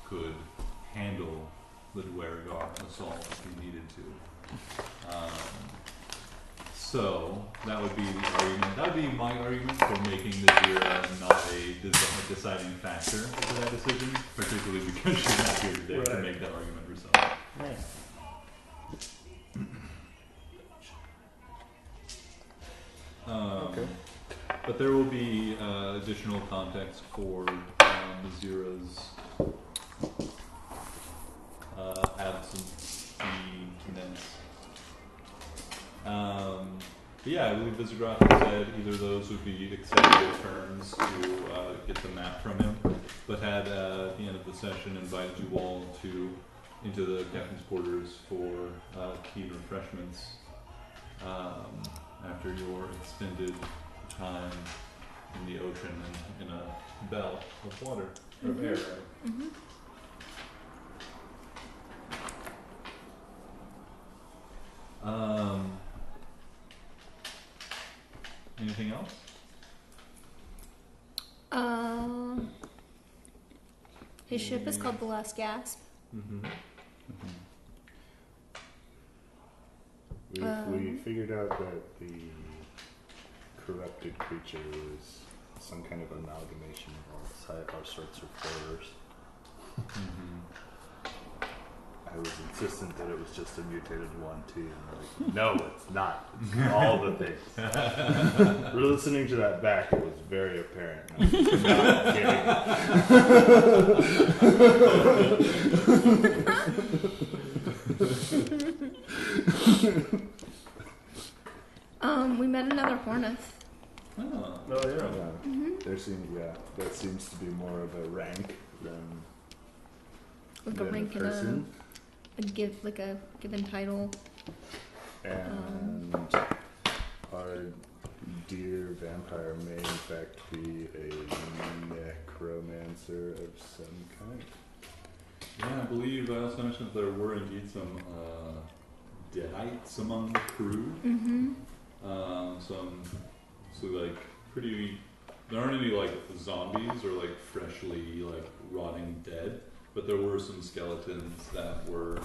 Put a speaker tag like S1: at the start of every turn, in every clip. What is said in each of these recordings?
S1: could handle the Dwergar assault if he needed to. So that would be the argument. That would be my argument for making the Zira not a deciding factor for that decision, particularly because she's not here today to make that argument herself.
S2: Right.
S3: Okay.
S1: But there will be additional context for the Zira's absence commence. But yeah, I believe Visigoth said either of those would be acceptable terms to get the map from him, but had at the end of the session invited you all into the captain's quarters for tea and refreshments after your extended time in the ocean and in a bell of water, or air, right?
S4: Mm-hmm.
S1: Anything else?
S4: His ship is called the Last Gasp.
S1: Mm-hmm.
S3: We figured out that the corrupted creature was some kind of amalgamation of all sorts of horrors.
S1: Mm-hmm.
S3: I was insistent that it was just a mutated one too, and they're like, no, it's not. It's all the things. We're listening to that back, it was very apparent. I was not kidding.
S4: We met another Horneth.
S1: Oh.
S2: Oh, yeah.
S4: Mm-hmm.
S3: There seems, that seems to be more of a rank than
S4: Like a rank and
S3: person.
S4: a given title.
S3: And our dear vampire may in fact be a necromancer of some kind.
S1: Yeah, I believe I also mentioned that there were indeed some deadites among the crew.
S4: Mm-hmm.
S1: There aren't any like zombies or like freshly like rotting dead, but there were some skeletons that were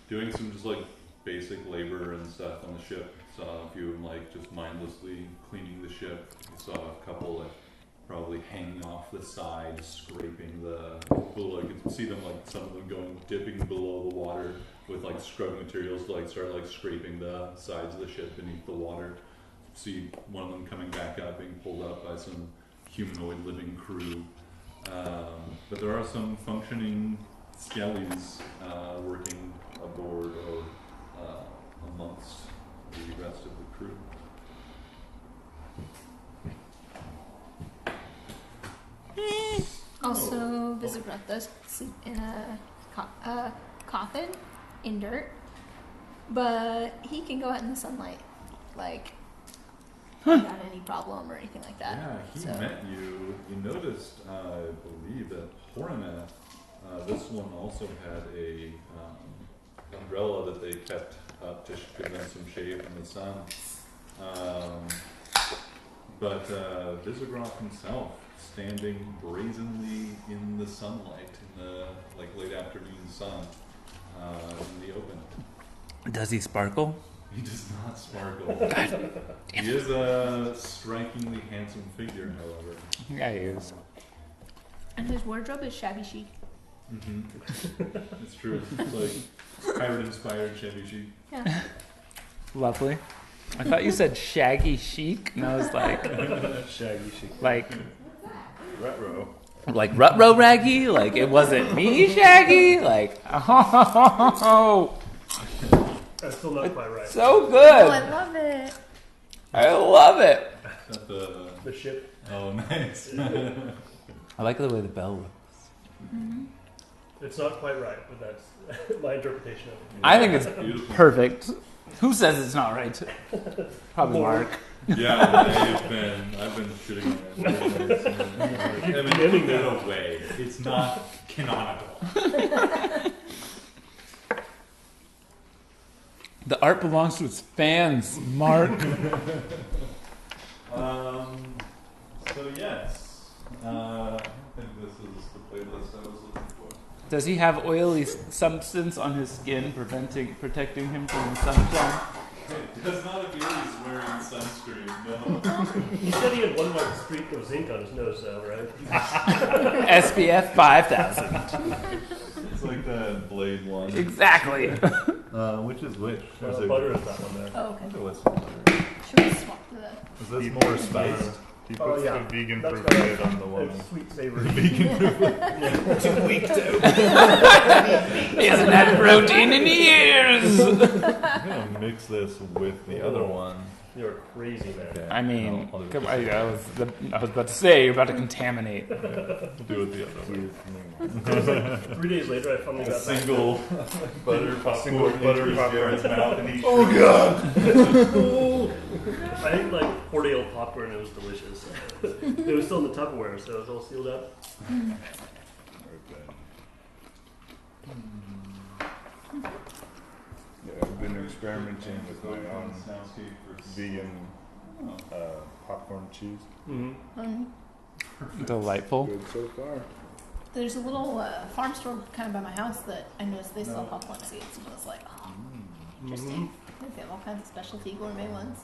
S1: doing some just like basic labor and stuff on the ship. Saw a few of them like just mindlessly cleaning the ship. I saw a couple like probably hanging off the side, scraping below. You could see them like some of them dipping below the water with like scrub materials to like start like scraping the sides of the ship beneath the water. See one of them coming back up, being pulled up by some humanoid living crew. But there are some functioning skellies working aboard or amongst the rest of the crew.
S4: Also, Visigoth does sleep in a coffin in dirt, but he can go out in the sunlight, like without any problem or anything like that.
S1: Yeah, he met you. You noticed, I believe, that Horaneth, this one also had a umbrella that they kept up to give them some shade from the sun. But Visigoth himself, standing brazenly in the sunlight, in the like late afternoon sun, in the open.
S5: Does he sparkle?
S1: He does not sparkle. He is a strikingly handsome figure, however.
S5: Yeah, he is.
S4: And his wardrobe is shabby chic.
S1: Mm-hmm. It's true. It's like pirate-inspired shabby chic.
S4: Yeah.
S5: Lovely. I thought you said shaggy chic, and I was like,
S3: Shaggy chic.
S5: like
S3: Retro.
S5: Rutro Raggy? Like, it wasn't me, Shaggy? Like, oh,
S2: That's still not quite right.
S5: so
S4: Oh,
S5: good.
S4: I love it.
S5: I love it.
S1: Is that the...
S2: The ship.
S1: Oh, nice.
S5: I like the way the bell looks.
S4: Mm-hmm.
S2: It's not quite right, but that's my interpretation of it.
S5: I think it's
S1: Beautiful.
S5: perfect. Who says it's not right? Probably Mark.
S1: Yeah, I've been shitting on that. I mean, in a way, it's not canonical.
S5: The art belongs to its fans, Mark.
S1: So yes, I think this is was the playlist I was looking for.
S5: Does he have oily substance on his skin protecting him from the sunshine?
S1: It does not appear he's wearing sunscreen, no.
S2: He said he had one like streak of zinc on his nose, though, right?
S5: SPF 5000.
S1: It's like the Blade one.
S5: Exactly.
S3: Which is which? Is
S2: Butter is that one there.
S4: Oh, okay.
S3: What's
S4: Should we swap the?
S3: this more spiced? He
S2: Oh,
S3: puts
S2: yeah.
S3: the vegan
S2: That's
S3: fruit
S2: better.
S3: plate on the woman.
S2: It's sweet savory.
S5: He hasn't had protein in years.
S3: I'm gonna mix this with the other one.
S2: You're crazy, man.
S3: Okay.
S5: I mean,
S3: I'll do
S5: come,
S3: it.
S5: I was about to say you're about to contaminate.
S3: We'll do it the other way.
S2: 3 days later, I finally got back.
S1: Single butter popcorn.
S3: Single butter
S1: enters
S3: popcorn.
S1: Jared's mouth and he
S2: I ate like 4-day-old popcorn and it was delicious. It was still in the Tupperware, so it was all sealed up.
S3: Yeah, I've been experimenting with my own vegan popcorn cheese.
S2: Mm-hmm.
S5: Delightful.
S3: Good so far.
S4: There's a little farm store kind of by my house that I noticed they sell popcorn seeds, and I was like, oh, interesting. They have all kinds of specialty gourmet ones.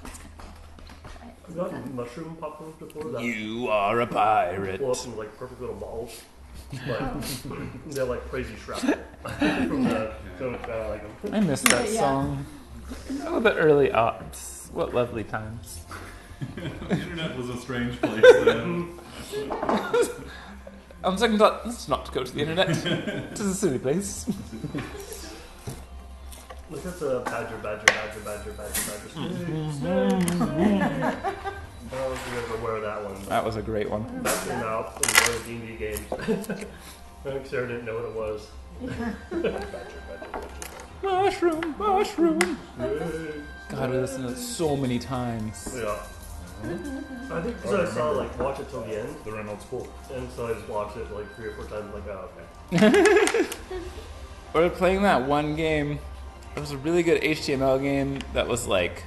S4: That's kind of cool. Try it.
S2: I've gotten mushroom popcorn before. That
S5: You are a pirate.
S2: blow up into like perfect little balls. But they're like crazy shrapnel from the film. I like them.
S5: I missed that
S4: Yeah.
S5: song. Oh, the early aughts. What lovely times.
S1: The internet was a strange place then.
S5: On second thought, let's not go to the internet. It's a silly place.
S2: Look, that's a badger. I don't know if you guys are aware of that one.
S5: That was a great one.
S2: That came out in one of the D&D games. I think Sarah didn't know what it was.
S5: Mushroom, mushroom.
S2: Yay.
S5: God, we listened to it so many times.
S2: Yeah. I think because I saw like watch it till the end,
S3: The Reynolds Pool.
S2: and so I just watched it like 3 or 4 times. Like, oh, okay.
S5: We were playing that one game. It was a really good HTML game that was like,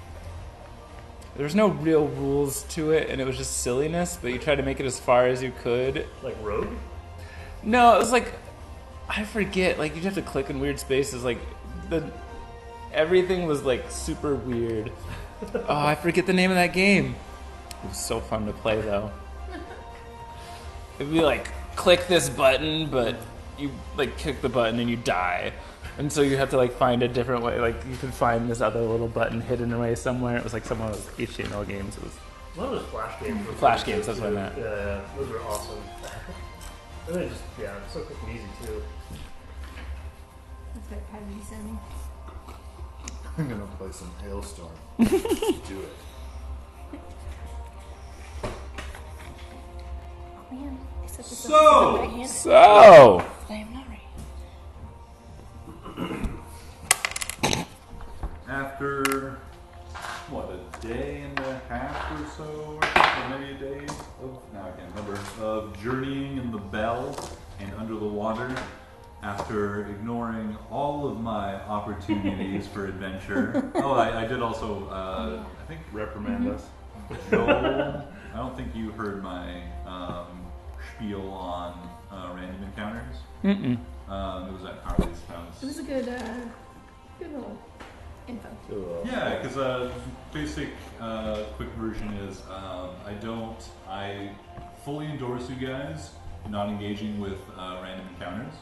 S5: there was no real rules to it, and it was just silliness, but you tried to make it as far as you could.
S2: Like Rogue.
S5: No, it was like, I forget, like you'd have to click in weird spaces, like everything was like super weird. Oh, I forget the name of that game. It was so fun to play though. It'd be like, click this button, but you like click the button and you die. And so you have to like find a different way, like you could find this other little button hidden away somewhere. It was like some of those HTML games. It was
S2: A lot of those Flash games. were
S5: Flash
S2: pretty
S5: games,
S2: good,
S5: that's what I
S2: too.
S5: meant.
S2: Yeah, those are awesome. And they just, it's so quick and easy too.
S4: That's very pirate sounding.
S3: I'm gonna play some Hailstorm. Let's do it.
S4: Oh man, I set this
S1: So-
S4: up with my hand.
S5: so.
S4: I am not ready.
S1: After, what, a day and a half or so, or maybe a day of, now I can't remember, of journeying in the bell and under the water, after ignoring all of my opportunities for adventure. Oh, I did also, I think
S3: Reprimand us.
S1: Joel, I don't think you heard my spiel on random encounters.
S5: Mm-mm.
S1: It was at Harley's house.
S4: It was a good little info.
S1: Yeah, because basic quick version is I fully endorse you guys not engaging with random encounters.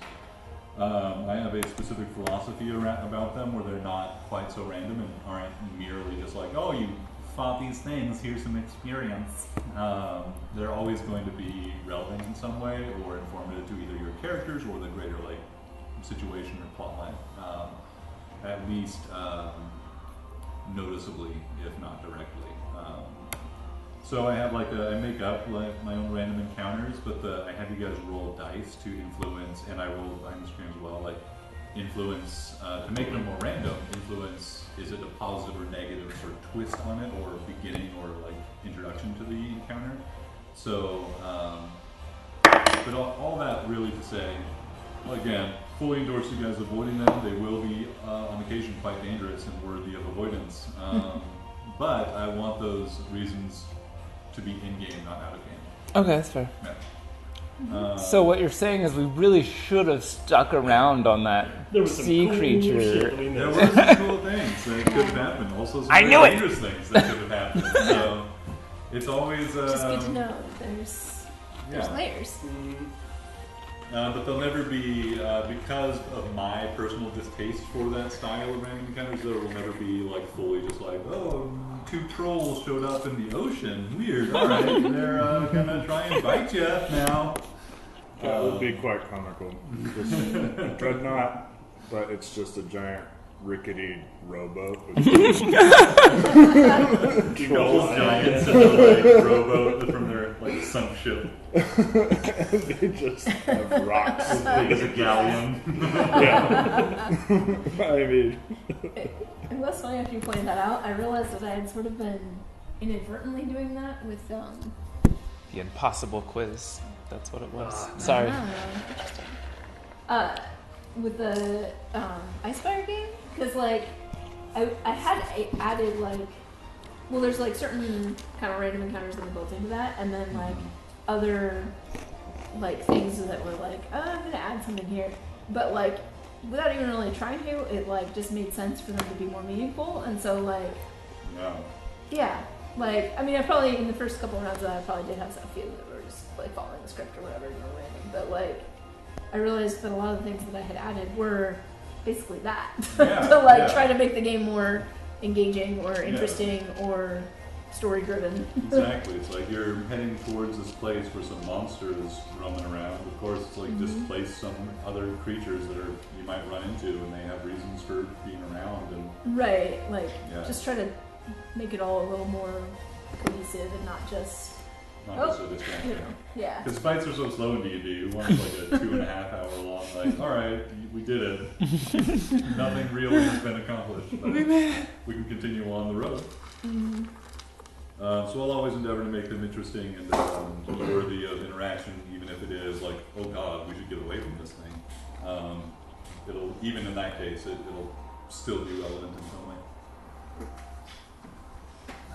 S1: I have a specific philosophy about them where they're not quite so random and aren't merely just like, oh, you fought these things, here's some experience. They're always going to be relevant in some way or informative to either your characters or the greater like situation or plotline. At least noticeably, if not directly. So I have I make up like my own random encounters, but I have you guys roll dice to influence, and I roll behind the screen as well, like influence to make them more random. Influence, is it a positive or negative sort of twist on it, or beginning or like introduction to the encounter? So, but all that really to say, well, again, fully endorse you guys avoiding them. They will be on occasion quite dangerous and worthy of avoidance. But I want those reasons to be in game, not out of game.
S5: Okay, that's fair.
S1: Yeah.
S5: So what you're saying is we really should have stuck around on that
S2: There was some
S5: sea
S2: cool
S5: creature.
S2: shit that we
S1: There
S2: missed.
S1: were some cool things that could have happened. Also, some
S5: I
S1: very
S5: knew it!
S1: dangerous things that could have happened. So it's always
S4: Just good to know there's
S1: yeah.
S4: layers.
S1: But they'll never be because of my personal distaste for that style of random encounters. There will never be like fully just like, oh, 2 trolls showed up in the ocean. Weird. All right, they're gonna try and bite you now.
S3: That would be quite comical. Just Dreadnought, but it's just a giant rickety rowboat. With
S1: Trolls giants in the like rowboat from their like sunk ship.
S3: they just have rocks.
S1: As big as a galleon.
S3: Yeah. I mean,
S4: It was funny after you pointed that out. I realized that I had sort of been inadvertently doing that with
S5: The impossible quiz. That's what it was. Sorry.
S4: with the Ice Fire game, because like I had added like, well, there's like certain kind of random encounters that are built into that, and then like other like things that were like, oh, I'm gonna add something here, but like without even really trying to, it like just made sense for them to be more meaningful, and so like
S1: No.
S4: yeah, like I mean, I probably in the first couple rounds I probably did have a few that were just like following the script or whatever, you know, random, but like I realized that a lot of the things that I had added were basically that
S1: Yeah,
S4: to like
S1: yeah.
S4: try to make the game more engaging or interesting or story driven.
S1: Exactly. It's like you're heading towards this place where some monsters roaming around. Of course, it's like displace some other creatures that are you might run into, and they have reasons for being around. And
S4: Right, like
S1: Yeah.
S4: just try to make it all a little more cohesive and not just
S1: not
S4: Oh,
S1: just a
S4: you
S1: distraction.
S4: know, yeah.
S1: Because fights are so slow in D&D. You want like a 2.5 hour long, like, all right, we did it. Nothing really has been accomplished. But we can continue on the road. So I'll always endeavor to make them interesting and worthy of interaction, even if it is like, oh god, we should get away from this thing. It'll, even in that case, it'll still be relevant in some way.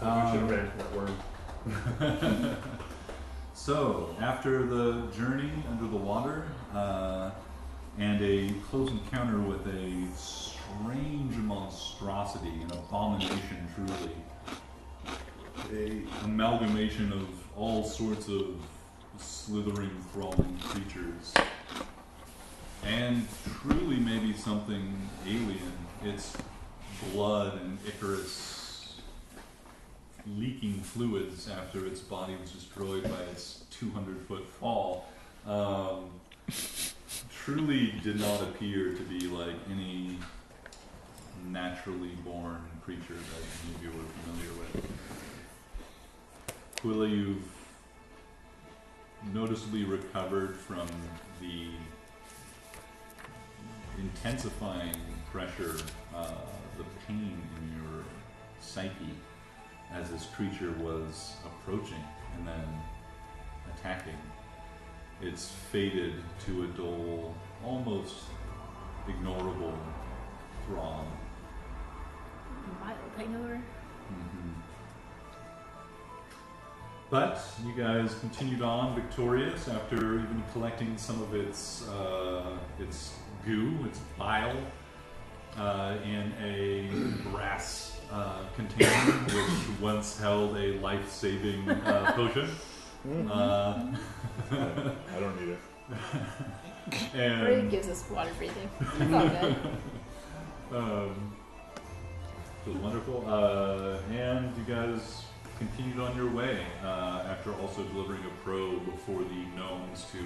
S2: We should have ran for that worm.
S1: So, after the journey under the water and a close encounter with a strange monstrosity, an abomination truly, a amalgamation of all sorts of slithering, crawling creatures, and truly maybe something alien, its blood and Icarus leaking fluids after its body was destroyed by its 200-foot fall, truly did not appear to be like any naturally born creature that any of you were familiar with. Quilla, you've noticeably recovered from the intensifying pressure, the pain in your psyche as this creature was approaching and then attacking. It's faded to a dull, almost ignorable throb.
S4: Mild hangover.
S1: But you guys continued on victorious after even collecting some of its goo, its bile, in a brass container which once held a life-saving potion.
S3: I don't need it.
S1: And
S4: Or it gives us water breathing. It's all good.
S1: it was wonderful. And you guys continued on your way after also delivering a probe for the gnomes to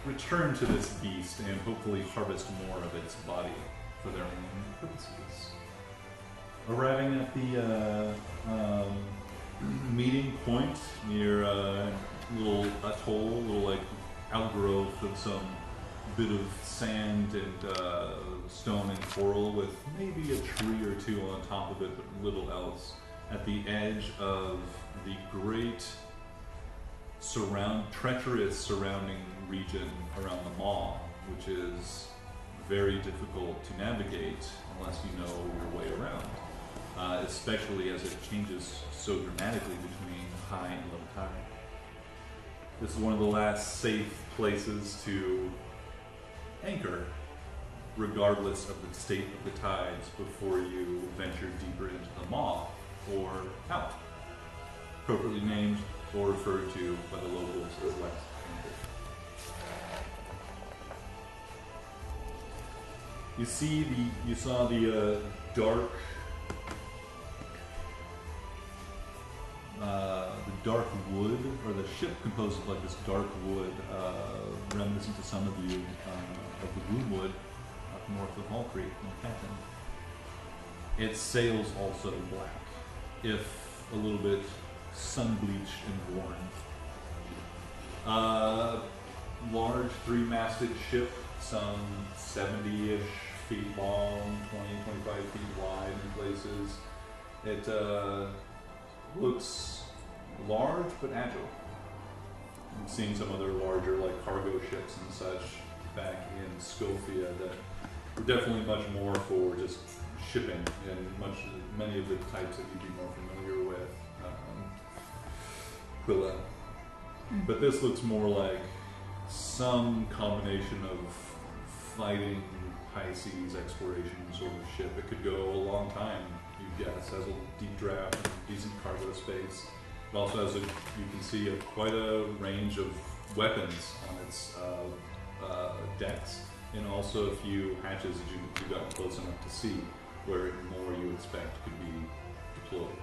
S1: return to this beast and hopefully harvest more of its body for their own purposes. Arriving at the meeting point near a little atoll, little like outgrowth of some bit of sand and stone and coral with maybe a tree or two on top of it, but little else. At the edge of the great treacherous surrounding region around the Maw, which is very difficult to navigate unless you know your way around, especially as it changes so dramatically between high and low tide. This is one of the last safe places to anchor, regardless of the state of the tides, before you venture deeper into the maw or out, appropriately named or referred to by the locals as West Anchor. You saw the dark wood, or the ship composed of like this dark wood, reminiscent to some of you of the Gloomwood up north of Hall Creek in Canton. Its sails also black, if a little bit sun-bleached and worn. Large three-masted ship, some 70-ish feet long, 20, 25 feet wide in places. It looks large but agile. I've seen some other larger like cargo ships and such back in Scofia that were definitely much more for just shipping and many of the types that you'd be more familiar with. Quilla. But this looks more like some combination of fighting high seas exploration sort of ship. It could go a long time, you guess, has a deep draft and decent cargo space. It also has, you can see, quite a range of weapons on its decks, and also a few hatches that you got close enough to see where more you expect could be deployed.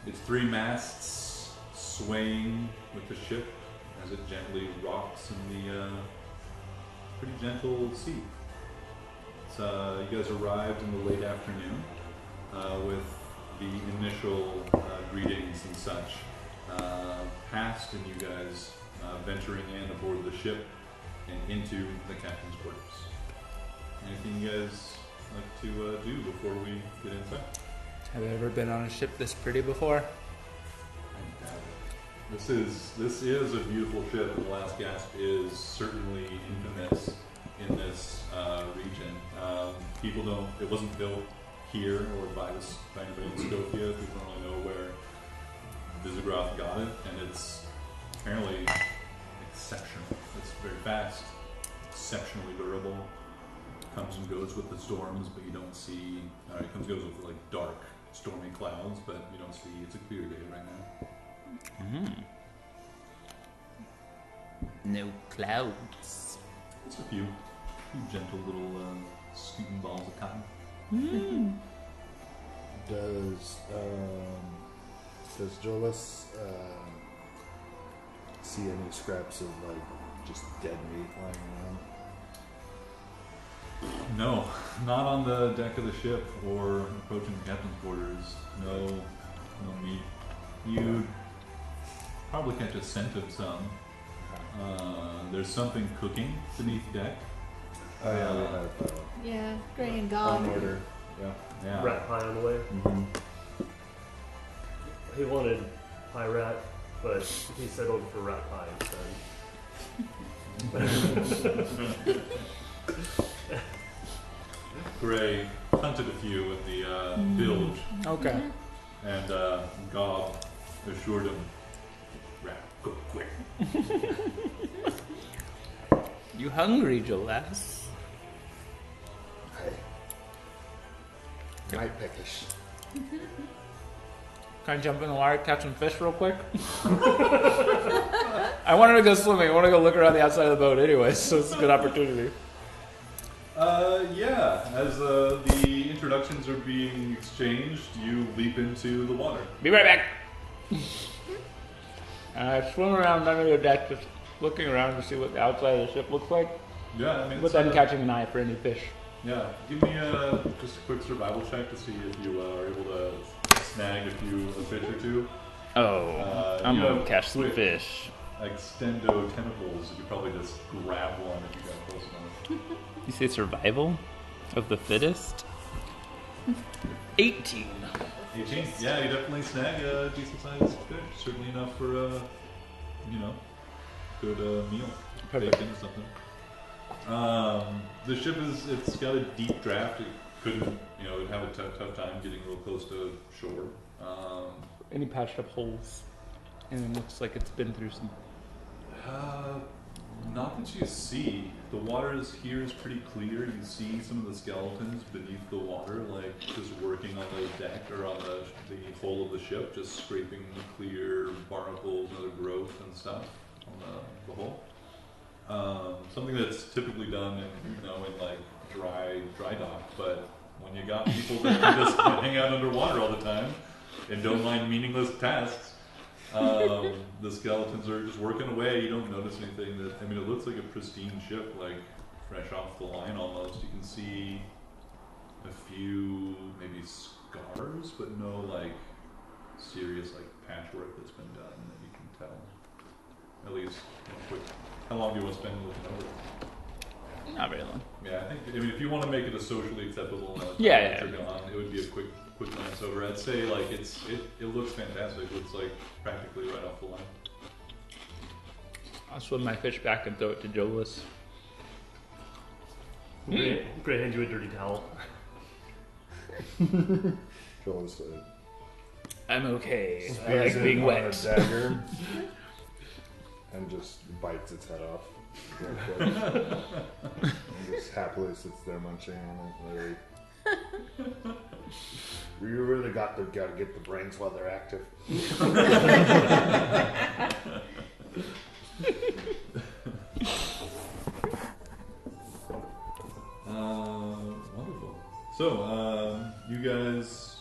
S1: Its three masts swaying with the ship as it gently rocks in the pretty gentle sea. So you guys arrived in the late afternoon with the initial greetings and such passed, and you guys venturing in aboard the ship and into the captain's quarters. Anything you guys like to do before we get inside?
S5: Have you ever been on a ship this pretty before?
S1: I doubt it. This is a beautiful ship, and the Last Gasp is certainly infamous in this region. People don't. It wasn't built here or by anybody in Scofia. People don't really know where Visigoth got it, and it's apparently exceptional. It's very fast, exceptionally durable. Comes and goes with the storms, but you don't see. It comes and goes with like dark, stormy clouds, but you don't see. It's a clear day right now.
S5: No clouds.
S1: It's a few gentle little scooting balls of cotton.
S3: Does Jolas see any scraps of like just dead meat lying around?
S1: No, not on the deck of the ship or approaching the captain's quarters. No meat. You probably catch a scent of some. There's something cooking beneath deck.
S3: Oh yeah, we have
S4: Yeah, Gray and
S3: on
S4: Gob.
S3: order.
S1: Yeah.
S2: Rat pie on the way.
S3: Mm-hmm.
S2: He wanted pie rat, but he settled for rat pie instead.
S1: Gray hunted a few at the bilge,
S5: Okay.
S1: and Gob assured him, "Rat, cook quick."
S5: You hungry, Jolas?
S3: Hey. Night peckish.
S5: Can I jump in the water, catch some fish real quick? I wanted to go swimming. I want to go look around the outside of the boat anyway, so it's a good opportunity.
S1: Yeah. As the introductions are being exchanged, you leap into the water.
S5: Be right back. I swim around under the deck, just looking around to see what the outside of the ship looks like,
S1: Yeah, I mean,
S5: but
S1: it's,
S5: then catching an eye for any fish.
S1: Yeah, give me just a quick survival check to see if you are able to snag a fish or two.
S5: Oh, I'm
S1: you
S5: gonna
S1: have
S5: catch some
S1: quick
S5: fish.
S1: Extendo tentacles. You could probably just grab one if you got close enough.
S5: You say survival of the fittest? 18.
S1: 18? Yeah, you definitely snag a decent sized fish. Certainly enough for good meal.
S5: Perfect.
S1: Baked into something. The ship it's got a deep draft. It couldn't, it'd have a tough time getting real close to shore.
S5: any patched up holes? And it looks like it's been through some.
S1: Not that you see. The water here is pretty clear. You see some of the skeletons beneath the water, like just working on the deck or on the hull of the ship, just scraping clear barnacles and other growth and stuff on the hull. Something that's typically done in like dry dock, but when you got people that can just hang out underwater all the time and don't mind meaningless tasks, the skeletons are just working away. You don't notice anything. It looks like a pristine ship, like fresh off the line almost. You can see a few maybe scars, but no like serious like patchwork that's been done that you can tell. At least, quick. How long do you want to spend looking over it?
S5: Not very long.
S1: Yeah, I think. If you want to make it a socially acceptable,
S5: Yeah.
S1: gone, it would be a quick glance over. I'd say like it looks fantastic. It looks like practically right off the line.
S5: I'll swim my fish back and throw it to Jolas.
S2: Great, hand you a dirty towel.
S3: Joel's
S5: I'm okay. I
S3: spears
S5: like
S3: it
S5: being
S3: on
S5: wet.
S3: a dagger and just bites its head off. Real quick. And just happily sits there munching on it. You really got to get the brains while they're active.
S1: Wonderful. So, you guys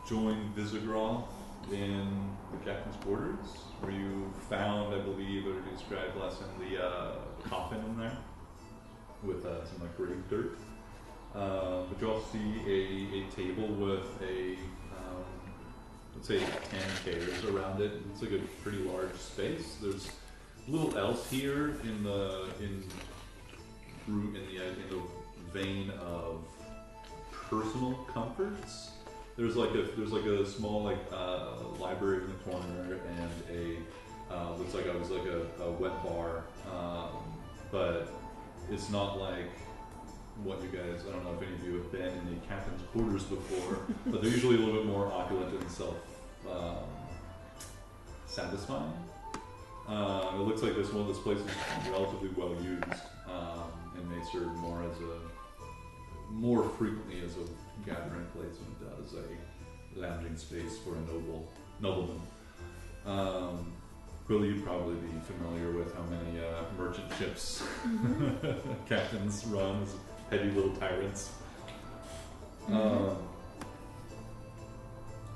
S1: joined Visigraw in the captain's quarters, where you found, I believe, or described last time, the coffin in there with some like grave dirt. But you also see a table with let's say 10 chairs around it. It's like a pretty large space. There's little else here in the vein of personal comforts. There's like a small library in the corner and a looks like it was like a wet bar, but it's not like what you guys. I don't know if any of you have been in the captain's quarters before, but they're usually a little bit more opulent and satisfying. It looks like this place is relatively well used and may serve more frequently as a gathering place than it does a lounging space for a nobleman. Quill, you'd probably be familiar with how many merchant ships captains run as heavy little tyrants.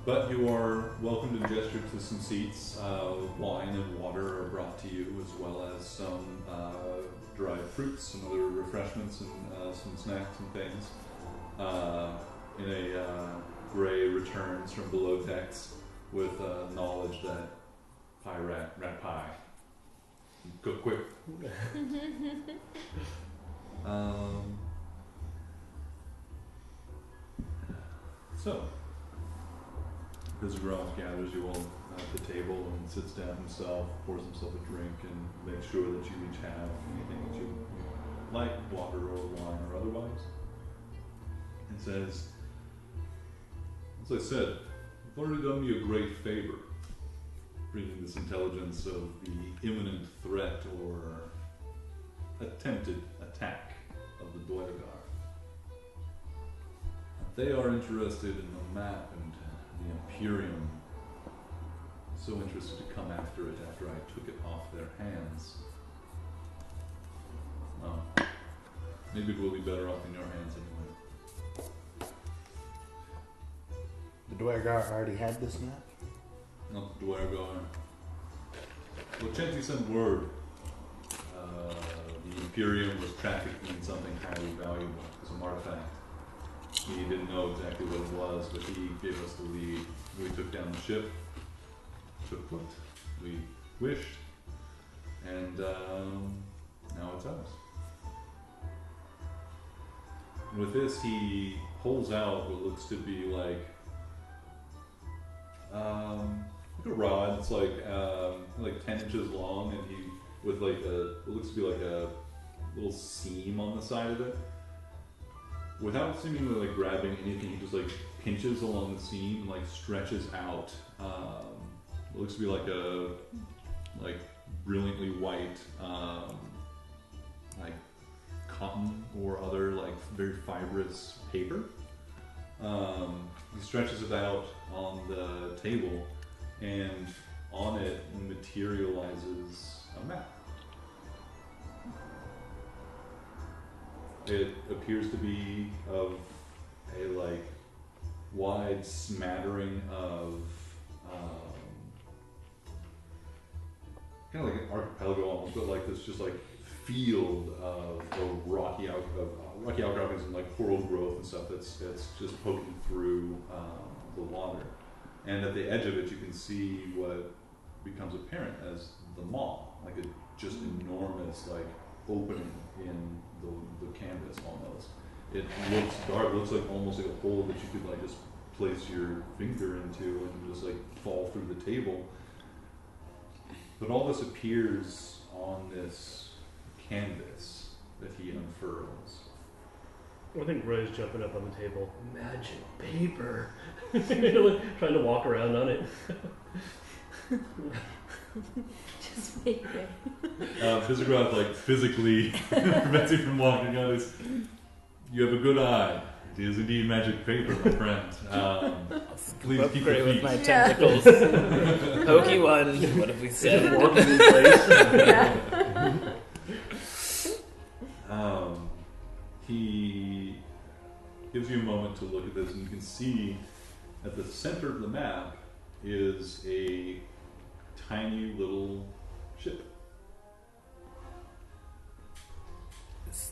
S1: But you are welcomed and gestured to some seats. Wine and water are brought to you, as well as some dried fruits, some other refreshments, and some snacks and things. Gray returns from below decks with knowledge that rat pie. Go quick. So, Visigraw gathers you all at the table and sits down himself, pours himself a drink, and makes sure that you each have anything that you like, water or wine or otherwise. And says, as I said, you've already done me a great favor, bringing this intelligence of the imminent threat or attempted attack of the Duergar. They are interested in the map and the Imperium. So interested to come after it after I took it off their hands. Well, maybe it will be better off in your hands anyway.
S3: The Duergar already had this map?
S1: Not the Duergar. Well, Chanty sent word. The Imperium was trafficking in something highly valuable, some artifact. He didn't know exactly what it was, but he gave us the lead. We took down the ship, took what we wished, and now it's ours. And with this, he pulls out what looks to be like a rod. It's like 10 inches long, and he with like what looks to be like a little seam on the side of it. Without seemingly like grabbing anything, he just like pinches along the seam and like stretches out. It looks to be like a brilliantly white like cotton or other like very fibrous paper. He stretches it out on the table, and on it materializes a map. It appears to be of a like wide smattering of kind of like an archipelago almost, but like this just like field of rocky outcroppings and like coral growth and stuff that's just poking through the water. And at the edge of it, you can see what becomes apparent as the maw, like a just enormous like opening in the canvas almost. It looks dark, looks like almost like a hole that you could like just place your finger into and just like fall through the table. But all this appears on this canvas that he unfurls.
S2: I think Ray's jumping up on the table. Magic paper. Trying to walk around on it.
S4: Just make it.
S1: Physiograph like physically prevents you from walking on this. You have a good eye. It is indeed magic paper, my friend. Please keep your
S5: with
S1: feet.
S5: my tentacles. Pokey one. What have we said?
S2: Walking in place.
S1: He gives you a moment to look at this, and you can see at the center of the map is a tiny little ship.
S5: Is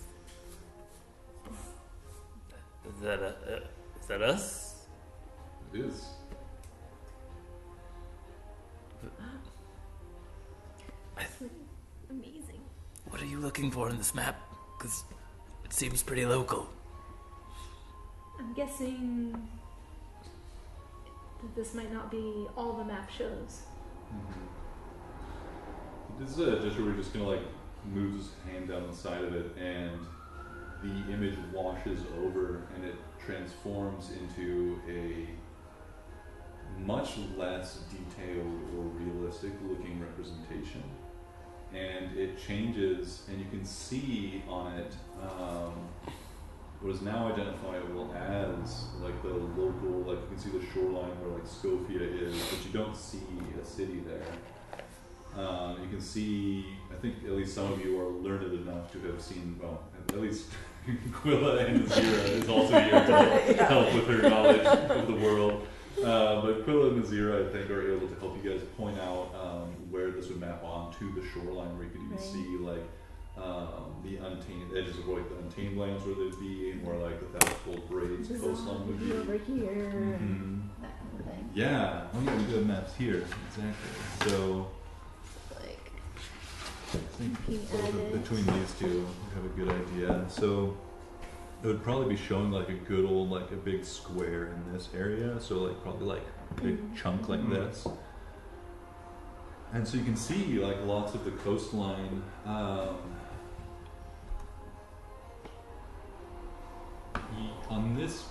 S5: that us?
S1: It is.
S4: Amazing.
S5: What are you looking for in this map? Because it seems pretty local.
S6: I'm guessing that this might not be all the map shows.
S1: This is a gesture where he's just gonna like move his hand down the side of it, and the image washes over, and it transforms into a much less detailed or realistic looking representation. And it changes, and you can see on it what is now identifiable as like the local, like you can see the shoreline where like Scofia is, but you don't see a city there. You can see, I think at least some of you are learned enough to have seen, well, at least Quilla and Nazira is also here to help with her knowledge of the world. But Quilla and Nazira, I think, are able to help you guys point out where this would map onto the shoreline, where you could even see like the untamed edges of like the untamed lands where they'd be, and where like the Thousand Braids coastline would be.
S4: Over here,
S1: Mm-hmm.
S4: that kind of thing.
S1: Yeah, oh yeah, we do have maps here, exactly. So
S4: Like,
S1: I think
S4: Looking at it.
S1: between these two, we have a good idea. So it would probably be showing like a good old, like a big square in this area. So like probably like a big chunk like this. And so you can see like lots of the coastline. On this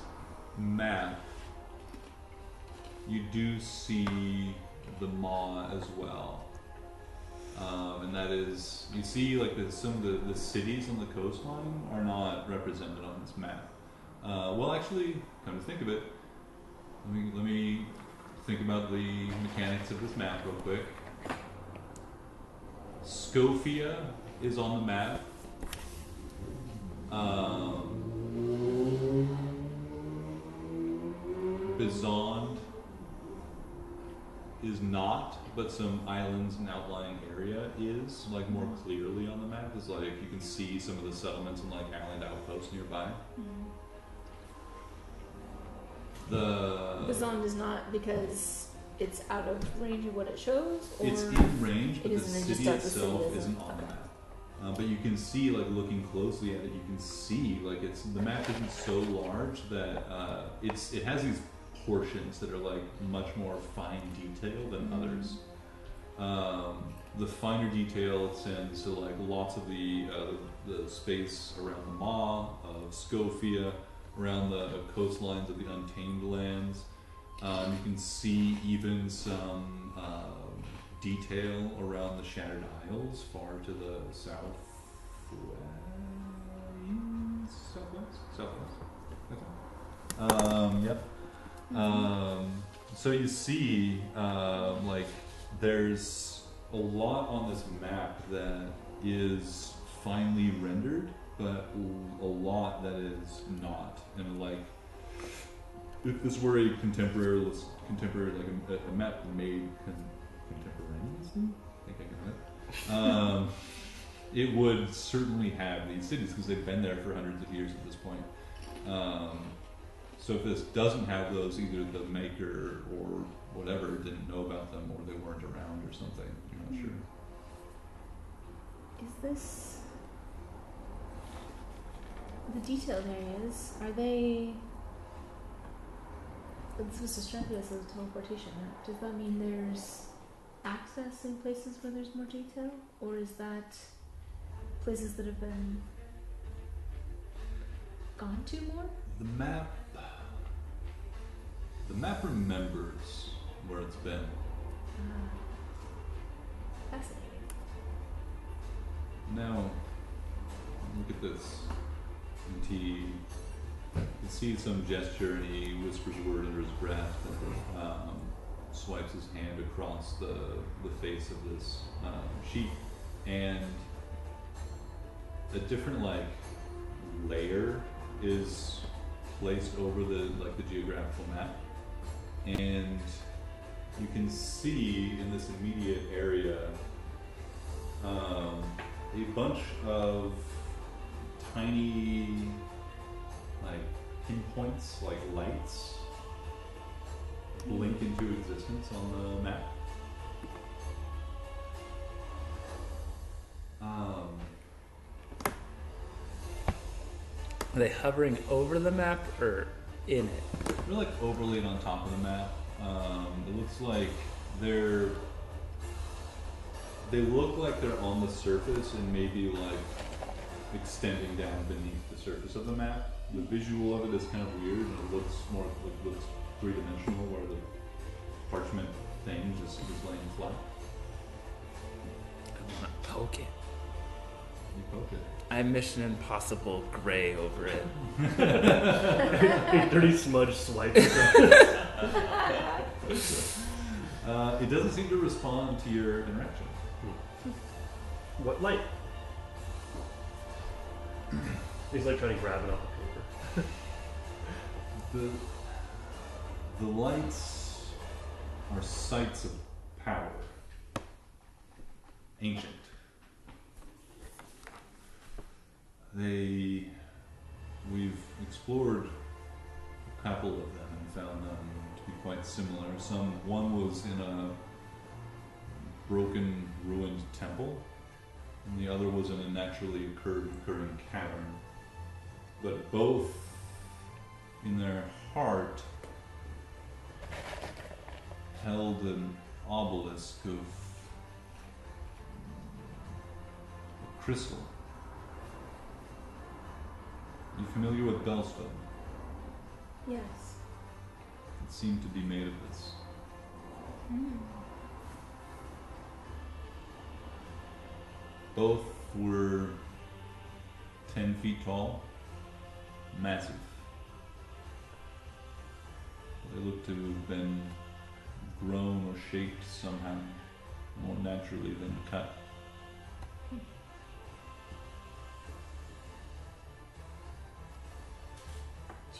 S1: map, you do see the maw as well. And that is, you see like some of the cities on the coastline are not represented on this map. Well, actually, come to think of it, let me think about the mechanics of this map real quick. Scofia is on the map. Bizond is not, but some islands and outlying area is, like more clearly on the map. Is like you can see some of the settlements and like island outposts nearby. The
S6: Bazond is not because it's out of range of what it shows, or
S1: it's in range, but
S6: it
S1: the
S6: isn't, it just
S1: city
S6: does the city
S1: itself
S6: isn't.
S1: isn't on the
S6: Okay.
S1: map. But you can see, like looking closely at it, you can see like the map isn't so large that it has these portions that are like much more fine detail than others. The finer detail extends to like lots of the space around the maw of Scofia, around the coastlines of the Untamed Lands. You can see even some detail around the Shattered Isles far to the southwest. Yep. So you see, like, there's a lot on this map that is finely rendered, but a lot that is not. And like, if this were a contemporary, like a map made contemporaneously, I think I got it. It would certainly have these cities because they've been there for hundreds of years at this point. So if this doesn't have those, either the maker or whatever didn't know about them, or they weren't around, or something. I'm not sure.
S6: Is this the detailed areas? Are they? This was described as a teleportation map. Does that mean there's access in places where there's more detail, or is that places that have been gone to more?
S1: The map remembers where it's been.
S6: Fascinating.
S1: Now, look at this. And he can see some gesture, and he whispers a word under his breath, and swipes his hand across the face of this sheet, and a different layer is placed over the geographical map, and you can see in this immediate area a bunch of tiny pinpoints, like lights, blink into existence on the map.
S5: Are they hovering over the map or in it?
S1: They're like overlaid on top of the map. It looks like they look like they're on the surface and maybe like extending down beneath the surface of the map. The visual of it is kind of weird, and it looks more looks three-dimensional, where the parchment thing just is laying flat.
S5: I want to poke it.
S1: You poke it.
S5: I Mission Impossible gray over it.
S2: A dirty smudge swipe.
S1: It doesn't seem to respond to your interaction.
S2: What light? He's like trying to grab it off the paper.
S1: The lights are sites of power. Ancient. We've explored a couple of them and found them to be quite similar. One was in a broken, ruined temple, and the other was in a naturally occurring cavern. But both, in their heart, held an obelisk of crystal. You familiar with Bellstone?
S6: Yes.
S1: It seemed to be made of this. Both were 10 feet tall, massive. They looked to have been grown or shaped somehow more naturally than cut.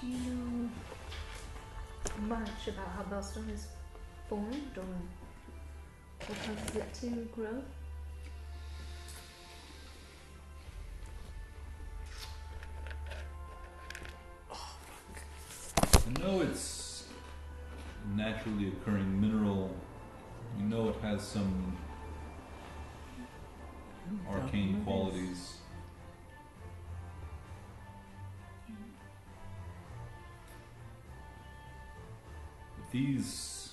S6: Do you know much about how Bellstone is formed, or what causes it to grow?
S1: I know it's a naturally occurring mineral. You know it has some arcane qualities. But these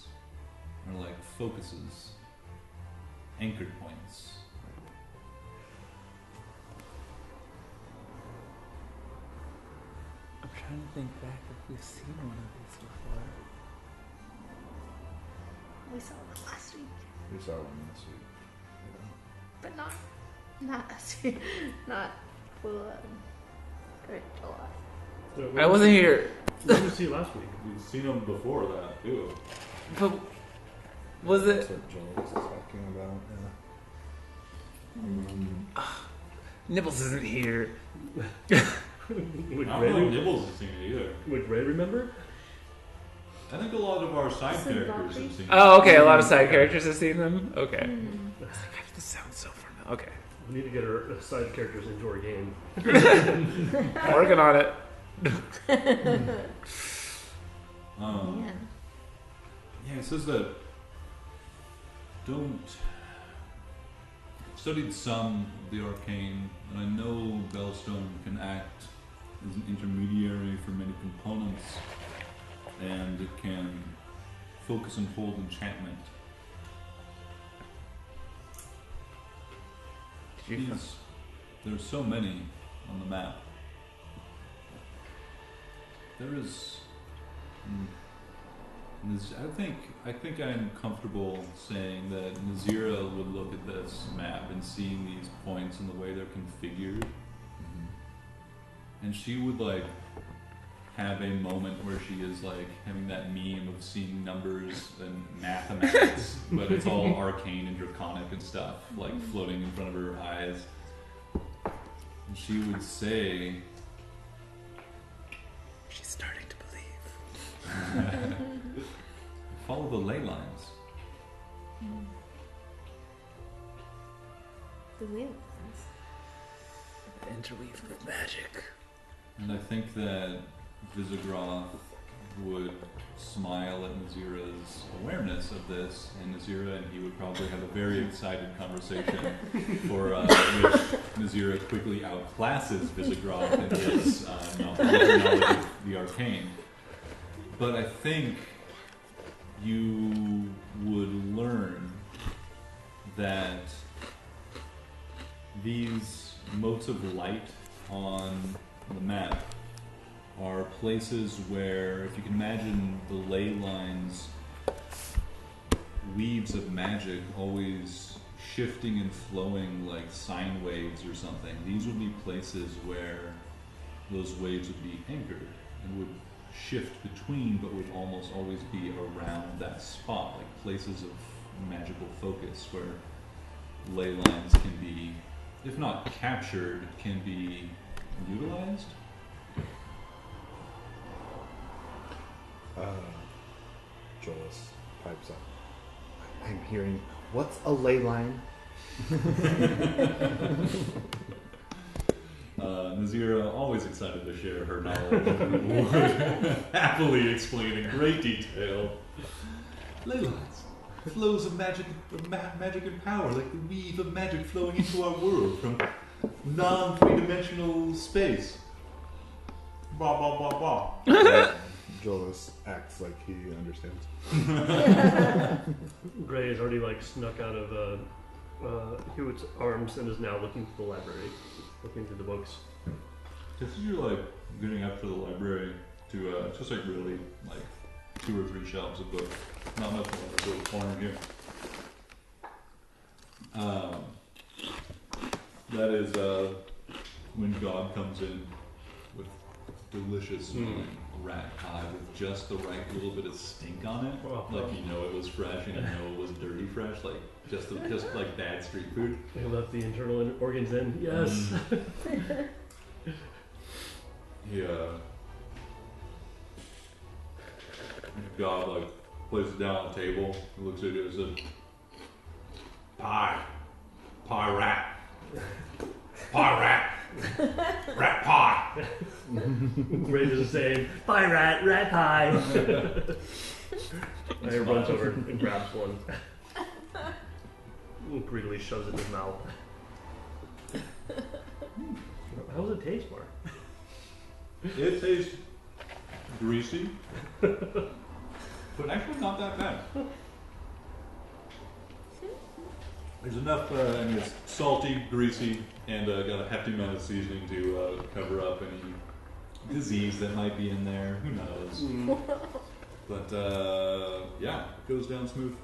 S1: are like focuses, anchored points.
S5: I'm trying to think back if we've seen one of these before.
S4: We saw one last week,
S3: We saw one this week.
S4: but not us. Not well. Or July.
S2: So
S5: I wasn't here,
S2: What did you see last week?
S1: We've seen them before that too.
S5: but was it?
S3: That's what Joel was talking about.
S5: Nibbles isn't here.
S2: Would
S1: I
S2: Ray,
S1: don't know if Nibbles has seen it either.
S2: would Ray remember?
S1: I think a lot of our side
S6: Sid
S1: characters
S6: Valkyrie?
S1: have seen
S5: Oh, okay. A lot of side characters have seen them. Okay.
S4: Mm.
S5: This sounds so familiar. Okay.
S2: We need to get our side characters into our game.
S5: Working on it.
S4: Man.
S1: Yeah, it says that don't studied some of the arcane, and I know Bellstone can act as an intermediary for many components, and it can focus and hold enchantment. There's so many on the map. There is. I think I'm comfortable saying that Nazira would look at this map and seeing these points and the way they're configured, and she would like have a moment where she is like having that meme of seeing numbers and mathematics, but it's all arcane and draconic and stuff, like floating in front of her eyes. And she would say,
S5: She's starting to believe.
S1: follow the ley lines.
S6: The wheel.
S5: Interweave with magic.
S1: And I think that Visigroth would smile at Nazira's awareness of this, and Nazira and he would probably have a very excited conversation for which Nazira quickly outclasses Visigroth in his knowledge of the arcane. But I think you would learn that these motes of light on the map are places where, if you can imagine the ley lines, weaves of magic always shifting and flowing like sine waves or something, these would be places where those waves would be anchored and would shift between, but would almost always be around that spot, like places of magical focus where ley lines can be, if not captured, can be utilized.
S3: Joelus pipes up. I'm hearing, what's a ley line?
S1: Nazira, always excited to share her knowledge, would happily explain in great detail. Ley lines, flows of magic, magic and power, like the weave of magic flowing into our world from non-three-dimensional space. Blah blah blah blah.
S3: Joelus acts like he understands.
S2: Ray has already like snuck out of Hewitt's arms and is now looking through the library, looking through the books.
S1: This is your like getting up to the library to it's just like really like 2 or 3 shelves of books. Not much more in the little corner here. That is when God comes in with delicious smelling rat pie with just the right little bit of stink on it.
S2: Wow.
S1: Like you know it was fresh and you know it was dirty fresh, like just like bad street food.
S2: They left the internal organs in. Yes.
S1: Yeah. God like places it down on the table, looks at it and says, Pie rat. Pie rat. Rat pie.
S2: Ray does the same. Pie rat, rat pie. He runs over and grabs one. Greedily shoves it in his mouth. How does it taste, Mark?
S1: It tastes greasy, but actually not that bad. There's enough, I mean, it's salty, greasy, and got a hefty amount of seasoning to cover up any disease that might be in there. Who knows?
S2: Mm.
S1: But yeah, it goes down smooth.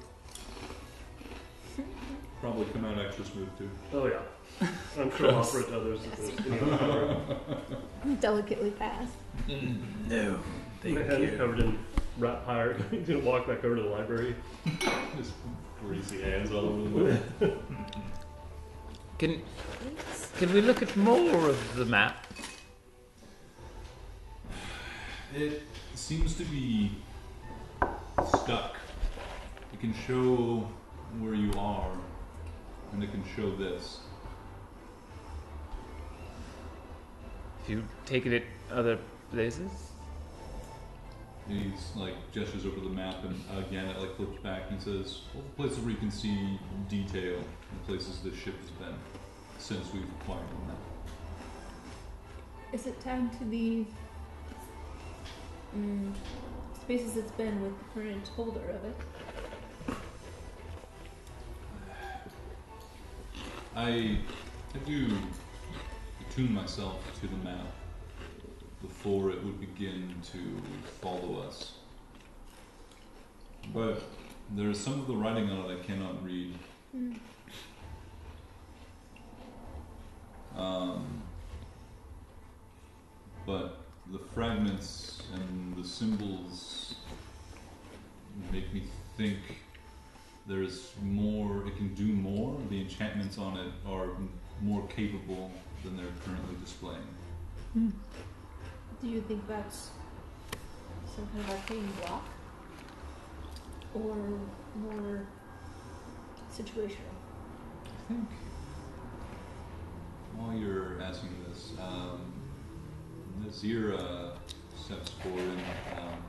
S1: Probably come out extra smooth too.
S2: Oh yeah. I'm sure I'll offer it to others if there's any other.
S4: Delicately passed.
S5: No, thank
S2: And
S5: you.
S2: covered in rat hire. He's gonna walk back over to the library.
S1: Just greasy hands all over the place.
S5: Can we look at more of the map?
S1: It seems to be stuck. It can show where you are, and it can show this.
S5: If you taken it other places?
S1: He's like gestures over the map, and again it like flips back and says, "All the places where you can see detail, and places this ship has been since we've acquired the map."
S6: Is it tagged to the spaces it's been with the current holder of it?
S1: I do attune myself to the map before it would begin to follow us. But there is some of the writing on it I cannot read. But the fragments and the symbols make me think there's more, it can do more. The enchantments on it are more capable than they're currently displaying.
S6: Do you think that's some kind of arcane block? Or more situational?
S1: I think while you're asking this, Nazira steps forward and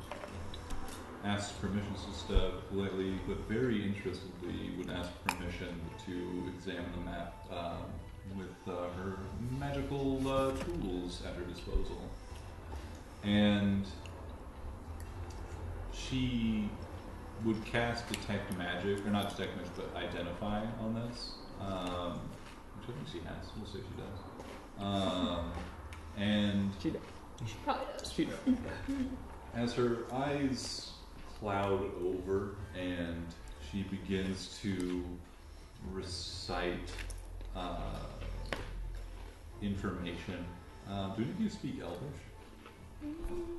S1: asks permission to step politely, but very interestedly would ask permission to examine the map with her magical tools at her disposal. And she would cast Detect Magic, or not Detect Magic, but Identify on this, which I think she has. We'll see if she does. And
S4: She probably does.
S5: She does.
S1: as her eyes cloud over and she begins to recite information. Do any of you speak Elvish?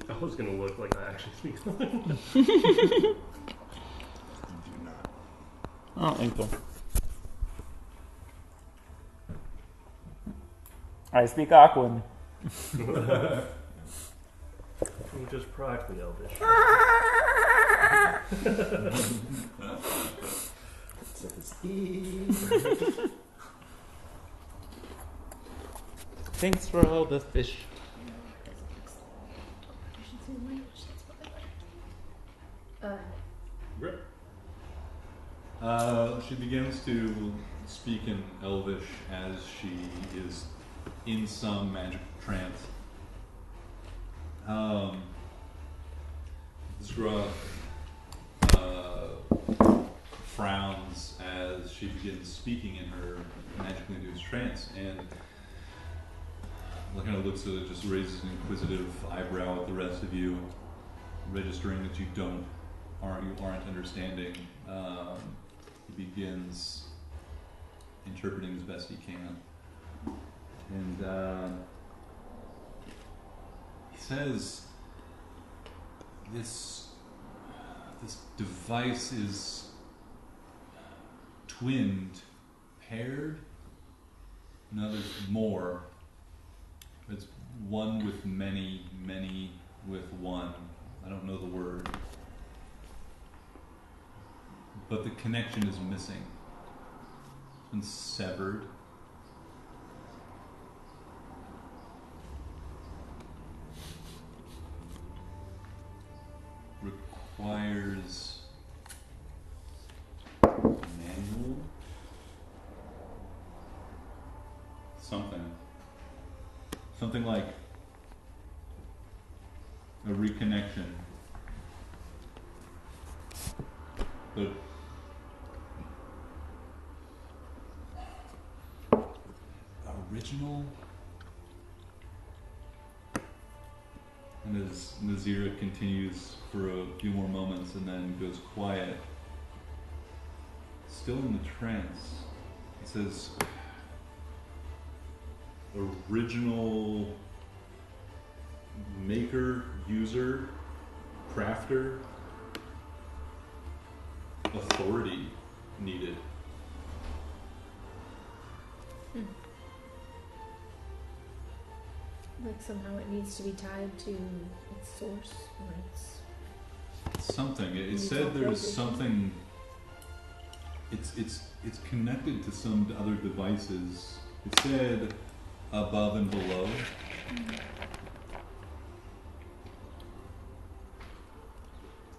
S2: I was gonna look like I actually speak.
S3: Do not.
S5: Oh, info. I speak Aquan.
S2: I'm just practically Elvish.
S5: Thanks for all the fish.
S1: She begins to speak in Elvish as she is in some magical trance. Zgra frowns as she begins speaking in her magically induced trance, and kind of looks at it, just raises an inquisitive eyebrow at the rest of you, registering that you aren't understanding. He begins interpreting as best he can, and he says, "This device is twinned, paired. No, there's more. It's one with many, many with one. I don't know the word. But the connection is missing. It's been severed. Requires a manual? Something like a reconnection. But original? And as Nazira continues for a few more moments and then goes quiet, still in the trance, he says, original maker, user, crafter, authority needed.
S6: Like somehow it needs to be tied to its source or its.
S1: Something. It
S6: Needs
S1: said there's
S6: authorization.
S1: something. It's connected to some other devices. It said above and below.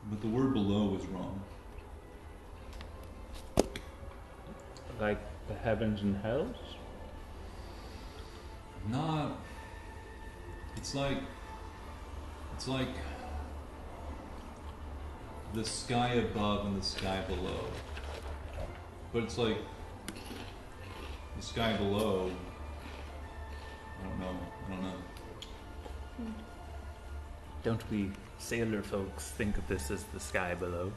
S1: But the word below was wrong.
S5: Like the heavens and hells?
S1: Not. It's like the sky above and the sky below. But it's like the sky below. I don't know.
S5: Don't we sailor folks think of this as the sky below?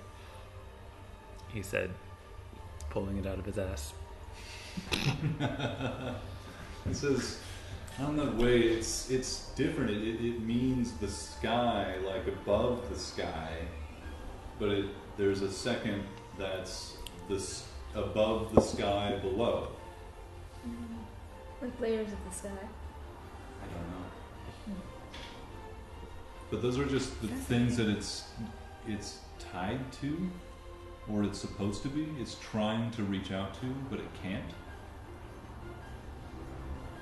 S5: He said, pulling it out of his ass.
S1: It says, I don't know, the way it's different. It means the sky, like above the sky, but there's a second that's above the sky below.
S6: Like layers of the sky.
S1: I don't know. But those are just the things that it's tied to, or it's supposed to be. It's trying to reach out to, but it can't.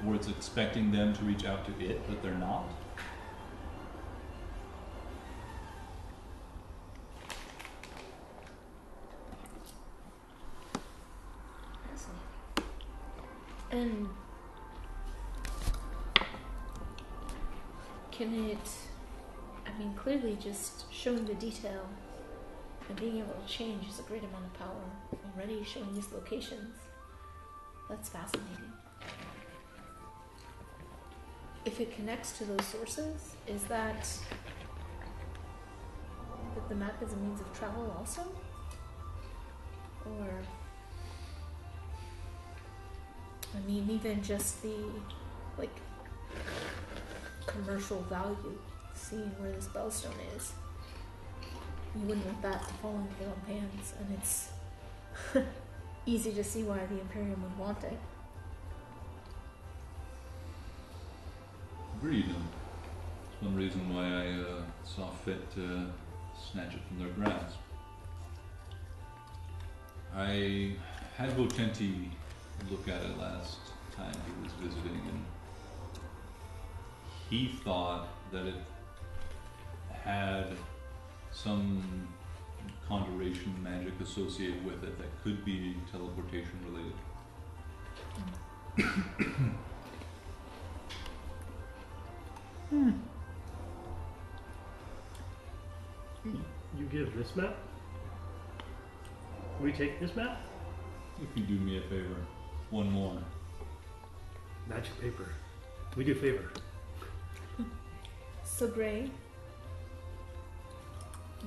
S1: Or it's expecting them to reach out to it, but they're not.
S6: Fascinating. And can it, I mean, clearly just showing the detail and being able to change is a great amount of power. Already showing these locations. That's fascinating. If it connects to those sources, is that the map is a means of travel also? Or, I mean, even just the, like, commercial value, seeing where this Bellstone is. You wouldn't want that to fall into the wrong hands, and it's easy to see why the Imperium would want it.
S1: Agreed. And it's one reason why I saw fit to snatch it from their grasp. I had Votenti look at it last time he was visiting, and he thought that it had some conjuration magic associated with it that could be teleportation related.
S2: You give this map? We take this map?
S1: If you do me a favor, one more.
S2: Magic paper. We do favor.
S6: So, Gray,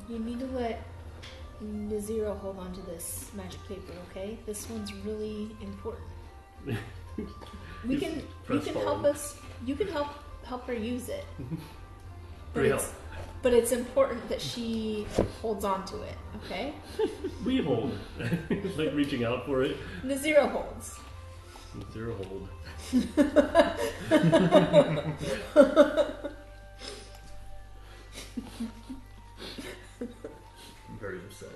S6: you need to let Nazira hold on to this magic paper, okay? This one's really important. You can
S2: press
S6: help
S2: forward.
S6: us. You can help her use it. But
S2: Great
S6: it's,
S2: help.
S6: but it's important that she holds on to it, okay?
S2: We hold. It's like reaching out for it.
S6: Nazira holds.
S2: Zero hold. I'm very upset.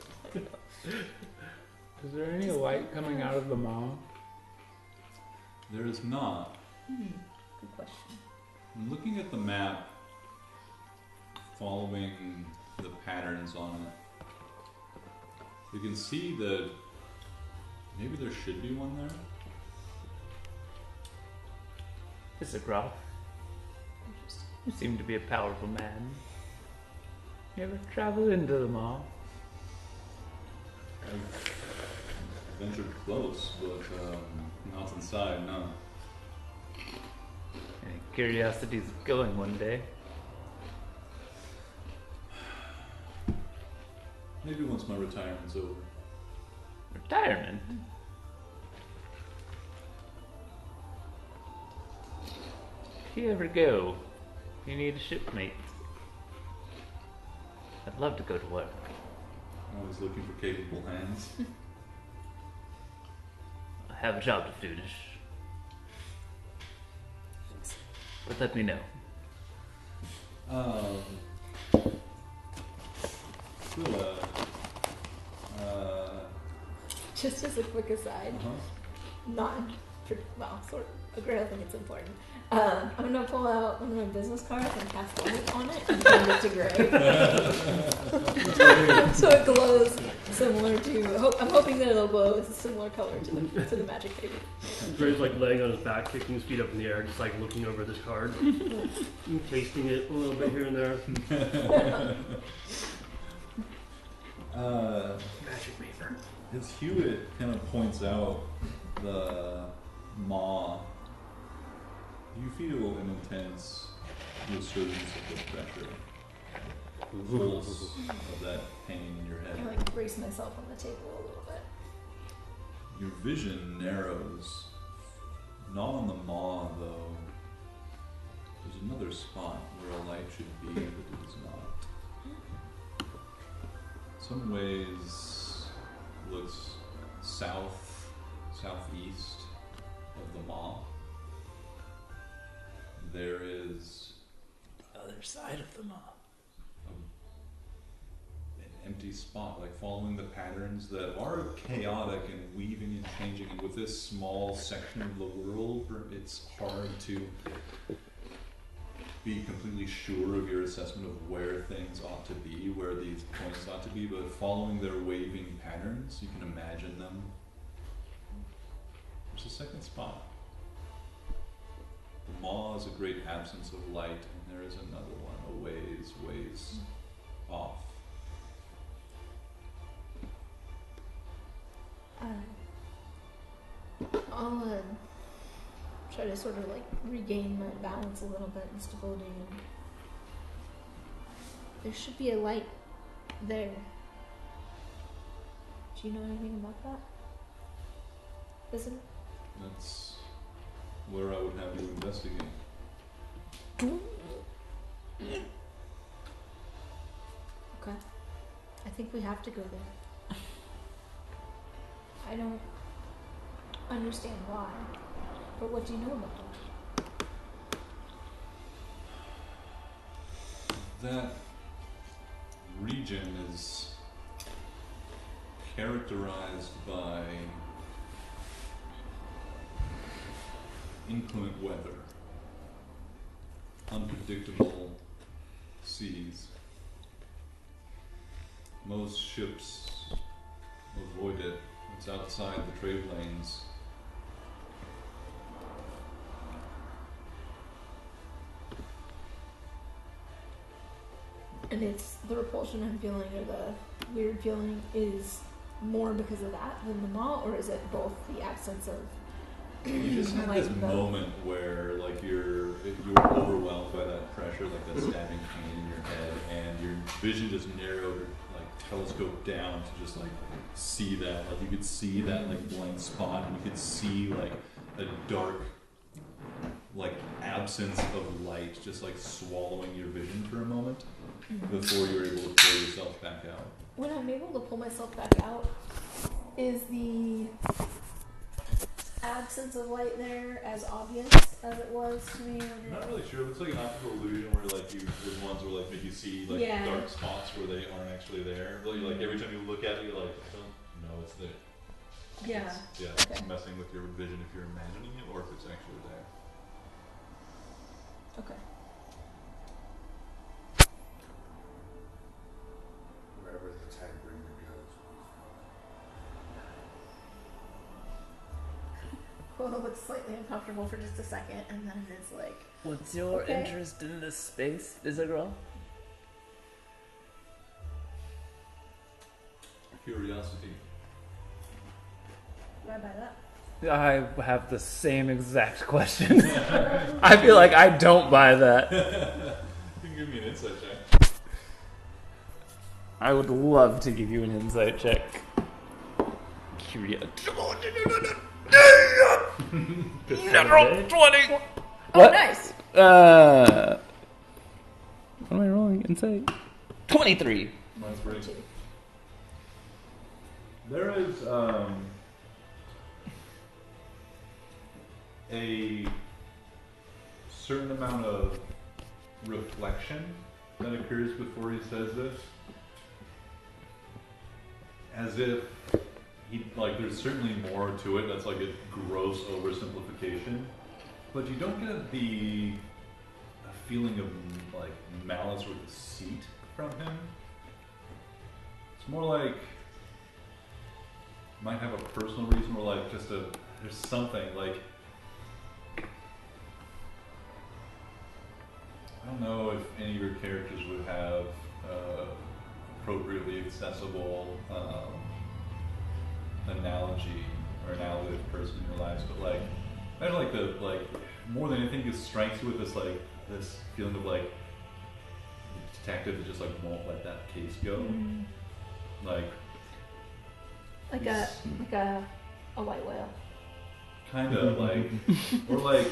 S5: Is there any light coming out of the maw?
S1: There is not.
S6: Good question.
S1: I'm looking at the map, following the patterns on it. You can see that maybe there should be one there.
S5: Issagroth,
S6: Interesting.
S5: you seem to be a powerful man. You ever travel into the maw?
S1: I've ventured close, but not inside, no.
S5: Any curiosities of going one day?
S1: Maybe once my retirement's over.
S5: Retirement. If you ever go, you need a shipmate. I'd love to go to work.
S1: Always looking for capable hands.
S5: I have a job to finish. But let me know.
S1: Willa,
S6: Just as a quick aside,
S1: uh-huh.
S6: well, sort of. I think it's important. I'm gonna pull out one of my business cards and cast light on it and turn it to gray, so it glows similar to. I'm hoping that it'll glow a similar color to the magic paper.
S2: Gray's like laying on his back, kicking his feet up in the air, just like looking over this card, and tasting it a little bit here and there. Magic paper.
S1: As Hewitt kind of points out the maw, you feel an intense resurgence of the pressure, the pulse of that pain in your
S6: I
S1: head.
S6: like brace myself on the table a little bit.
S1: Your vision narrows, not on the maw though. There's another spot where a light should be, but it is not. Some ways looks southeast of the maw. There is
S5: Other side of the mob.
S1: an empty spot, like following the patterns that are chaotic and weaving and changing. And with this small section of the world, it's hard to be completely sure of your assessment of where things ought to be, where these points ought to be. But following their waving patterns, you can imagine them. There's a second spot. The maw is a great absence of light, and there is another one a ways off.
S6: I'll try to sort of like regain my balance a little bit and stability, and there should be a light there. Do you know anything about that? Isn't
S1: That's where I would have you investigate.
S6: okay? I think we have to go there. I don't understand why, but what do you know about it?
S1: That region is characterized by inclement weather, unpredictable seas. Most ships avoid it. It's outside the trade lanes.
S6: And it's the repulsion I'm feeling, or the weird feeling, is more because of that than the maw, or is it both the absence of
S1: You just had
S6: light
S1: this
S6: and the-
S1: moment where, like, you're overwhelmed by that pressure, like that stabbing pain in your head, and your vision just narrowed, like telescope down to just like see that, like you could see that like blank spot, and you could see like a dark, like absence of light, just like swallowing your vision for a moment before you're able to pull yourself back out.
S6: When I'm able to pull myself back out, is the absence of light there as obvious as it was to me?
S1: I'm not really sure. It looks like an optical illusion where like there's ones where like make you see like
S6: Yeah.
S1: dark spots where they aren't actually there. Like every time you look at it, you're like, I don't know it's there.
S6: Yeah.
S1: It's
S6: Okay.
S1: messing with your vision if you're imagining it or if it's actually there.
S6: Okay.
S7: Wherever the Tidebringer goes.
S6: Quote looks slightly uncomfortable for just a second, and then it's like,
S5: What's your
S6: Okay.
S5: interest in this space, Isagral?
S1: Curiosity.
S6: do I buy that?
S5: I have the same exact question. I feel like I don't buy that.
S1: You can give me an insight check.
S5: I would love to give you an insight check. Curious. Natural 20!
S4: Oh,
S5: What?
S4: nice.
S5: What am I rolling? Insight? 23.
S1: Mine's great. There is a certain amount of reflection that occurs before he says this, as if he like. There's certainly more to it. That's like a gross oversimplification, but you don't get a feeling of like malice or deceit from him. It's more like might have a personal reason, or like just there's something like I don't know if any of your characters would have appropriately accessible analogy or analogy person in your lives, but like I don't like more than anything, it strikes you with this feeling of like the detective that just like won't let that case go. Like
S6: a white whale.
S1: kind of like, or like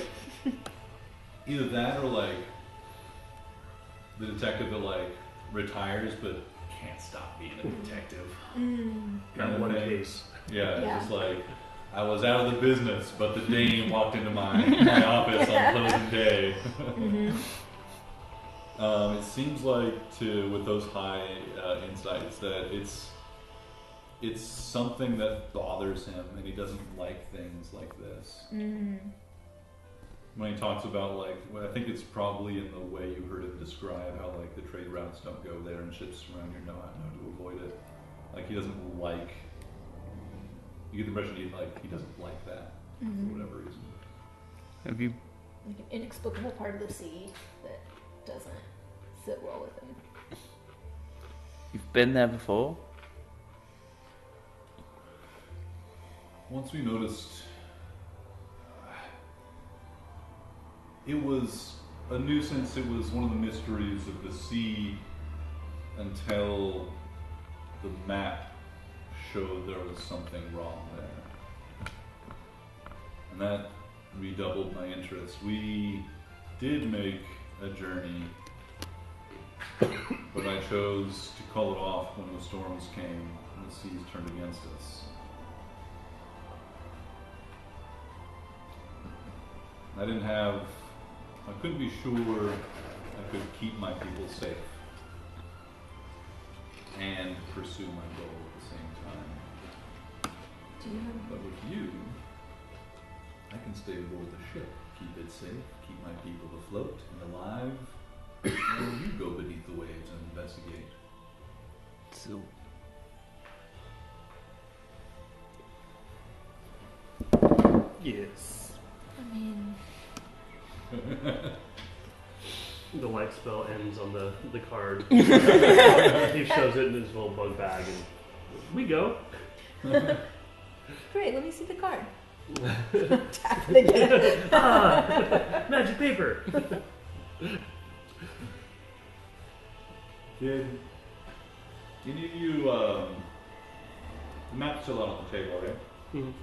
S1: either that or like the detective that like retires but can't stop being a detective. Kind
S2: Got
S1: of
S2: one
S1: thing.
S2: case.
S1: Yeah,
S6: Yeah.
S1: just like I was out of the business, but the dame walked into my office on closing day. It seems like with those high insights that it's something that bothers him, and he doesn't like things like this. When he talks about like, well, I think it's probably in the way you heard him describe how like the trade routes don't go there and ships around here know to avoid it. Like he doesn't like. You get the impression he doesn't like that for whatever reason.
S5: Have you?
S6: Like an inexplicable part of the sea that doesn't sit well with him.
S5: You've been there before?
S1: Once we noticed, it was a nuisance. It was one of the mysteries of the sea until the map showed there was something wrong there. And that redoubled my interest. We did make a journey, but I chose to call it off when the storms came and the seas turned against us. I couldn't be sure I could keep my people safe and pursue my goal at the same time.
S6: Do you have
S1: But with you, I can stay aboard the ship, keep it safe, keep my people afloat and alive, or you go beneath the waves and investigate.
S5: So,
S2: Yes.
S6: I mean,
S2: The light spell ends on the card. He shows it in his little bug bag, and we go.
S6: great, let me see the card.
S2: Magic paper.
S1: Did any of you, the map's still out on the table, right?
S2: Mhm.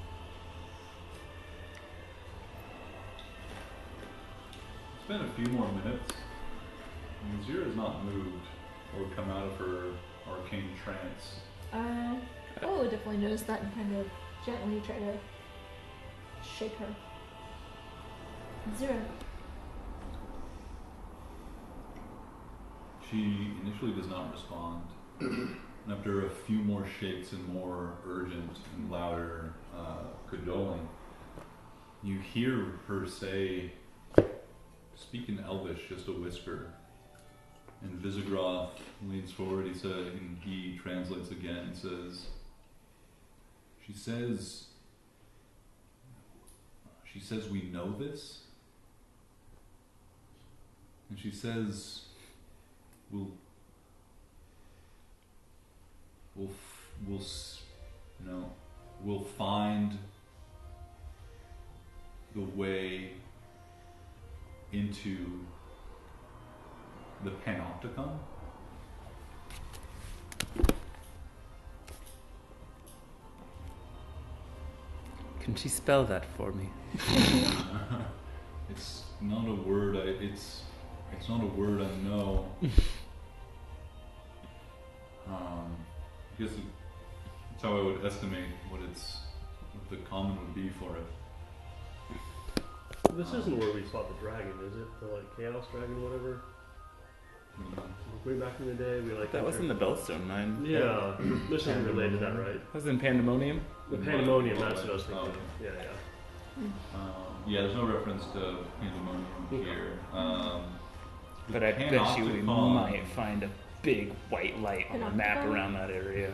S1: It's been a few more minutes, and Zira has not moved or come out of her arcane trance.
S6: Oh, definitely noticed that and kind of gently try to shake her. Zero.
S1: She initially does not respond, and after a few more shakes and more urgent and louder cajoling, you hear her say, speak in Elvish, just a whisper. And Visigroth leans forward. He translates again and says, She says we know this, and she says we'll find the way into the Panopticon.
S5: Can she spell that for me?
S1: It's not a word. It's not a word I know. I guess that's how I would estimate what the common would be for it.
S2: This isn't where we fought the dragon, is it? The like chaos dragon, whatever. Way back in the day, we like
S5: That was in the Bellstone Mine.
S2: Yeah, this isn't related to that, right?
S5: That was in Pandemonium.
S2: The Pandemonium, that's what I was thinking.
S1: Oh.
S2: Of. Yeah.
S1: Yeah, there's no reference to Pandemonium here.
S5: But I bet you we
S1: Panopticon-
S5: might find a big white light on the map
S6: Panopticon?
S5: around that area.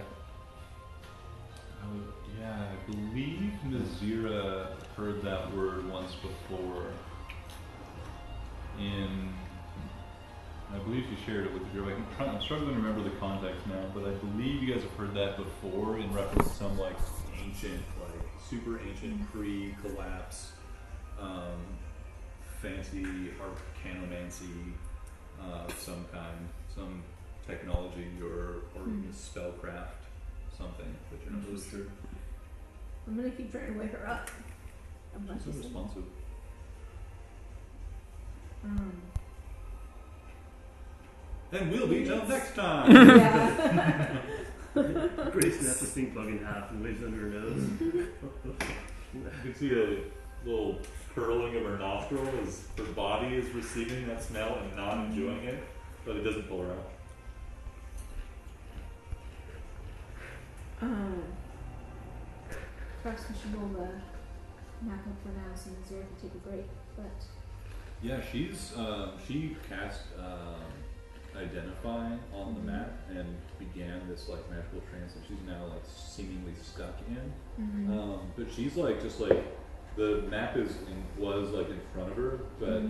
S1: Yeah, I believe Nazira heard that word once before. I believe she shared it with the group. I'm struggling to remember the context now, but I believe you guys have heard that before in reference to some like ancient, like super ancient pre-collapse, fancy arcanomancy of some kind, some technology or spellcraft, something that you're not really sure.
S4: I'm gonna keep trying to wake her up. I'm not
S1: She's
S4: just
S1: unresponsive. Then we'll be till next time.
S4: Yeah.
S2: Grace snaps a stink bug in half and waves under her nose.
S8: You can see a little curling of her nostril as her body is receiving that smell and not enjoying it, but it doesn't pull her out.
S4: Perhaps we should roll the map up for now so Nazira can take a break. But
S1: Yeah, she cast identify on the map and began this like magical trance that she's now like seemingly stuck in. But she's like just like the map was like in front of her, but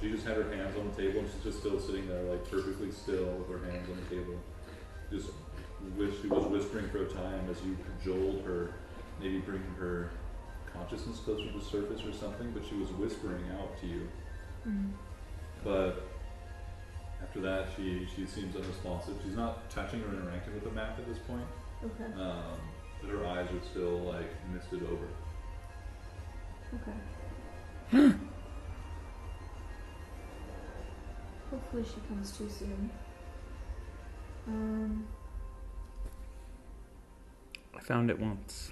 S1: she just had her hands on the table and she's just still sitting there like perfectly still with her hands on the table. Just she was whispering for a time as you cajoled her, maybe bringing her consciousness closer to the surface or something, but she was whispering out to you. But after that, she seems unresponsive. She's not touching or interacting with the map at this point.
S4: okay.
S1: But her eyes are still like misted over.
S4: Okay. Hopefully she comes too soon.
S5: I found it once.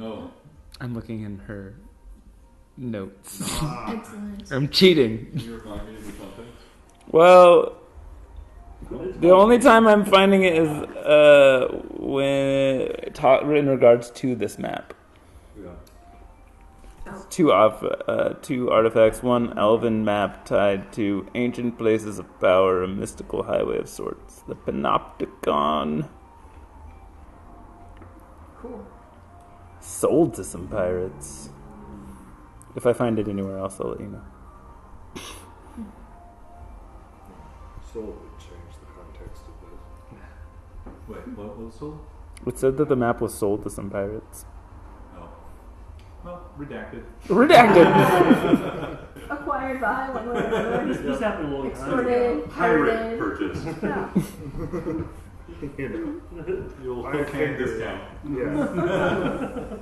S1: Oh,
S5: I'm looking in her notes.
S4: Excellent.
S5: I'm cheating.
S1: can you remind me of the context?
S5: Well, the only time I'm finding it is when in regards to this map.
S1: Yeah.
S5: Two artifacts, one elven map tied to ancient places of power, a mystical highway of sorts, the Panopticon.
S4: Cool.
S5: Sold to some pirates. If I find it anywhere else, I'll let you know.
S7: Soul would change the context of this.
S1: Wait, what was sold?
S5: It said that the map was sold to some pirates.
S1: Oh. Well, redacted.
S5: Redacted!
S4: Acquired by one way or another.
S2: This happened a long time ago.
S4: Extorted.
S1: Pirate
S4: pirated.
S1: purchase.
S4: Yeah.
S7: You know,
S1: You'll
S7: I
S1: cocaine
S7: figured-
S1: discount.
S7: yeah.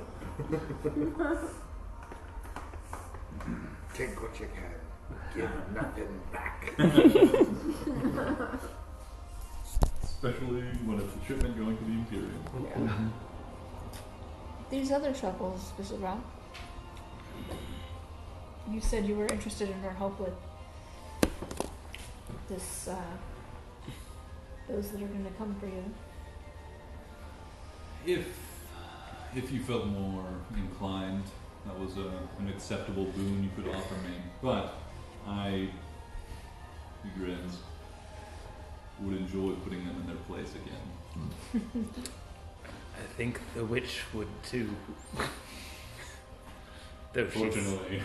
S7: Take what you can, give nothing back.
S1: Especially when it's a shipment going to the Imperium.
S6: These other shuffles, Visibra. You said you were interested in our help with this, those that are going to come for you.
S1: If you felt more inclined, that was an acceptable boon you could offer me. But he grins, would enjoy putting them in their place again.
S5: I think the witch would too. Though she's
S1: Fortunately.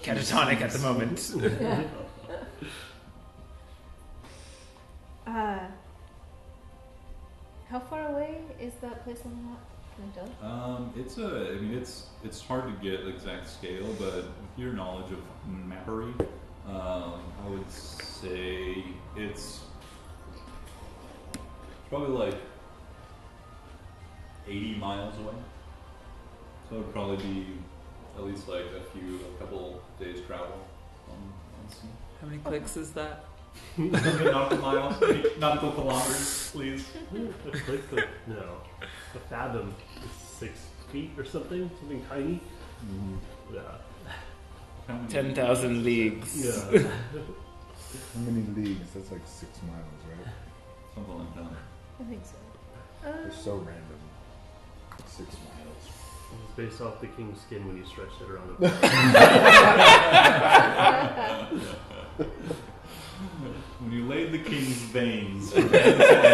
S5: catatonic at the moment.
S6: Yeah. How far away is that place on the map? Can I tell?
S1: It's hard to get exact scale, but with your knowledge of mappery, I would say it's probably like 80 miles away. So it would probably be at least like a couple days travel on sea.
S5: How many clicks is that?
S1: Not the miles, not the kilometers, please.
S2: A click, no. A fathom is 6 feet or something tiny. Yeah.
S1: How many
S5: 10,000 leagues.
S2: Yeah.
S3: How many leagues? That's like 6 miles, right?
S1: Something like that.
S6: I think so.
S3: They're so random. 6 miles.
S2: It's based off the king's skin when you stretched it around the
S1: When you laid the king's veins from end to end,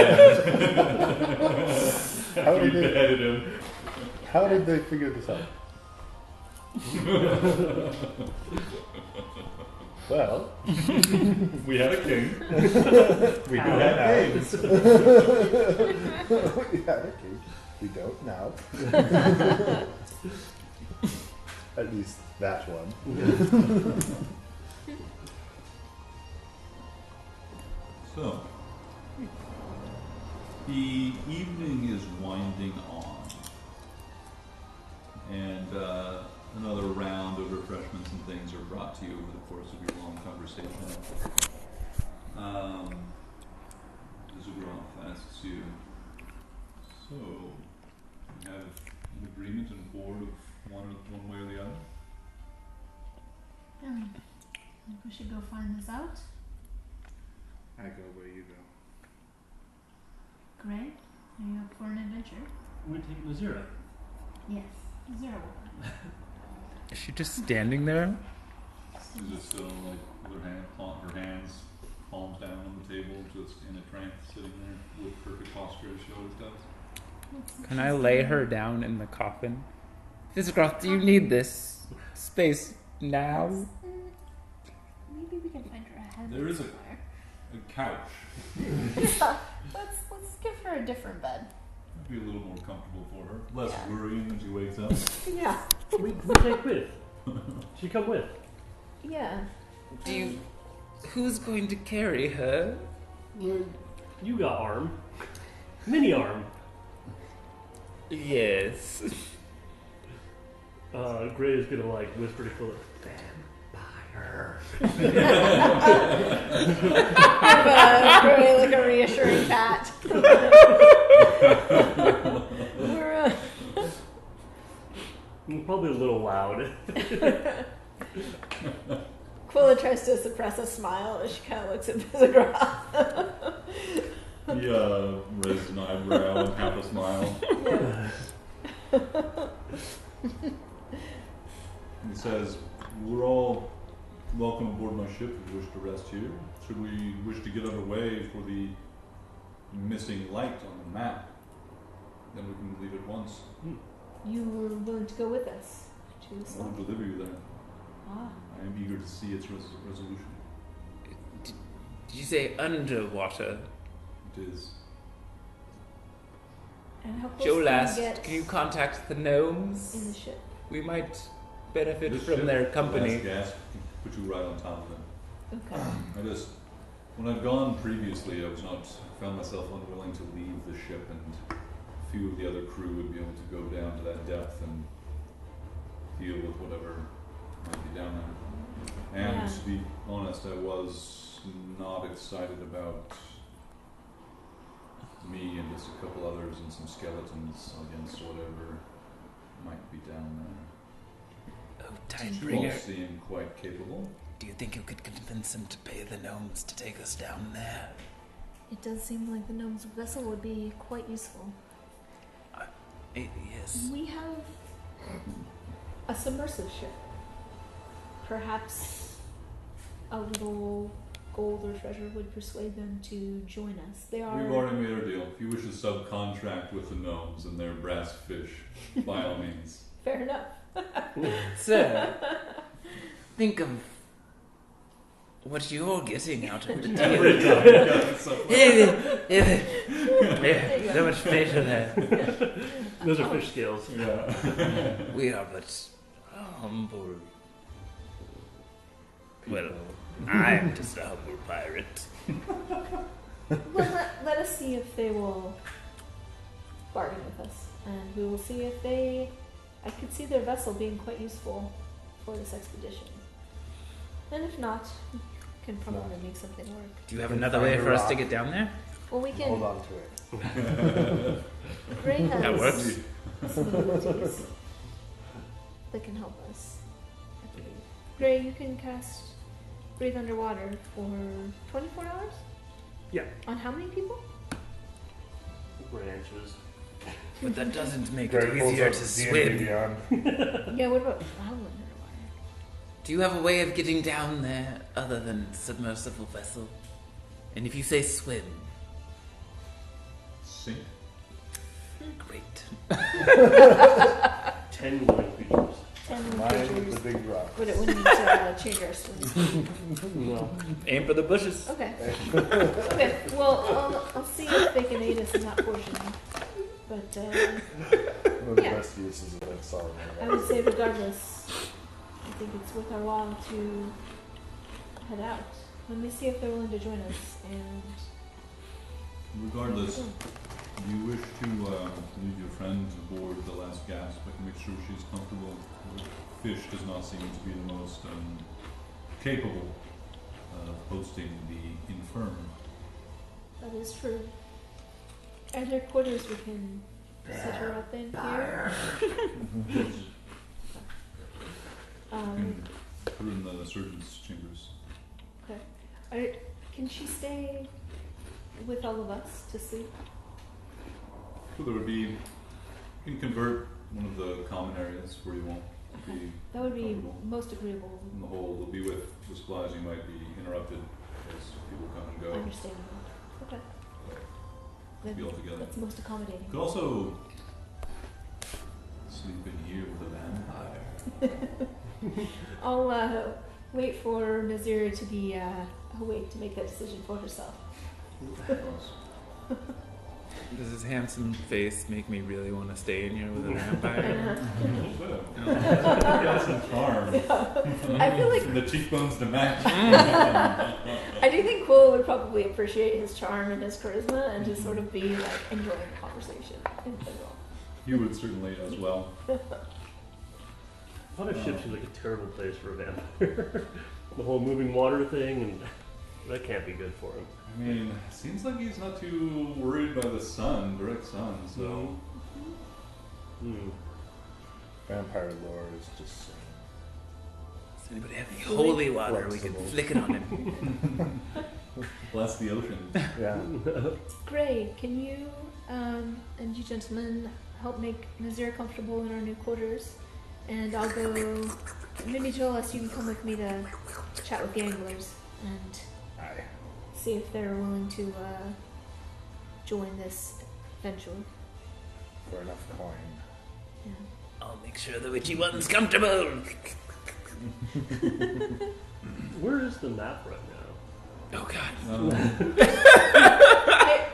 S3: How
S1: after you
S3: did they-
S1: beheaded him.
S3: How did they figure this out? Well,
S1: We had a king.
S3: we
S2: How?
S3: had names. We had a king. We don't now. At least that one.
S1: So, the evening is winding on, and another round of refreshments and things are brought to you over the course of your long conversation. Zuggroth asks you, so, you have an agreement and board of one way or the other?
S4: I think we should go find this out.
S7: I go where you go.
S4: Gray, are you up for an adventure?
S2: We're taking Nazira.
S4: Yes. Zero.
S5: Is she just standing there?
S1: Is it still like with her hands palms down on the table, just in a trance, sitting there with perfect posture as she always does?
S5: Can I lay her down in the coffin? Visigroth, do you need this space now?
S4: Maybe we can find her a head
S1: There is a-
S4: somewhere.
S1: A couch
S4: Let's give her a different bed.
S1: would be a little more comfortable for her, less
S4: Yeah.
S1: worrying when she wakes up.
S4: Yeah.
S2: We take with. She come with.
S4: Yeah.
S5: Do you... Who's going to carry her?
S2: You got arm. Mini arm.
S5: Yes.
S2: Gray is gonna like whisper to Philip, vampire.
S4: Gray, like a reassuring pat. We're,
S2: Probably a little loud.
S4: Quilla tries to suppress a smile as she kind of looks at Visigroth.
S1: He raised an eyebrow and half a smile. He says, "We're all welcome aboard my ship if you wish to rest here. Should we wish to get underway for the missing light on the map, then we can leave at once.
S4: You were willing to go with us to the
S1: I will
S4: swamp.
S1: deliver you there.
S4: Ah.
S1: I am eager to see its resolution.
S5: Did you say underwater?
S1: It is.
S4: And how close
S5: Joe
S4: can
S5: Last,
S4: we get
S5: can you contact the
S4: in
S5: gnomes?
S4: the ship?
S5: We might benefit
S1: This
S5: from
S1: ship,
S5: their
S1: the
S5: company.
S1: last gasp, put you right on top of it.
S4: Okay.
S1: When I've gone previously, I found myself unwilling to leave the ship, and a few of the other crew would be able to go down to that depth and deal with whatever might be down there. And
S4: Yeah.
S1: to be honest, I was not excited about me and just a couple others and some skeletons against whatever might be down there.
S5: Oh,
S1: You all
S5: Tidebringer.
S1: seem quite capable.
S5: Do you think you could convince them to pay the gnomes to take us down there?
S4: It does seem like the gnome's vessel would be quite useful.
S5: Yes.
S4: We have a submersive ship. Perhaps a little gold or treasure would persuade them to join us. They are.
S1: We've already made our deal. If you wish to subcontract with the gnomes and their brass fish, by all means.
S4: Fair enough.
S5: Sir, think of what you're getting out of the deal. So much facial hair.
S2: Those are fish scales.
S1: Yeah.
S5: We are but humble. Well, I'm just a humble pirate.
S4: Well, let us see if they will bargain with us, and we will see if they
S6: I could see their vessel being quite useful for this expedition. And if not, we can probably make something work.
S5: Do you have another way for us to get down there?
S6: Well, we can.
S3: Hold on to it.
S6: Gray has
S5: That works.
S6: some abilities that can help us. I believe. Gray, you can cast Breathe Underwater for 24 hours?
S2: Yeah.
S6: On how many people?
S2: Branches.
S5: But that doesn't make
S3: Gray
S5: it
S3: pulls
S5: easier
S3: up
S5: to
S3: D&D
S5: swim.
S3: Beyond.
S6: Yeah, what about traveling underwater?
S5: Do you have a way of getting down there other than submersible vessel? And if you say swim,
S1: Sink.
S5: great.
S2: 10 living creatures.
S6: 10
S3: Mine with
S6: creatures.
S3: the big rock.
S6: But it wouldn't change our swim.
S2: No.
S5: Aim for the bushes.
S6: Okay. Okay. Well, I'll see if they can aid us in that portion. But
S3: One of the
S6: Yeah.
S3: best uses of that solid.
S6: I would say, regardless, I think it's worth our while to head out. Let me see if they're willing to join us. And
S1: Regardless, do you wish to leave your friend aboard the last gasp? I can make sure she's comfortable. The fish does not seem to be the most capable of hosting the infirm.
S6: that is true. Are there quarters we can set her up in here?
S1: You
S6: Um,
S1: can put her in the surgeon's chambers.
S6: can she stay with all of us to sleep?
S1: So there would be, you can convert one of the common areas where you won't be
S6: That would be
S1: comfortable.
S6: most agreeable.
S1: In the whole, they'll be with the supplies, you might be interrupted as people come and go.
S6: Understandable. Okay.
S1: Be
S6: That-
S1: all together.
S6: That's most accommodating.
S1: You could also sleep in here with a vampire.
S6: I'll wait for Nazira to be awake to make that decision for herself.
S5: Does his handsome face make me really want to stay in here with a vampire?
S1: You got some charm.
S6: I feel like
S1: And the cheekbones to match.
S6: I do think Quill would probably appreciate his charm and his charisma and just sort of be like enjoying the conversation in general.
S1: You would certainly as well.
S2: What if ship seems like a terrible place for a vampire? The whole moving water thing, and that can't be good for him.
S1: I mean, seems like he's not too worried by the sun, direct sun, so.
S2: Hmm.
S3: Vampire lore is just.
S5: Does anybody have any holy water we can
S3: Flexible.
S5: flick it on him?
S1: Bless the ocean.
S3: Yeah.
S6: Great. Can you and you gentlemen help make Nazir comfortable in our new quarters? And I'll go. Maybe Jolas, you can come with me to chat with the anglers and
S3: Aye.
S6: see if they're willing to join this venture.
S3: For enough coin.
S6: Yeah.
S5: I'll make sure the witchy one's comfortable.
S2: Where is the map right now?
S5: Oh god.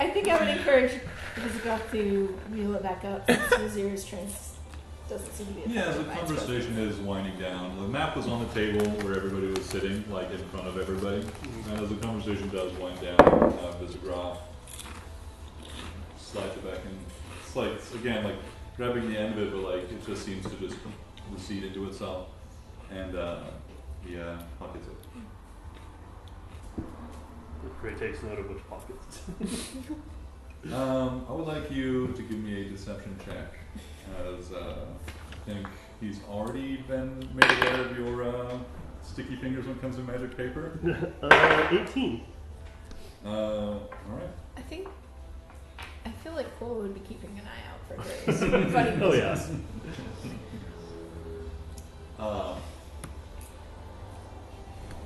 S6: I think I would encourage Visigoth to reel it back up since Nazir's trance doesn't seem to be
S1: Yeah,
S6: affected
S1: the
S6: by its
S1: conversation is winding down. The map was on the table where everybody was sitting, like in front of everybody. And as the conversation does wind down, Visigoth slides it back in. It's like, again, like grabbing the end of it, but like it just seems to just recede into itself. And yeah, pockets it.
S2: Gray takes note of which pockets.
S1: I would like you to give me a deception check, as I think he's already been made aware of your sticky fingers when it comes to magic paper.
S2: 18.
S1: Alright.
S6: I feel like Quill would be keeping an eye out for Grace. Funny
S2: Oh yeah.
S6: business.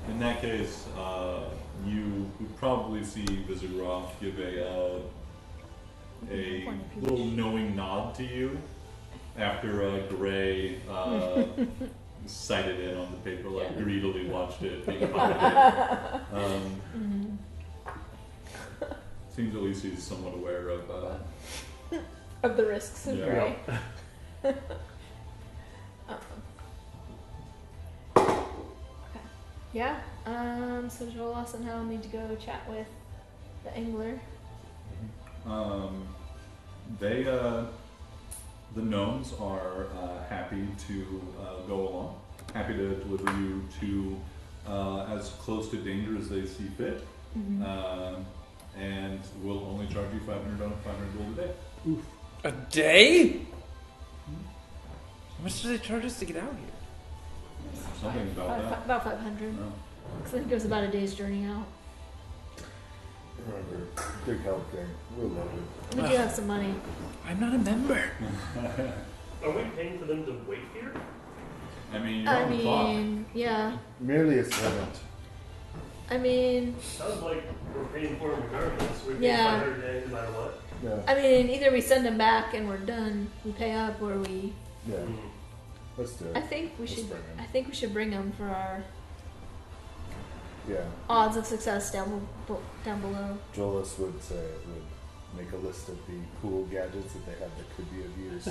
S1: In that case, you would probably see Visigoth give a little knowing nod to you after Gray sighted in on the paper, like greedily watched it being pocketed. Seems at least he's somewhat aware of.
S6: Of the risks of
S1: Yeah.
S6: Grey. Okay. Yeah. So Jolas and Hal need to go chat with the angler.
S1: They the gnomes are happy to go along, happy to deliver you to as close to danger as they see fit, and will only charge you 500 gold a day.
S5: A day? How much do they charge us to get out here?
S1: Something about that.
S6: About 500.
S1: No.
S6: Because I think it was about a day's journey out.
S3: Remember, big health game. We're loaded.
S6: We do have some money.
S5: I'm not a member.
S2: Are we paying for them to wait here?
S1: I mean, you're on the clock.
S6: Yeah.
S3: Merely a servant.
S6: I mean,
S2: Sounds like we're paying for them regardless. We're paying
S6: Yeah.
S2: 500 a day no matter what.
S3: Yeah.
S6: I mean, either we send them back and we're done, we pay up, or we.
S3: Yeah.
S2: Mm.
S3: Let's do
S6: I
S3: it.
S6: think we
S3: Let's
S6: should.
S3: bring 'em.
S6: I think we should bring them for our
S3: Yeah.
S6: odds of success down below.
S3: Jolas would say it would make a list of the cool gadgets that they have that could be of use.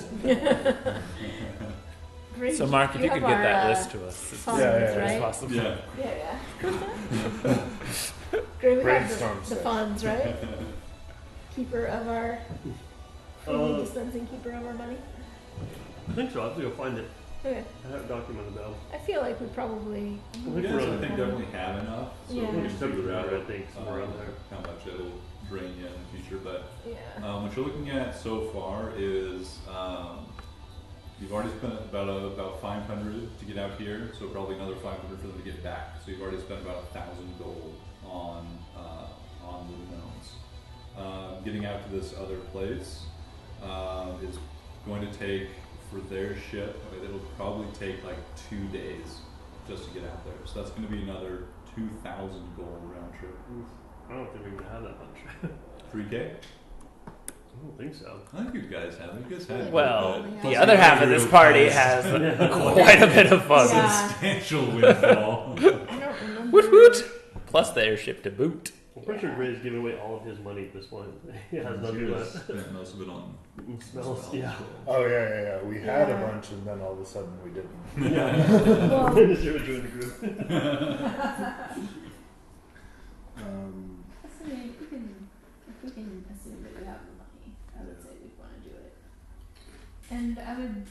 S6: Great.
S5: So, Mark, if you could
S6: have
S5: get
S6: our,
S5: that list to us
S6: funds,
S3: Yeah,
S5: as
S6: right?
S5: possible.
S1: Yeah.
S6: Yeah. Great. We have
S3: Brainstorm
S6: the
S3: session.
S6: funds, right? Keeper of our freely
S2: Uh,
S6: dispensing keeper of our money.
S2: I think so. I have to go find it.
S6: Okay.
S2: I have it documented though.
S6: I feel like we probably.
S2: I think
S1: You guys,
S2: we're
S1: I
S2: on
S1: think, definitely have enough. So
S6: Yeah.
S1: we can
S2: It's
S1: figure out,
S2: I think, somewhere around there.
S1: how much it'll bring you in the future. But
S6: Yeah.
S1: what you're looking at so far is you've already spent about 500 to get out here, so probably another 500 for them to get back. So you've already spent about 1,000 gold on the gnomes. Getting out to this other place is going to take, for their ship, it'll probably take like 2 days just to get out there. So that's going to be another 2,000 gold round trip.
S2: I don't think we're gonna have that much.
S1: 3K?
S2: I don't think so.
S1: I think you guys have. You guys had
S5: Well,
S6: Yeah.
S5: the other half of this party has quite a bit of funds.
S6: Yeah.
S1: substantial windfall.
S6: I don't remember.
S5: Woot woot! Plus the airship to boot.
S2: I'm pretty sure Gray's giving away all of his money at this point. He has nothing
S1: You guys
S2: left.
S1: spent most of it on
S2: Smells. Yeah.
S3: Oh yeah. We had
S6: Yeah.
S3: a bunch, and then all of a sudden we didn't.
S6: Well,
S2: Zero joined the group.
S4: Assuming if we can assume that we have the money, I would say we'd want to do it. And I would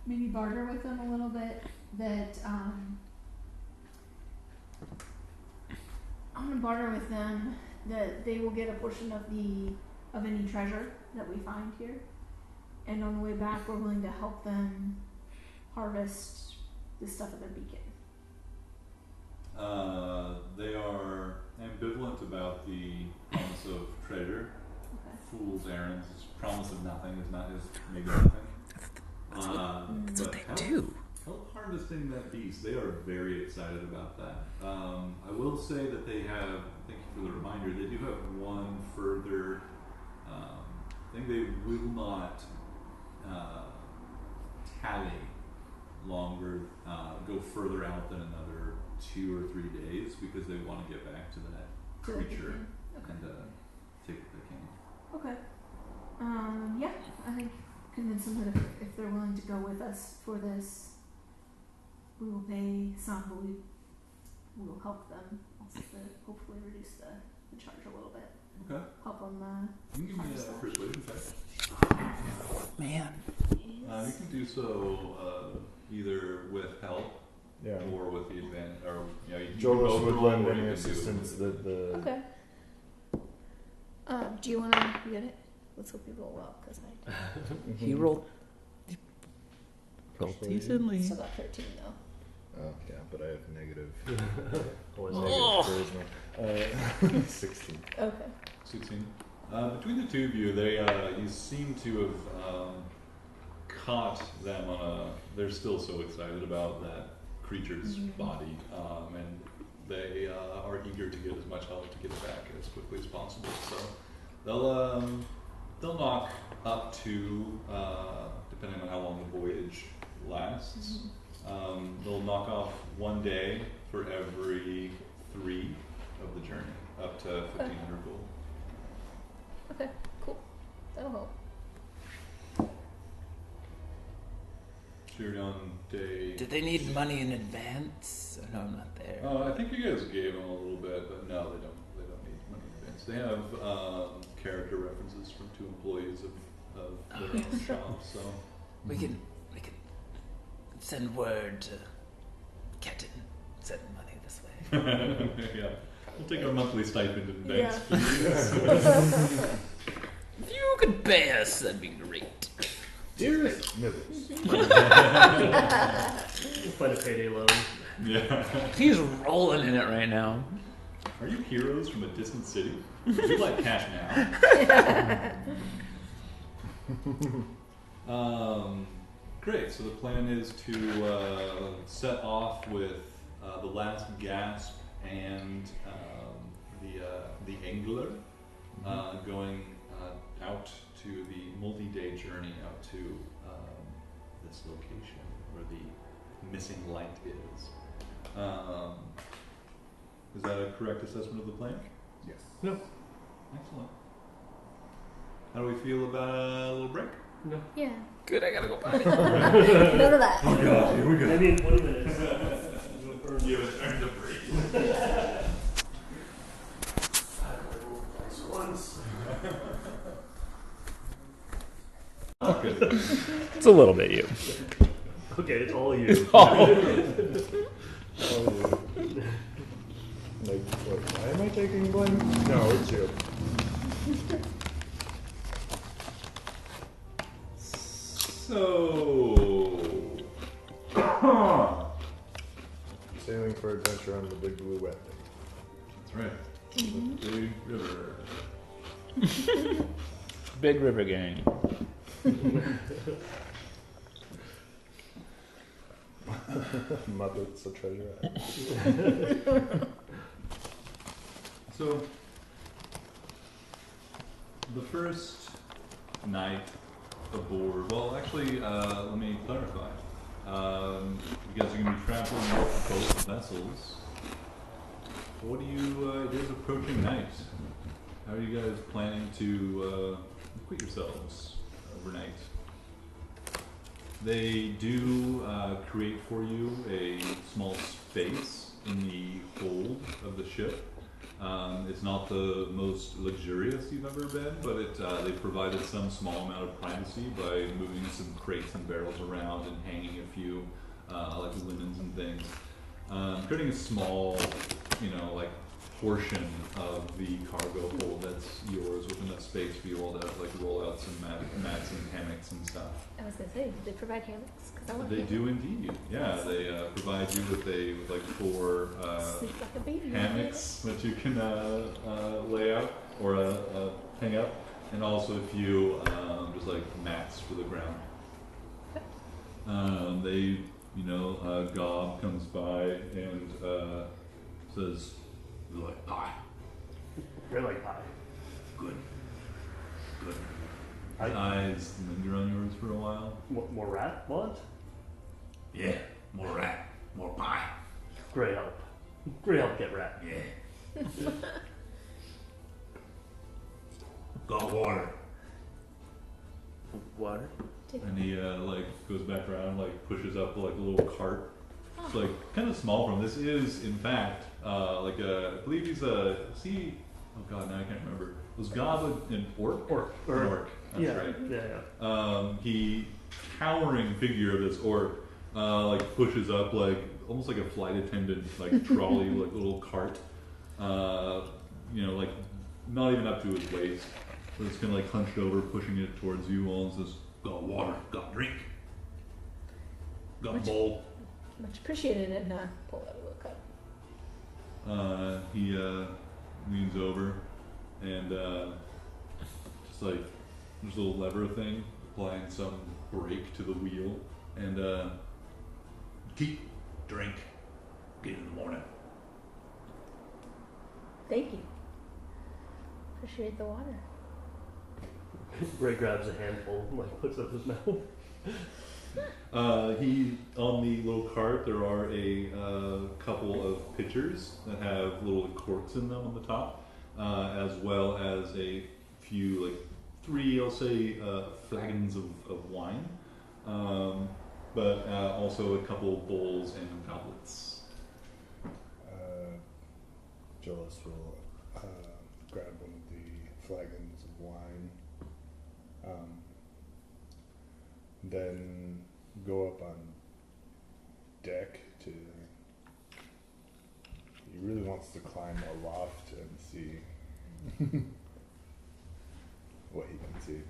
S4: maybe barter with them a little bit that I'm gonna barter with them that they will get a portion of any treasure that we find here. And on the way back we're willing to help them harvest the stuff at their beacon.
S1: They are ambivalent about the promise of treasure.
S4: Okay.
S1: Fool's errands. Promise of nothing is maybe nothing.
S5: That's what
S1: but
S5: they do.
S1: help harvesting that beast. They are very excited about that. I will say that they have. Thank you for the reminder. They do have one further. I think they will not tally longer. Go further out than another 2 or 3 days because they want to get back to that
S4: To the
S1: creature
S4: beacon. Okay.
S1: and take what they can.
S4: Okay. Yeah, I think convince them that if they're willing to go with us for this, we will pay some, but we will help them also to hopefully reduce the charge a little bit.
S1: Okay.
S4: Help them.
S1: You can give me
S4: harvest
S1: a
S4: that.
S1: persuasion check.
S5: Man.
S1: You can do so either with help
S3: Yeah.
S1: or with the advantage, or you know, you can
S3: Jolas
S1: both
S3: would
S1: roll,
S3: lend
S1: or you
S3: any
S1: can do-
S3: assistance that the.
S6: okay. Do you want to get it? Let's hope you roll well, because I
S5: He rolled decently.
S6: still got 13 though.
S3: Oh yeah, but I have negative.
S2: Always
S3: Negative charisma. 16.
S6: Okay.
S1: 16. Between the two of you, you seem to have caught them on a. They're still so excited about that creature's body, and they are eager to get as much help to get it back as quickly as possible. So they'll knock up to, depending on how long the voyage lasts. They'll knock off 1 day for every 3 of the journey, up to 1,500 gold.
S6: Okay, cool. That'll help.
S1: So you're on day.
S5: Did they need money in advance? No, I'm not there.
S1: I think you guys gave them a little bit, but no, they don't. They don't need money in advance. They have character references from 2 employees of their own shop. So
S5: We can send word to Captain. Send money this way.
S1: Yeah. We'll take our monthly stipend in
S6: Yeah.
S1: advance.
S5: If you could pay us, that'd be great.
S3: Dearest Nibbles.
S2: Find a payday loan.
S1: Yeah.
S5: He's rolling in it right now.
S1: Are you heroes from a distant city? Would you like cash now? Great. So the plan is to set off with the last gasp and the angler going out to the multi-day journey out to this location where the missing light is. Is that a correct assessment of the plan?
S7: Yes.
S1: Excellent. How do we feel about a little break?
S2: No.
S6: Yeah.
S5: Good, I gotta go potty.
S4: None of that.
S1: Oh god, here we go.
S2: Maybe in 20 minutes.
S1: You have earned a break. Okay.
S5: It's a little bit you.
S2: Okay, it's all you.
S3: Like, wait, why am I taking blame? No, it's you.
S1: So,
S3: Sailing for adventure on the big blue wet thing.
S1: that's right. The big river.
S5: Big River Gang.
S3: Muppets, a treasure island.
S1: So, the first night aboard, well, actually, let me clarify. You guys are going to be traveling with both vessels. What do you, it is approaching night. How are you guys planning to equip yourselves overnight? They do create for you a small space in the hold of the ship. It's not the most luxurious you've ever been, but they provided some small amount of privacy by moving some crates and barrels around and hanging a few like linens and things. Creating a small, like portion of the cargo hold that's yours within that space for you all to like roll out some mats and hammocks and stuff.
S6: I was gonna say, did they provide hammocks? 'Cause I want
S1: They
S6: hammocks.
S1: do indeed. Yeah, they provide you with like 4
S6: Sleep like a baby.
S1: hammocks that you can lay out or hang up, and also a few just like mats for the ground. They, Gob comes by and says, "You like pie?
S2: You're like pie.
S1: Good. Good."
S2: I-
S1: His eyes linger on yours for a while.
S2: More rat? What?
S1: Yeah, more rat, more pie.
S2: Great help. Great help get rat.
S1: Yeah. Got water.
S5: Water?
S1: And he like goes back around, like pushes up like a little cart. It's like kind of small from this is in fact like I believe he's oh god, now I can't remember. Was Gob an orc?
S2: Orc.
S1: An orc. That's
S2: yeah.
S1: right.
S2: Yeah.
S1: He towering figure of this orc like pushes up like almost like a flight attendant like trolley like little cart. Like not even up to his waist. But it's kind of like hunched over, pushing it towards you all, and says, "Got water, got drink, got
S6: Much-
S1: bowl."
S6: Much appreciated, and pull out a little cup.
S1: He leans over and just like there's a little lever thing, applying some brake to the wheel, and keep, drink, get in the morning.
S6: Thank you. Appreciate the water.
S2: Ray grabs a handful and like puts up his mouth.
S1: He on the little cart. There are a couple of pitchers that have little corks in them on the top, as well as a few, like 3, I'll say, flagons of wine, but also a couple bowls and goblets.
S7: Jolas will grab one of the flagons of wine, then go up on deck to. He really wants to climb aloft and see what he can see.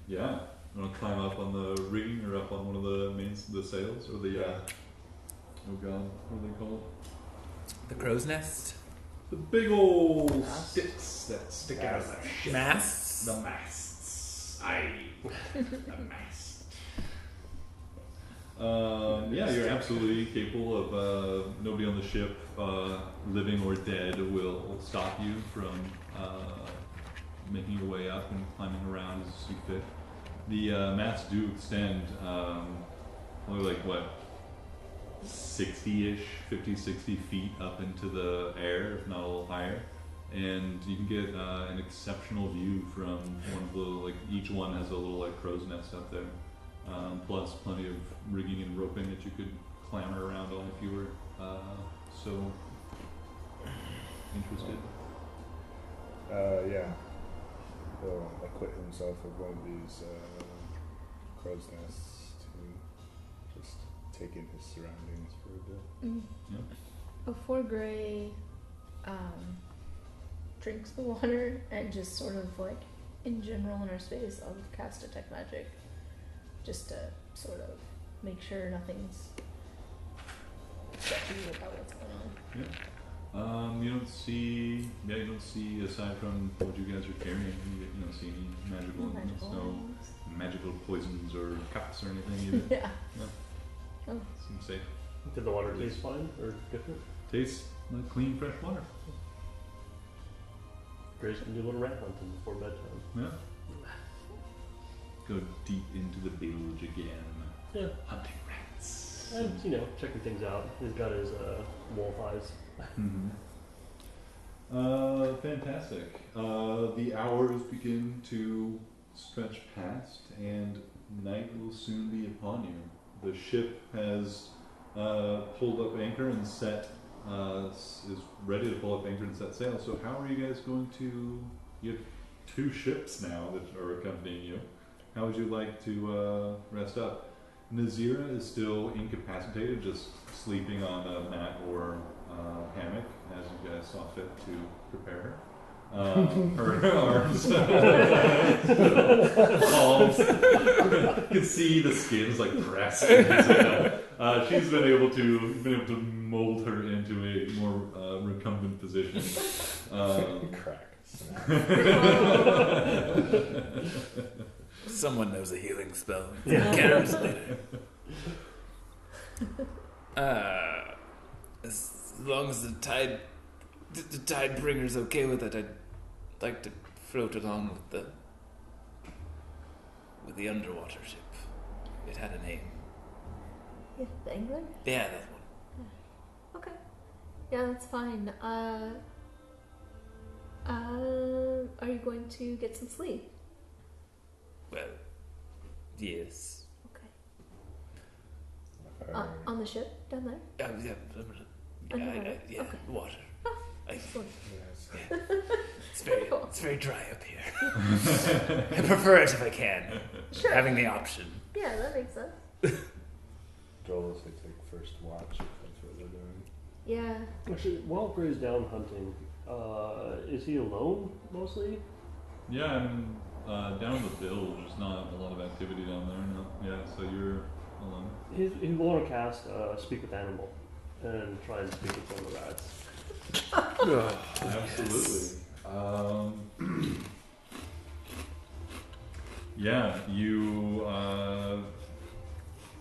S1: Yeah. You want to climb up on the rigging or up on one of the sails or the oh god, what do they call it?
S5: The crow's nest?
S1: The big old sticks that stick out of the ship.
S5: Masts?
S1: The masts. Aye. The mast. Yeah, you're absolutely capable of nobody on the ship, living or dead, will stop you from making your way up and climbing around as you fit. The masts do extend only like what, 60-ish, 50, 60 feet up into the air, if not a little higher. And you can get an exceptional view from one of the, like, each one has a little like crow's nest up there. Plus plenty of rigging and roping that you could clamber around on if you were so interested.
S7: Yeah. He'll acquit himself of one of these crow's nests to just take in his surroundings for a bit.
S1: Yep.
S6: Before Gray drinks the water and just sort of like in general in our space, I'll cast Detect Magic just to sort of make sure nothing's sketchy about what's going on.
S1: Yeah. You don't see aside from what you guys are carrying, you don't see any magical, no magical poisons or cuts or anything either.
S6: Yeah.
S1: No.
S6: Oh.
S1: Seems safe.
S2: Did the water taste fine or different?
S1: Tastes like clean, fresh water.
S2: Grace can do a little rat hunting before bedtime.
S1: Yeah. Go deep into the bilge again.
S2: Yeah.
S1: Hunting rats.
S2: And, checking things out. He's got his wolf eyes.
S1: Mm-hmm. Fantastic. The hours begin to stretch past, and night will soon be upon you. The ship has pulled up anchor and is ready to pull up anchor and set sail. So how are you guys going to? You have 2 ships now that are accompanying you. How would you like to rest up? Nazira is still incapacitated, just sleeping on a mat or hammock, as you guys saw fit to prepare her. Her arms, palms. You can see the skin's like pressed. She's been able to mold her into a more recumbent position.
S7: Crack.
S5: Someone knows a healing spell.
S2: Yeah.
S5: Carrots later. As long as the tide bringer's okay with it, I'd like to float along with the underwater ship. It had a name.
S6: Yeah, the England?
S5: Yeah, that one.
S6: Okay. Yeah, that's fine. Are you going to get some sleep?
S5: Well, yes.
S6: Okay. On the ship down there?
S5: Yeah,
S6: Underwater?
S5: yeah,
S6: Okay.
S5: water.
S6: Excellent.
S5: It's very dry up here. I prefer it if I can.
S6: Sure.
S5: Having the option.
S6: Yeah, that makes sense.
S7: Joel will say take first watch if that's what they're doing.
S6: Yeah.
S2: Actually, while Gray's down hunting, is he alone mostly?
S1: Yeah, I'm down the bilge. There's not a lot of activity down there. No. Yeah, so you're alone.
S2: He will want to cast Speak with Animal and try and speak with some of the rats.
S1: Absolutely. Yeah, you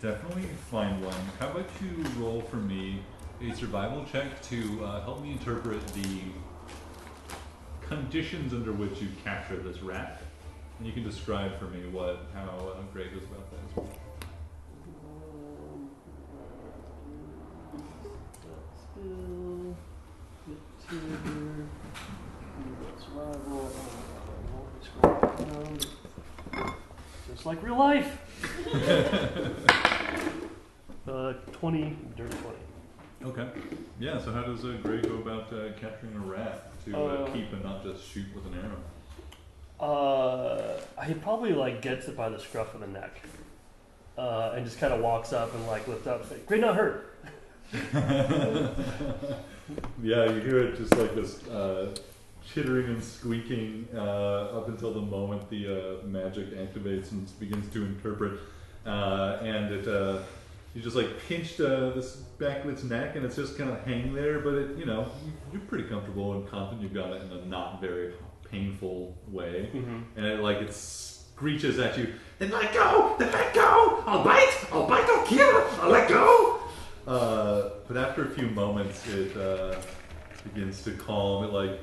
S1: definitely find one. How about you roll for me a survival check to help me interpret the conditions under which you capture this rat, and you can describe for me how Greg goes about that as well.
S2: Just like real life. 20, dirty 20.
S1: Okay. Yeah, so how does Greg go about capturing a rat to keep and not just shoot with an arrow?
S2: He probably gets it by the scruff of the neck and just kind of walks up and like lifts up, like, "Great, not hurt."
S1: Yeah, you hear it just like this chittering and squeaking up until the moment the magic activates and begins to interpret. And it, you just like pinched this back of its neck, and it's just kind of hanging there. But it, you're pretty comfortable and confident you've got it in a not very painful way. And it screeches at you. Then let go! Then let go! I'll bite! I'll kill! I'll let go! But after a few moments, it begins to calm. It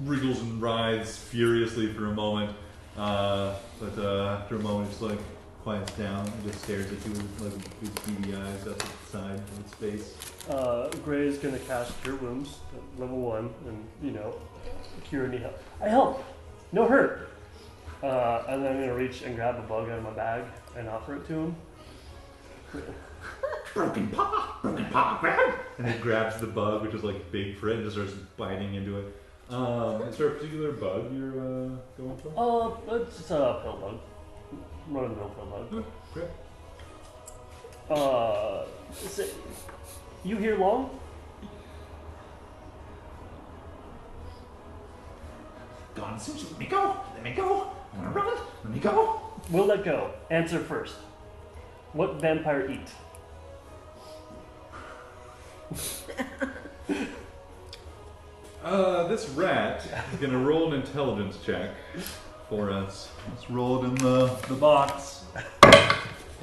S1: wriggles and writhes furiously for a moment, but after a moment, it's like quiets down and just stares at you with like big beady eyes up at the side of its face.
S2: Gray is gonna cast Cure Wounds at level 1, and cure any help. I help, no hurt. And then I'm gonna reach and grab a bug out of my bag and offer it to him.
S1: Broken paw, grab! And it grabs the bug, which is like big for it, and just starts biting into it. Is there a particular bug you're going for?
S2: It's just a pill bug. Run-of-the-mill pill bug.
S1: Great.
S2: Is it, you here long?
S1: Gone since let me go. Let me go. I'm gonna run. Let me go.
S2: We'll let go. Answer first. What vampire eat?
S1: This rat is gonna roll an intelligence check for us. Let's roll it in the box.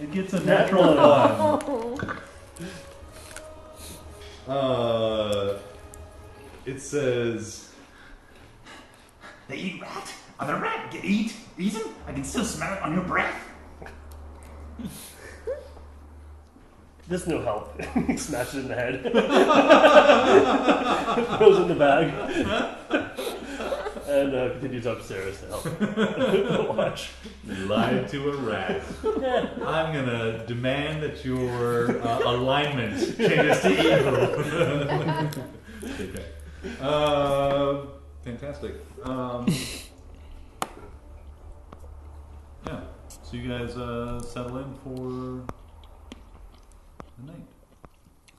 S1: It gets a natural one. It says, "They eat rat. Are the rat get eaten? I can still smell it on your breath."
S2: This no help. He smashes it in the head. Throws it in the bag. And continues upstairs to help watch.
S1: You lied to a rat. I'm gonna demand that your alignment changes to evil. Okay. Fantastic. Yeah. So you guys settle in for the night.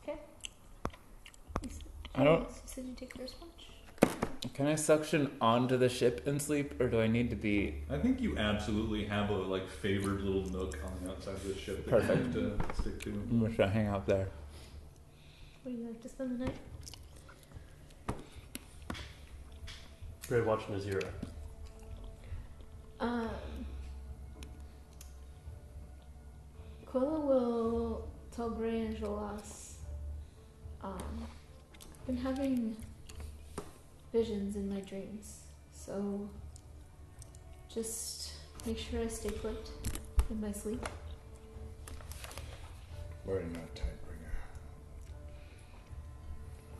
S6: Okay.
S5: I don't-
S6: You said you take first watch.
S5: Can I suction onto the ship and sleep, or do I need to be?
S1: I think you absolutely have a favored little nook on the outside of the ship that
S5: Perfect.
S1: you have to stick to.
S5: I'm gonna try to hang out there.
S6: Where do you like to spend the night?
S2: Gray watching Azira.
S6: Quilla will tell Gray and Jolas, been having visions in my dreams, so just make sure I stay put in my sleep.
S7: Worry not, Tidebringer.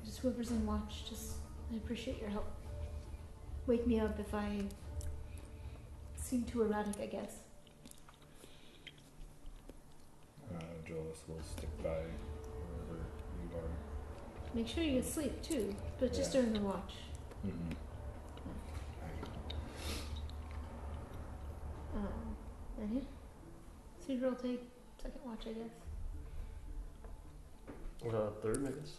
S6: Just whoever's in watch, I appreciate your help. Wake me up if I seem too erratic, I guess.
S7: Jolas will stick by wherever you are.
S6: Make sure you get sleep too, but just
S7: Yeah.
S6: during the watch.
S7: Mm-hmm.
S6: And yeah. Cedar will take second watch, I guess.
S2: Third, I guess.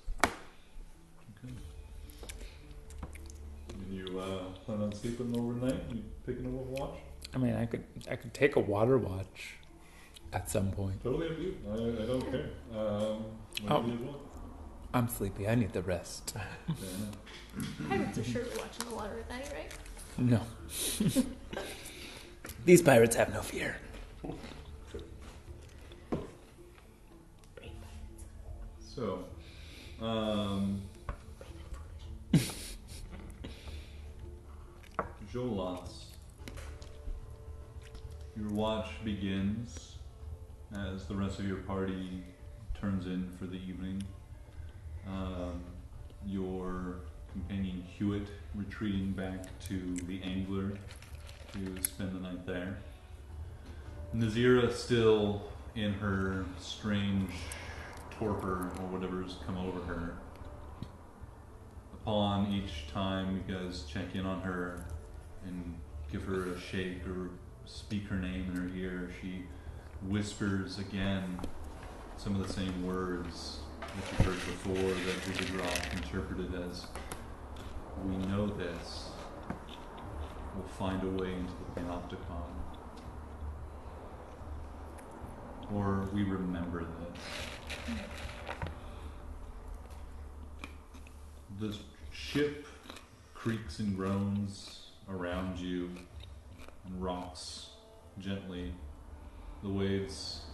S1: Okay. And you plan on sleeping overnight? You picking up a watch?
S5: I mean, I could take a water watch at some point.
S1: Totally up to you. I don't care. Whatever you want.
S5: I'm sleepy. I need the rest.
S1: Yeah.
S6: Pirates are surely watching the water at night, right?
S5: No. These pirates have no fear.
S1: So, Jolas, your watch begins as the rest of your party turns in for the evening. Your companion Hewitt retreating back to the Angler to spend the night there. Nazira still in her strange torpor or whatever's come over her. Upon each time you guys check in on her and give her a shake or speak her name in her ear, she whispers again some of the same words that you heard before that Vivigroth interpreted as, "We know this. We'll find a way into the Panopticon." Or, "We remember this." The ship creaks and groans around you and rocks gently. The waves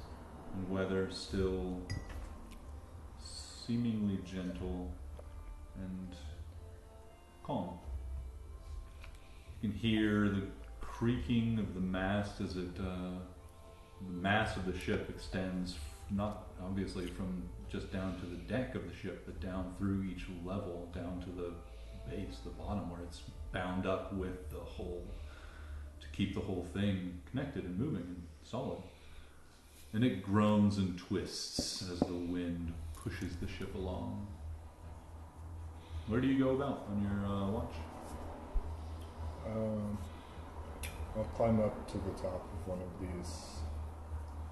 S1: and weather still seemingly gentle and calm. You can hear the creaking of the mast as the mast of the ship extends not obviously from just down to the deck of the ship, but down through each level, down to the base, the bottom, where it's bound up with the hull to keep the whole thing connected and moving and solid. And it groans and twists as the wind pushes the ship along. Where do you go about on your watch?
S7: I'll climb up to the top of one of these,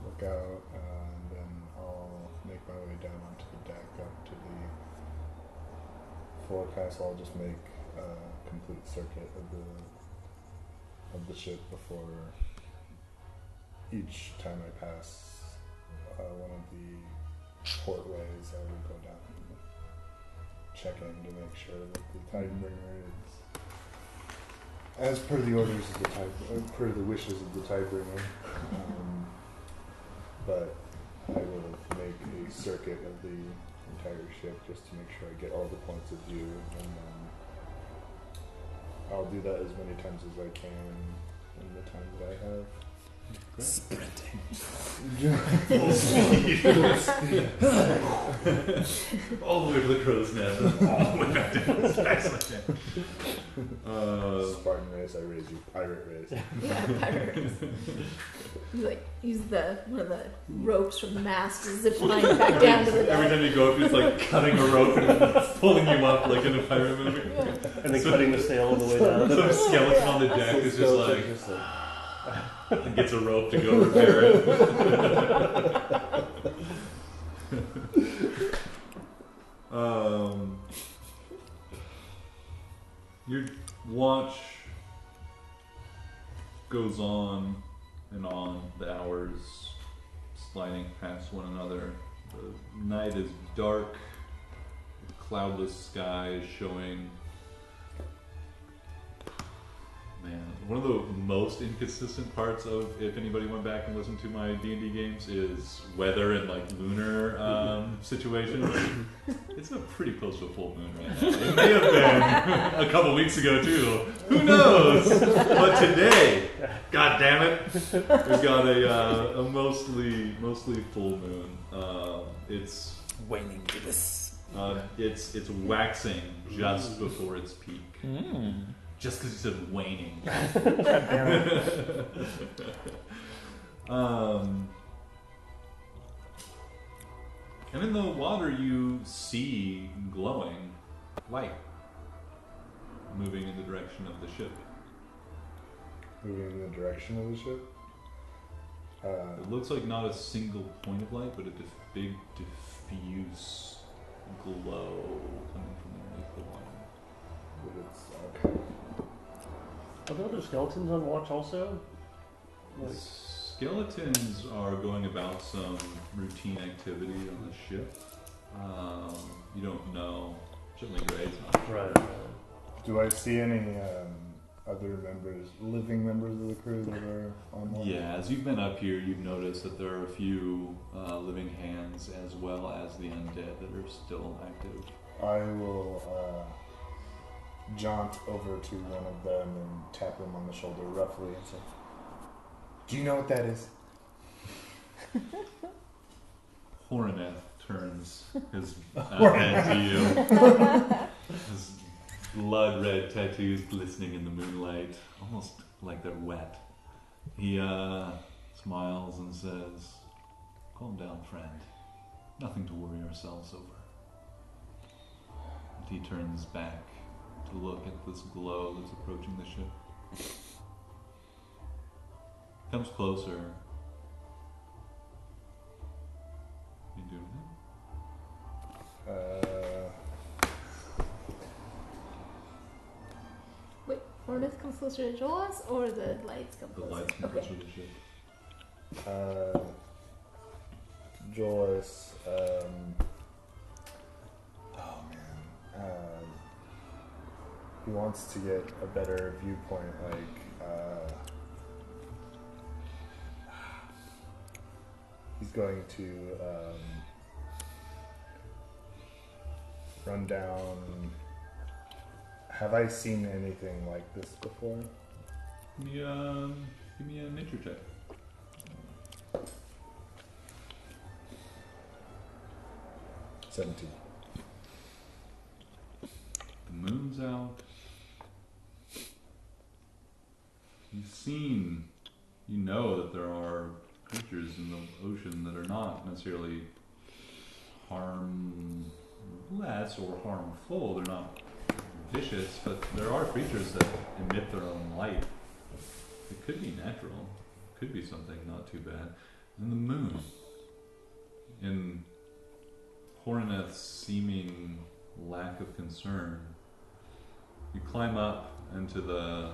S7: look out, and then I'll make my way down onto the deck up to the forecastle. I'll just make a complete circuit of the ship before each time I pass one of the portways. I will go down and check in to make sure that the Tidebringer is as per the orders of the per the wishes of the Tidebringer. But I will make a circuit of the entire ship just to make sure I get all the points of view, and then I'll do that as many times as I can in the time that I have.
S5: Sprinting.
S1: All the way to the crow's nest, and all the way back down as fast as I can.
S7: Spartan race, I raise you. Pirate race.
S6: Yeah, pirates. You like use one of the ropes from the mast to zip line back down to the
S1: Every
S6: deck.
S1: time you go up, it's like cutting a rope and pulling you up like in a pirate movie.
S2: And then cutting the sail on the way down.
S1: Some skeleton on the deck is just like, and gets a rope to go repair it. Your watch goes on and on, the hours sliding past one another. The night is dark, the cloudless sky is showing. Man, one of the most inconsistent parts of, if anybody went back and listened to my D&D games, is weather and like lunar situations. It's pretty close to a full moon right now. It may have been a couple weeks ago too. Who knows? But today, god damn it, we've got a mostly full moon. It's
S5: Waning to this.
S1: it's waxing just before its peak. Just because you said waning.
S2: God damn it.
S1: And in the water you see glowing light moving in the direction of the ship.
S7: Moving in the direction of the ship.
S1: It looks like not a single point of light, but a big diffuse glow coming from underneath the water.
S7: But it's okay.
S2: Are there other skeletons on watch also? Like,
S1: Skeletons are going about some routine activity on the ship. You don't know. Certainly Gray's not sure.
S2: right.
S7: Do I see any other living members of the crew that are on board?
S1: Yeah, as you've been up here, you've noticed that there are a few living hands as well as the undead that are still active.
S7: I will jaunt over to one of them and tap him on the shoulder roughly and say, "Do you know what that is?"
S1: Horaneth turns his head to you. His blood red tattoos glistening in the moonlight, almost like they're wet. He smiles and says, "Calm down, friend. Nothing to worry ourselves over." And he turns back to look at this glow that's approaching the ship. Comes closer,
S6: Hornith comes closer to Jolas, or the lights come
S1: The
S6: closer?
S1: lights come
S6: Okay.
S1: closer to the ship.
S7: Jolas, oh man, he wants to get a better viewpoint, he's going to run down. Have I seen anything like this before?
S1: Give me a nature check.
S7: 17.
S1: The moon's out. You know that there are creatures in the ocean that are not necessarily harmless or harmful. They're not vicious, but there are creatures that emit their own light. It could be natural. It could be something not too bad. And the moon. In Horneth's seeming lack of concern, you climb up into the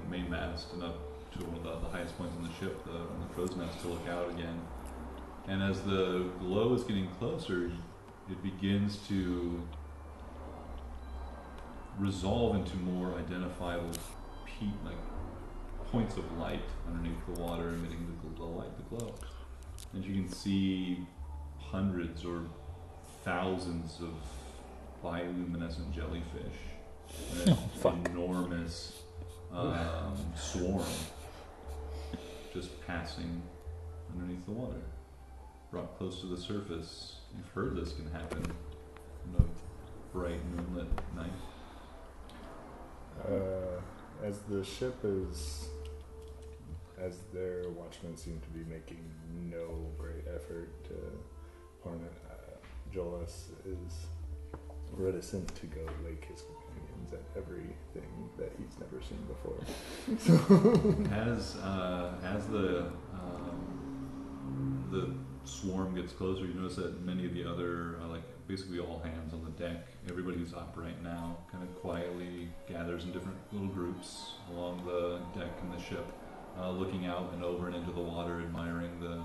S1: main mast and up to one of the highest points on the ship, the crow's nest, to look out again. And as the glow is getting closer, it begins to resolve into more identifiable points of light underneath the water, emitting the light, the glow. And you can see hundreds or thousands of bioluminescent jellyfish. An enormous swarm just passing underneath the water, brought close to the surface. You've heard this can happen on a bright moonlit night.
S7: As the ship is, as their watchmen seem to be making no great effort to harm it, Jolas is reticent to go wake his companions at everything that he's never seen before.
S1: As the swarm gets closer, you notice that many of the other, basically all hands on the deck, everybody who's up right now, kind of quietly gathers in different little groups along the deck and the ship, looking out and over and into the water, admiring the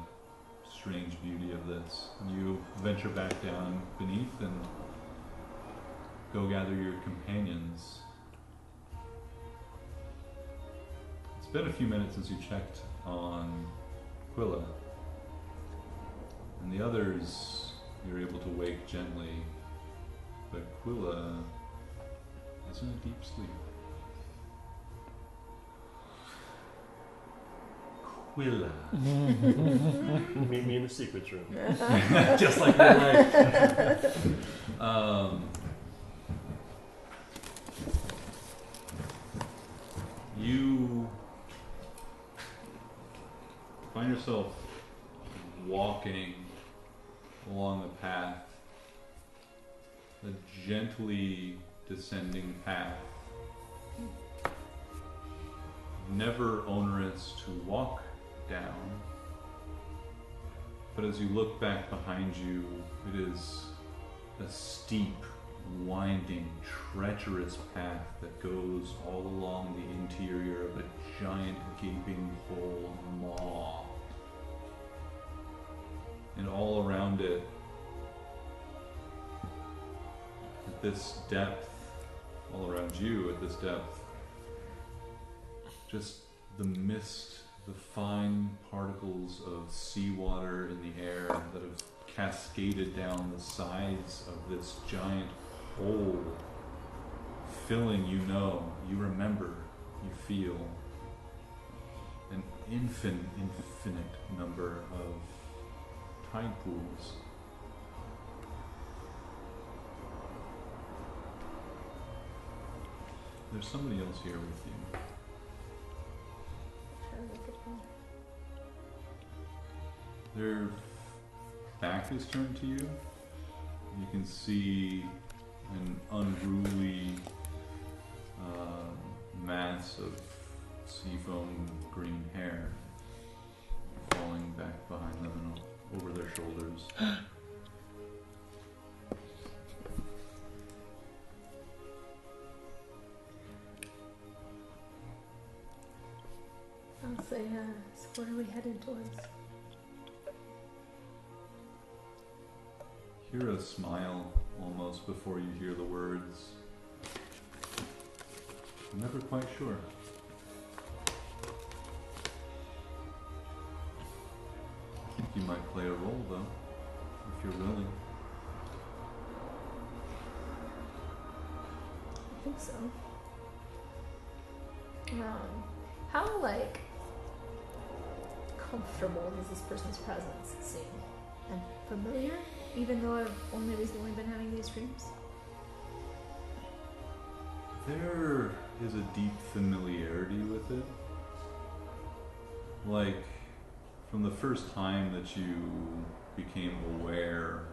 S1: strange beauty of this. You venture back down beneath and go gather your companions. It's been a few minutes since you checked on Quilla, and the others you're able to wake gently, but Quilla is in a deep sleep. Quilla.
S2: Meet me in the secrets room.
S1: Just like real life. You find yourself walking along the path, a gently descending path, never onerous to walk down, but as you look back behind you, it is a steep, winding, treacherous path that goes all along the interior of a giant gaping hole maw. And all around it, at this depth, all around you at this depth, just the mist, the fine particles of seawater in the air that have cascaded down the sides of this giant hole, filling, you remember, you feel an infinite number of tide pools. There's somebody else here with you. Their back is turned to you. You can see an unruly mass of seafoam green hair falling back behind them and over their shoulders.
S6: So what are we headed towards?
S1: Hear a smile almost before you hear the words. I'm never quite sure. I think you might play a role though, if you're willing.
S6: I think so. How like comfortable does this person's presence seem? And familiar? Even though I've only recently been having these dreams?
S1: There is a deep familiarity with it. Like, from the first time that you became aware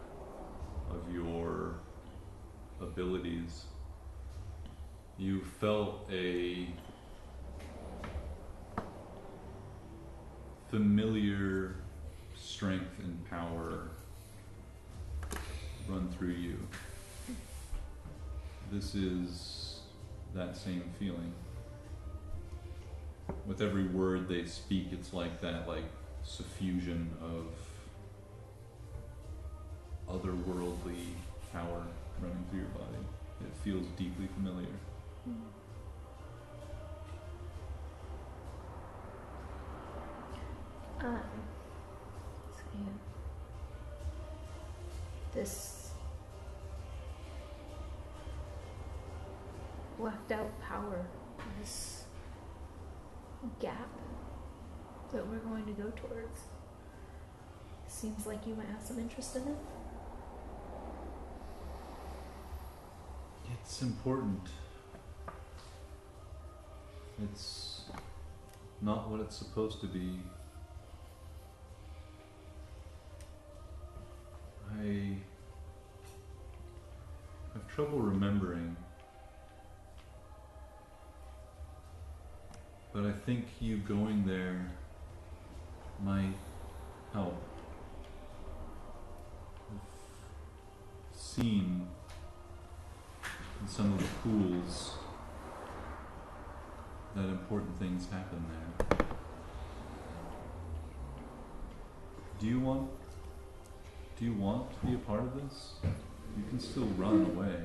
S1: of your abilities, you felt a familiar strength and power run through you. This is that same feeling. With every word they speak, it's like that, like suffusion of otherworldly power running through your body. It feels deeply familiar.
S6: So this blacked out power, this gap that we're going to go towards, seems like you might have some interest in it.
S1: It's important. It's not what it's supposed to be. I have trouble remembering, but I think you going there might help. I've seen in some of the pools that important things happen there. Do you want to be a part of this? You can still run away.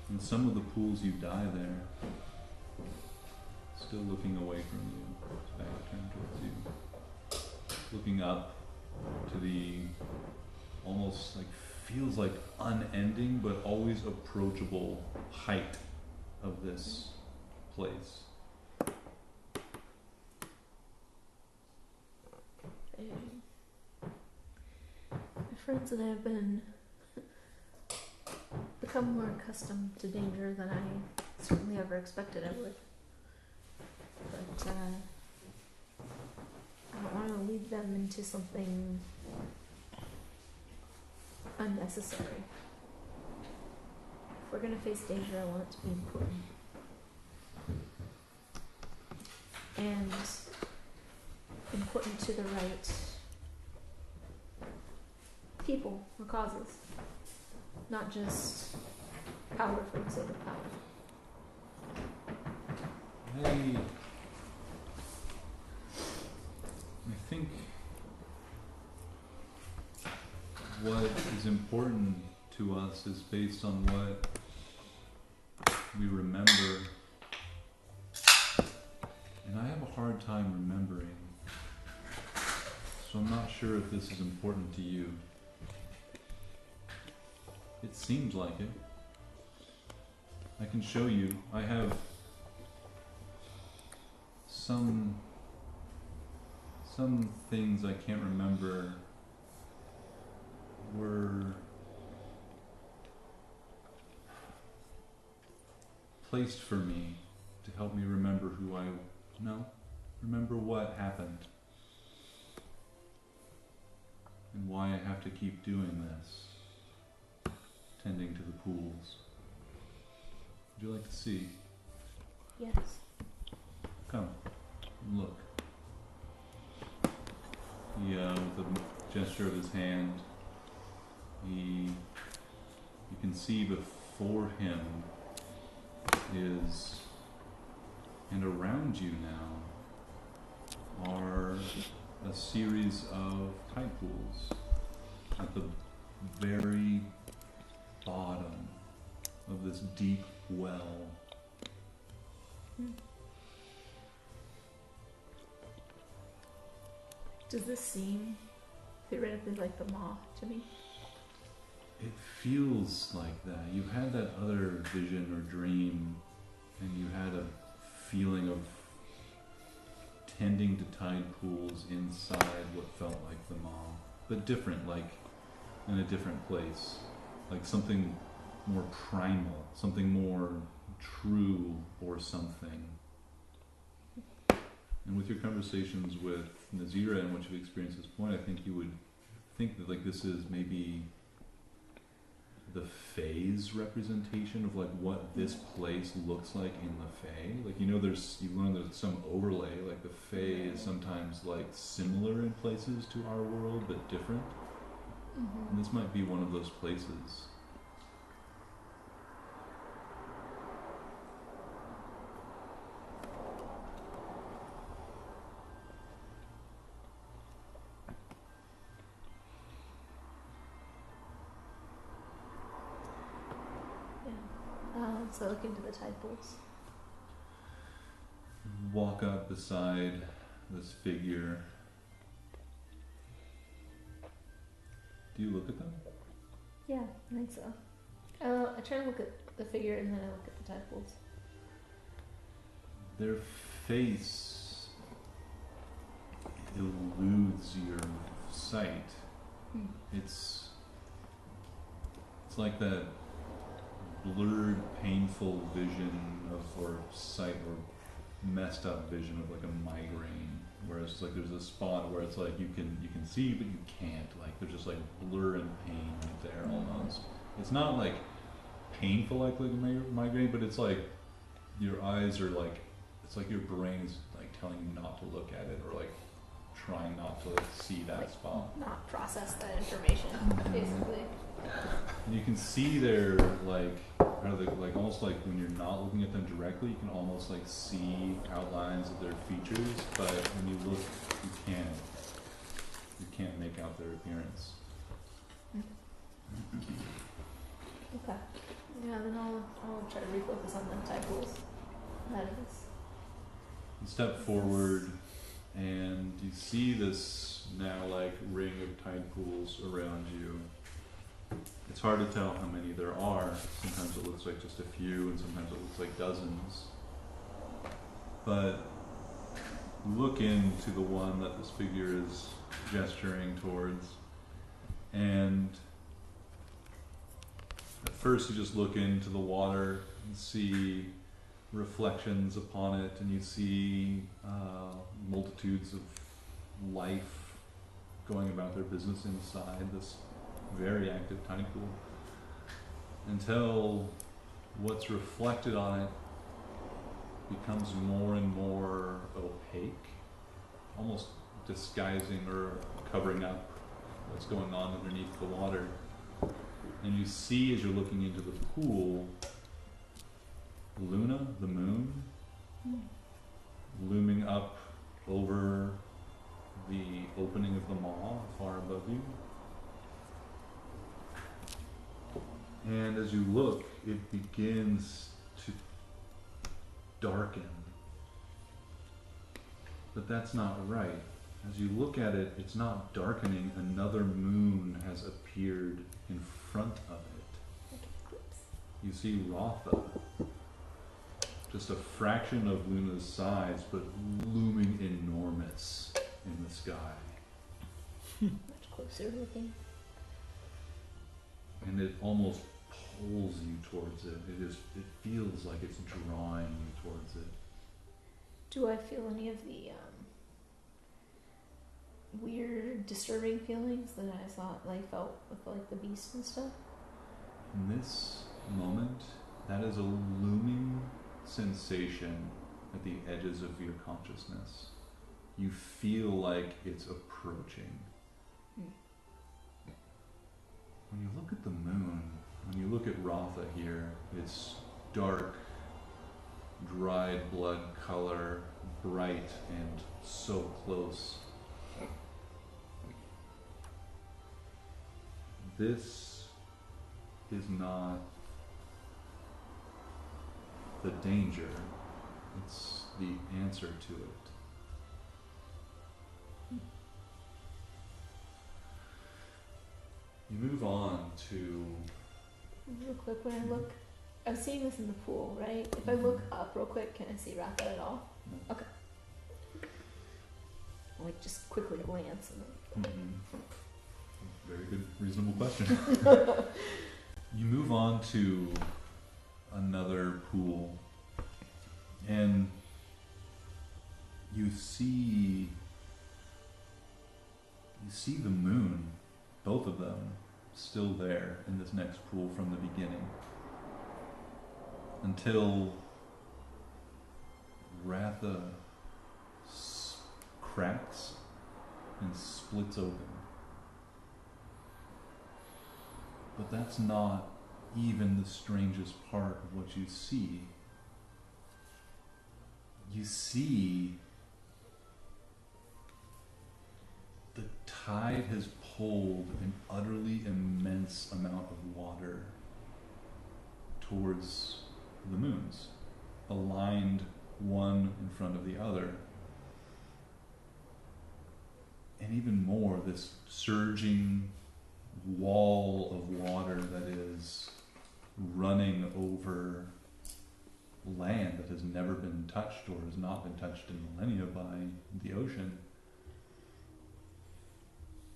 S1: In some of the pools you die there, still looking away from you, back turned towards you. Looking up to the almost like feels like unending but always approachable height of this place.
S6: My friends and I have become more accustomed to danger than I certainly ever expected I would. But I don't want to lead them into something unnecessary. If we're going to face danger, I want it to be important. And important to the right people or causes, not just power for the sake of power.
S1: I think what is important to us is based on what we remember, and I have a hard time remembering, so I'm not sure if this is important to you. It seems like it. I can show you. I have some things I can't remember were placed for me to help me remember remember what happened and why I have to keep doing this, tending to the pools. Would you like to see?
S6: Yes.
S1: Come, look. He, with a gesture of his hand, you can see before him is And around you now are a series of tide pools at the very bottom of this deep well.
S6: Does this seem theoretically like the maw to me?
S1: It feels like that. You had that other vision or dream, and you had a feeling of tending to tide pools inside what felt like the maw, but different, like in a different place, like something more primal, something more true or something. And with your conversations with Nazira and what you've experienced at this point, I think you would think that like this is maybe the phase representation of like what this place looks like in the Fae. Like you learn there's some overlay, like the Fae is sometimes like similar in places to our world but different. And this might be one of those places.
S6: So look into the tide pools.
S1: Walk up beside this figure. Do you look at them?
S6: Yeah, I think so. I try to look at the figure and then I look at the tide pools.
S1: Their face eludes your sight. It's like that blurred, painful vision or sight or messed up vision of like a migraine, whereas like there's a spot where it's like you can see but you can't, like there's just like blur and pain right there almost. It's not like painful like a migraine, but it's like your eyes are like, it's like your brain is like telling you not to look at it or like trying not to like see that spot.
S6: Not process that information, basically.
S1: And you can see their like almost like when you're not looking at them directly, you can almost like see outlines of their features, but when you look, you can't make out their appearance.
S6: Okay. Yeah, then I'll try to refocus on the tide pools. That is.
S1: You step forward, and you see this now like ring of tide pools around you. It's hard to tell how many there are. Sometimes it looks like just a few, and sometimes it looks like dozens. But look into the one that this figure is gesturing towards, and at first you just look into the water and see reflections upon it, and you see multitudes of life going about their business inside this very active tide pool, until what's reflected on it becomes more and more opaque, almost disguising or covering up what's going on underneath the water. And you see, as you're looking into the pool, Luna, the moon, looming up over the opening of the maw far above you. And as you look, it begins to darken. But that's not right. As you look at it, it's not darkening. Another moon has appeared in front of it. You see Rotha, just a fraction of Luna's size, but looming enormous in the sky.
S6: Much closer looking.
S1: And it almost pulls you towards it. It feels like it's drawing you towards it.
S6: Do I feel any of the weird, disturbing feelings that I felt with like the beast and stuff?
S1: In this moment, that is a looming sensation at the edges of your consciousness. You feel like it's approaching. When you look at the moon, when you look at Rotha here, it's dark dried blood color, bright and so close. This is not the danger, it's the answer to it. You move on to
S6: Real quick, when I look, I'm seeing this in the pool, right? If I look up real quick, can I see Ratha at all?
S1: No.
S6: Okay. Like just quickly glance and then.
S1: Very good, reasonable question. You move on to another pool, and you see the moon, both of them, still there in this next pool from the beginning, until Ratha cracks and splits open. But that's not even the strangest part of what you see. You see the tide has pulled an utterly immense amount of water towards the moons, aligned one in front of the other. And even more, this surging wall of water that is running over land that has never been touched or has not been touched in millennia by the ocean.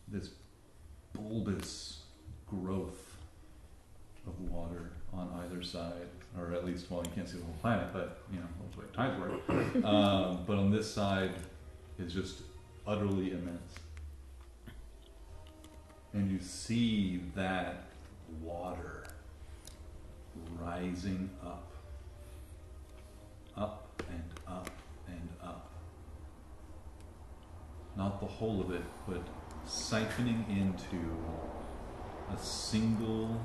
S1: This bulbous growth of water on either side, or at least, well, you can't see the whole planet, but you know, that's the way tides work. But on this side is just utterly immense. And you see that water rising up, up and up and up. Not the whole of it, but siphoning into a single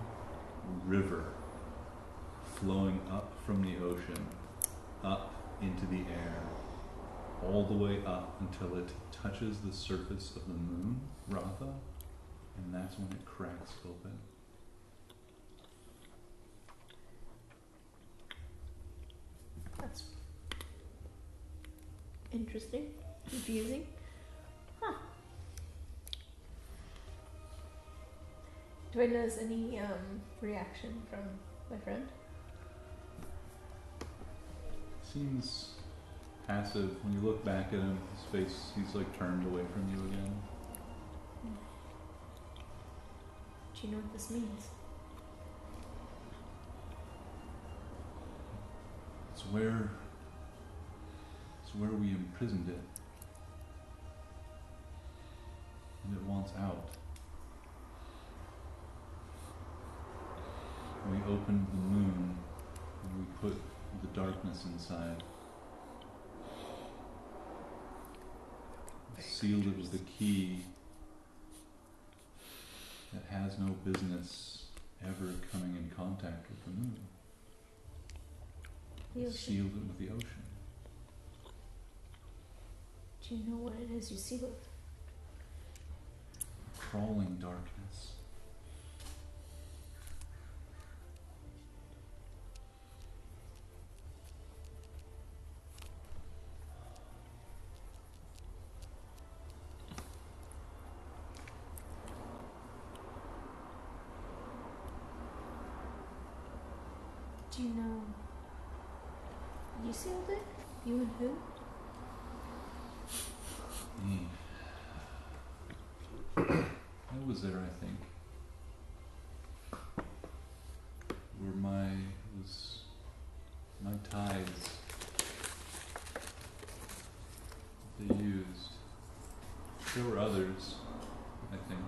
S1: river flowing up from the ocean, up into the air, all the way up until it touches the surface of the moon, Ratha, and that's when it cracks open.
S6: That's interesting. Confusing. Huh. Do I notice any reaction from my friend?
S1: Seems passive. When you look back at him, his face, he's like turned away from you again.
S6: Do you know what this means?
S1: It's where we imprisoned it. And it wants out. We opened the moon and we put the darkness inside. We sealed it with the key that has no business ever coming in contact with the moon.
S6: The ocean.
S1: Sealed it with the ocean.
S6: Do you know what it is you seal it?
S1: Crawling darkness.
S6: Do you know you sealed it? You and who?
S1: Me. I was there, I think. Were my tides they used. There were others, I think.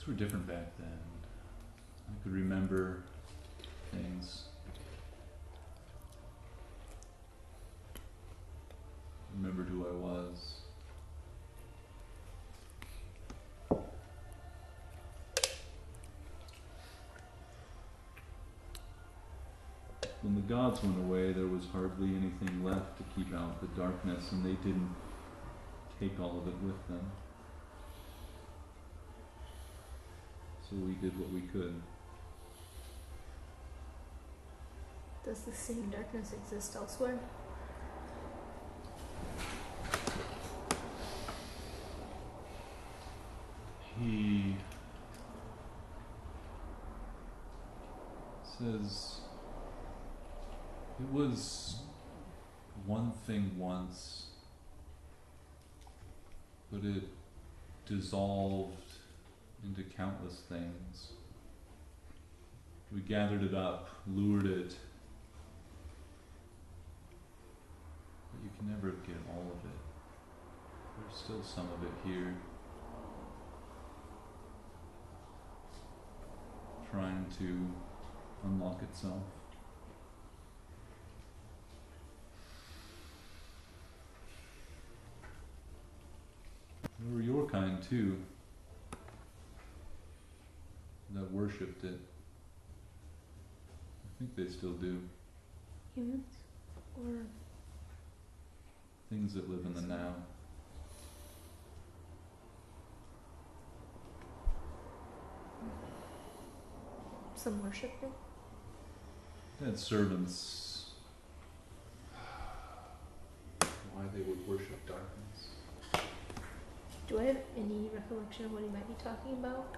S1: Things were different back then. I could remember things. Remembered who I was. gods went away, there was hardly anything left to keep out the darkness, and they didn't take all of it with them. So we did what we could.
S6: Does the same darkness exist elsewhere?
S1: He says it was one thing once, but it dissolved into countless things. We gathered it up, lured it, but you can never get all of it. There's still some of it here, trying to unlock itself. There were your kind too, that worshipped it. I think they still do.
S6: Humans? Or
S1: Things that live in the now.
S6: some worship it?
S1: They had servants. Why they would worship darkness.
S6: Do I have any recollection of what he might be talking about?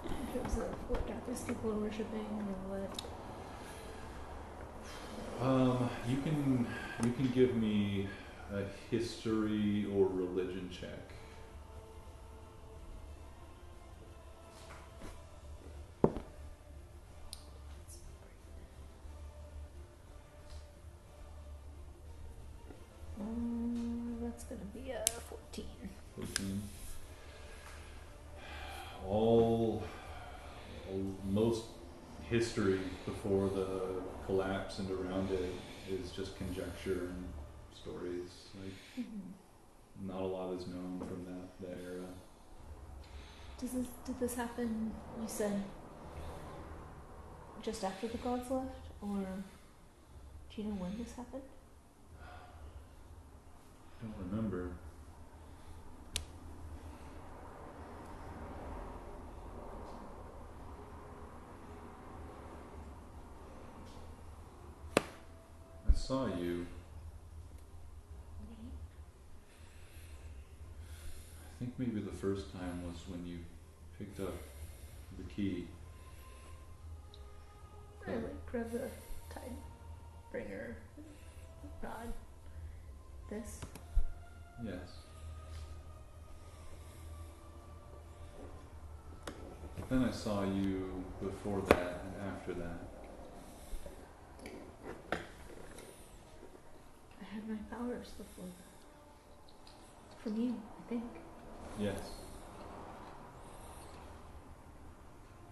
S6: In terms of what darkness people are worshipping or what?
S1: You can give me a history or religion check.
S6: That's gonna be a 14.
S1: 14. All most history before the collapse and around it is just conjecture and stories. Like not a lot is known from that era.
S6: Did this happen, you said, just after the gods left? Or do you know when this happened?
S1: I don't remember. I saw you. I think maybe the first time was when you picked up the key.
S6: I like grab the tide bringer rod. This.
S1: Yes. Then I saw you before that and after that.
S6: I had my powers before that. From you, I think.
S1: Yes.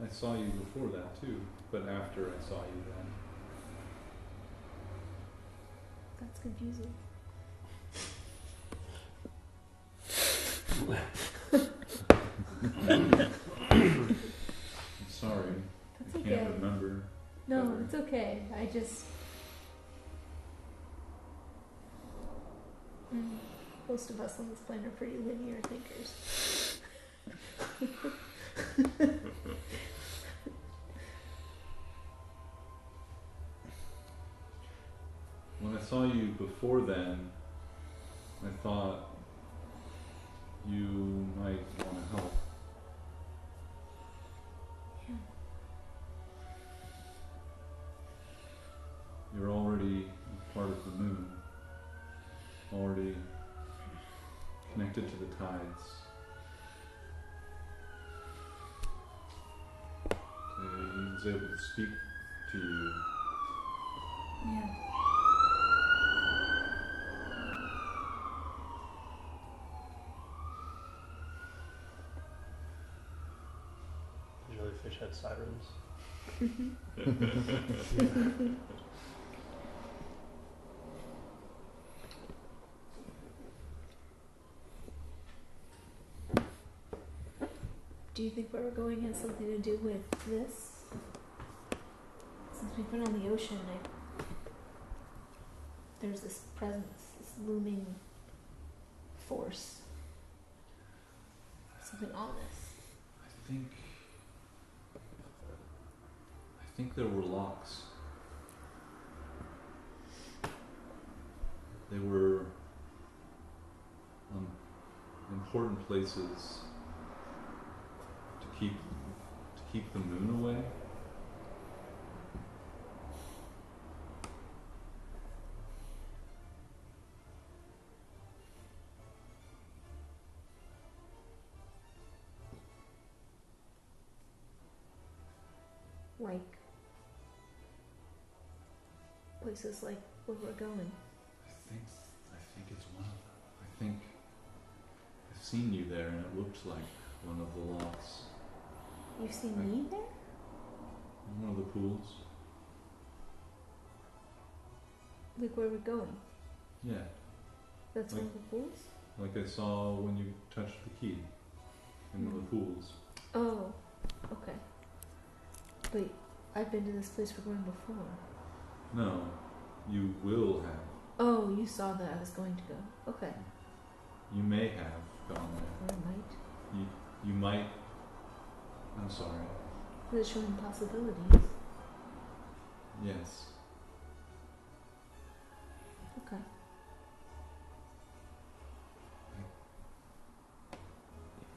S1: I saw you before that too, but after I saw you then.
S6: That's confusing.
S1: I'm sorry.
S6: That's
S1: I
S6: okay.
S1: can't remember.
S6: No,
S1: Ever.
S6: it's okay. I just. Most of us on this planet are pretty linear thinkers.
S1: When I saw you before then, I thought you might want to help.
S6: Yeah.
S1: You're already part of the moon, already connected to the tides. He was able to speak to you.
S6: Yeah.
S2: Jellyfish had sirens.
S6: Do you think where we're going has something to do with this? Since we've been on the ocean, I there's this presence, this looming force, something ominous.
S1: I think there were locks. They were important places to keep the moon away.
S6: Like places like where we're going.
S1: I think it's one of them. I think I've seen you there, and it looked like one of the locks.
S6: You've seen me there?
S1: In one of the pools.
S6: Like where we're going?
S1: Yeah,
S6: That's one of the pools?
S1: like I saw when you touched the key in one of the pools.
S6: Oh, okay. Wait, I've been to this place we're going before.
S1: No, you will have.
S6: Oh, you saw that I was going to go. Okay.
S1: You may have gone there.
S6: Or I might.
S1: You might. I'm sorry.
S6: But it's showing possibilities.
S1: Yes.
S6: Okay.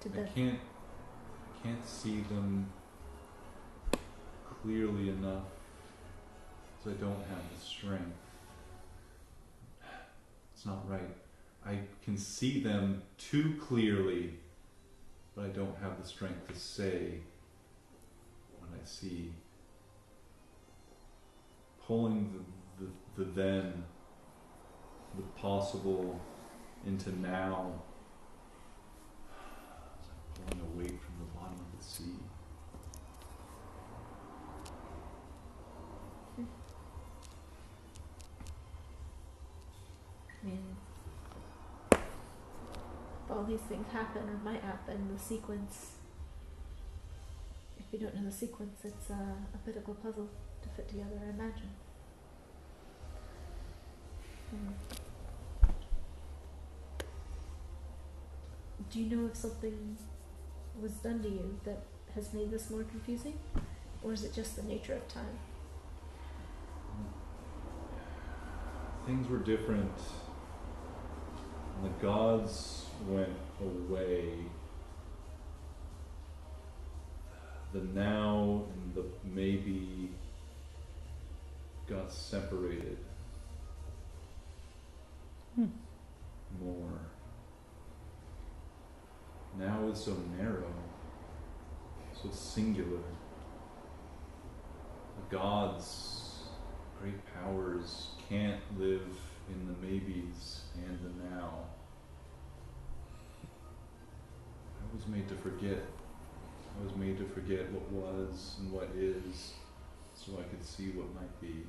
S6: Did
S1: I
S6: that
S1: can't see them clearly enough, so I don't have the strength. It's not right. I can see them too clearly, but I don't have the strength to say what I see. Pulling the then, the possible into now, it's like pulling a weight from the bottom of the sea.
S6: I mean, if all these things happen or might happen, the sequence, if you don't know the sequence, it's a bit of a puzzle to fit together, I imagine. Do you know if something was done to you that has made this more confusing? Or is it just the nature of time?
S1: Things were different. When the gods went away, the now and the maybe got separated more. Now is so narrow, so singular. The gods, great powers, can't live in the maybes and the now. I was made to forget. I was made to forget what was and what is, so I could see what might be.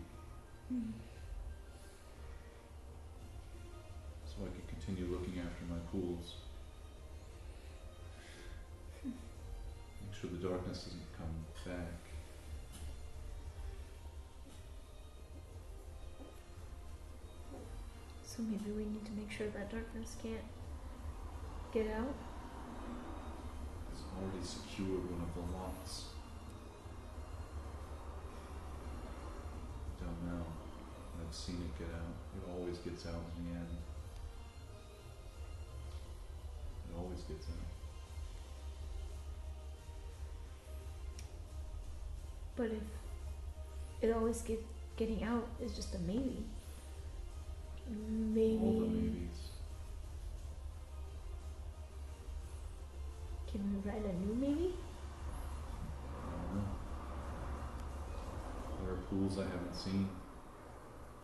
S1: So I could continue looking after my pools. Make sure the darkness doesn't come back.
S6: So maybe we need to make sure that darkness can't get out?
S1: It's already secured one of the locks. Don't know. I've seen it get out. It always gets out in the end. It always gets out.
S6: But if it always getting out is just a maybe,
S1: All the maybes.
S6: Can we write a new maybe?
S1: I don't know. There are pools I haven't seen.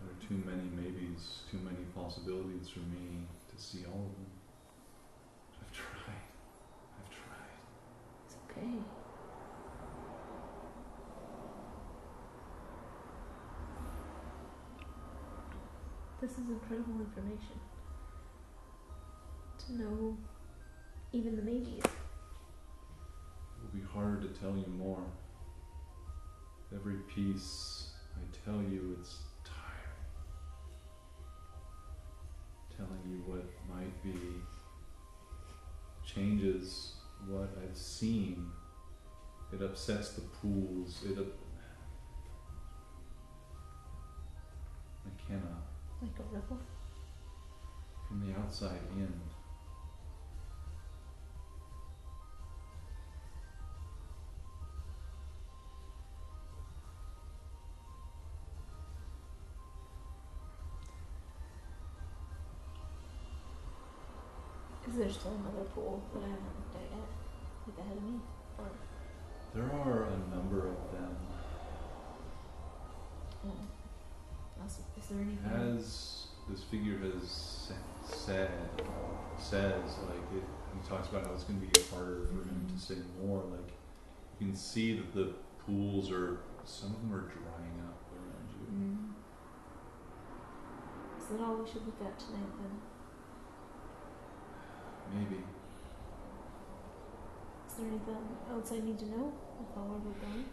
S1: There are too many maybes, too many possibilities for me to see all of them. I've tried. I've tried.
S6: It's okay. This is incredible information. To know even the maybes.
S1: It will be hard to tell you more. Every piece I tell you, it's tiring. maybe changes what I've seen. It upsets the pools. I cannot.
S6: Like a ripple?
S1: From the outside in.
S6: Is there still another pool that I haven't looked at yet? Like ahead of me? Or
S1: There are a number of them.
S6: awesome. Is there anything?
S1: As this figure has says, like, he talks about how it's going to be harder for him to say more. Like, you can see that the pools some of them are drying up around you.
S6: Is that all we should look at tonight then?
S1: Maybe.
S6: Is there anything else I need to know about where we're going?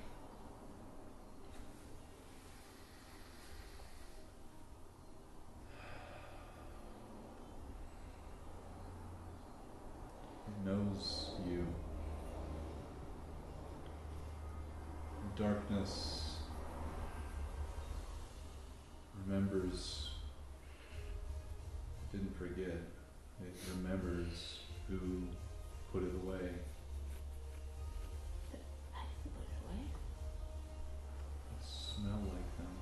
S1: It knows you. Darkness remembers, didn't forget. It remembers who put it away.
S6: I didn't put it away.
S1: It smell like them.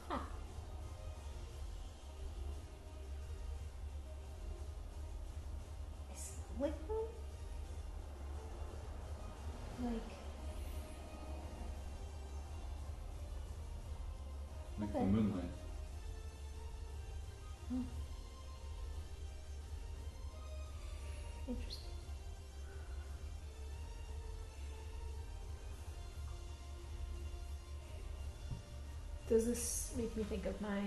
S6: Huh. I smell like them?
S1: Like
S6: Okay.
S1: the moonlight.
S6: Interesting. Does this make me think of my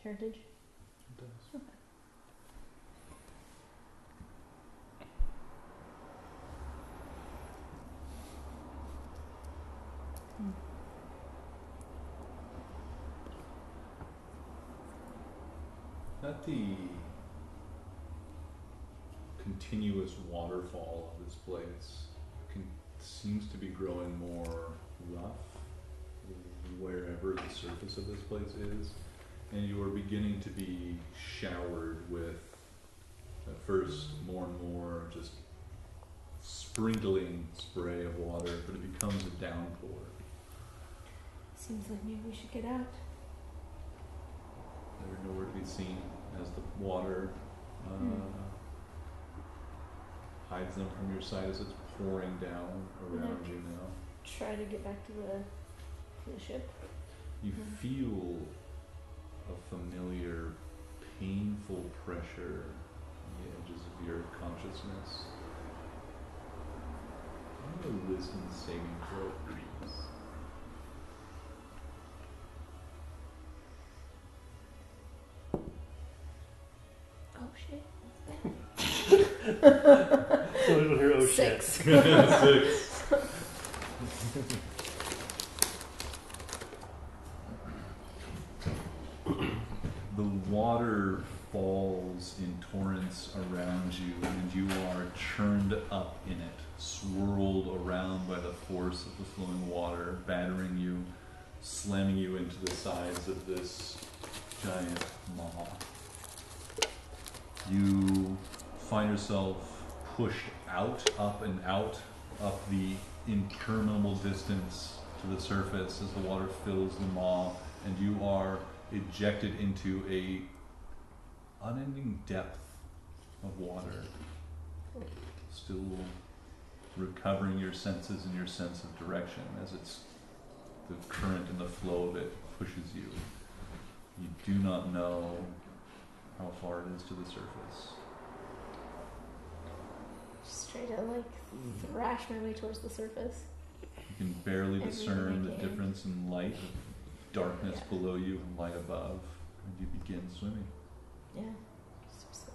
S6: heritage?
S1: It does. At the continuous waterfall of this place seems to be growing more rough wherever the surface of this place is, and you are beginning to be showered with, at first, more and more just sprinkling spray of water, but it becomes a downpour.
S6: Seems like maybe we should get out.
S1: They're nowhere to be seen as the water hides them from your sight as it's pouring down around you now.
S6: Try to get back to the ship.
S1: You feel a familiar, painful pressure on the edges of your consciousness. Give me a wisdom saving throw, please.
S6: Oh shit.
S2: So we will hear oh shit.
S6: 6.
S1: 6. The water falls in torrents around you, and you are churned up in it, swirled around by the force of the flowing water, battering you, slamming you into the sides of this giant maw. You find yourself pushed out, up and out, up the interminable distance to the surface as the water fills the maw, and you are ejected into a unending depth of water, still recovering your senses and your sense of direction as it's the current and the flow of it pushes you. You do not know how far it is to the surface.
S6: Just try to like thrash my way towards the surface.
S1: You can barely
S6: Everything
S1: discern the
S6: I can.
S1: difference in light of darkness
S6: Yeah.
S1: below you and light above, and you begin swimming.
S6: Yeah. So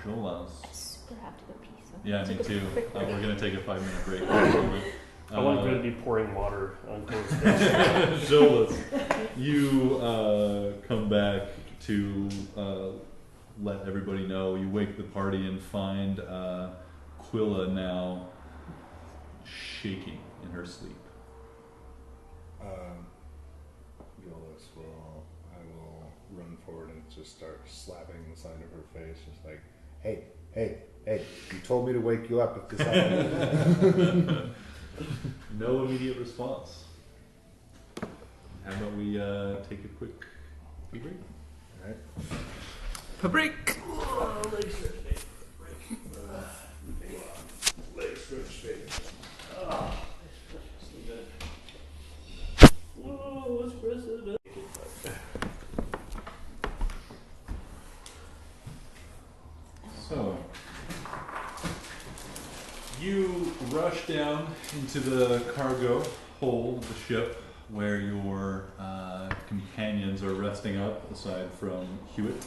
S1: Jolas.
S6: I super have to go pee. So
S1: Yeah, me
S6: take a
S1: too.
S6: quick
S1: We're
S6: break.
S1: gonna take a 5-minute break in a moment.
S2: I want good to be pouring water on Cole's face.
S1: Jolas, you come back to let everybody know. You wake the party and find Quilla now shaking in her sleep.
S7: Yolis I will run forward and just start slapping the side of her face, just like, hey, you told me to wake you up if this happened.
S1: No immediate response. How about we take a quick break?
S7: Alright.
S5: Break.
S7: Leg stretch face.
S2: Whoa, let's press it up.
S1: So, you rush down into the cargo hold of the ship where your companions are resting up, aside from Hewitt.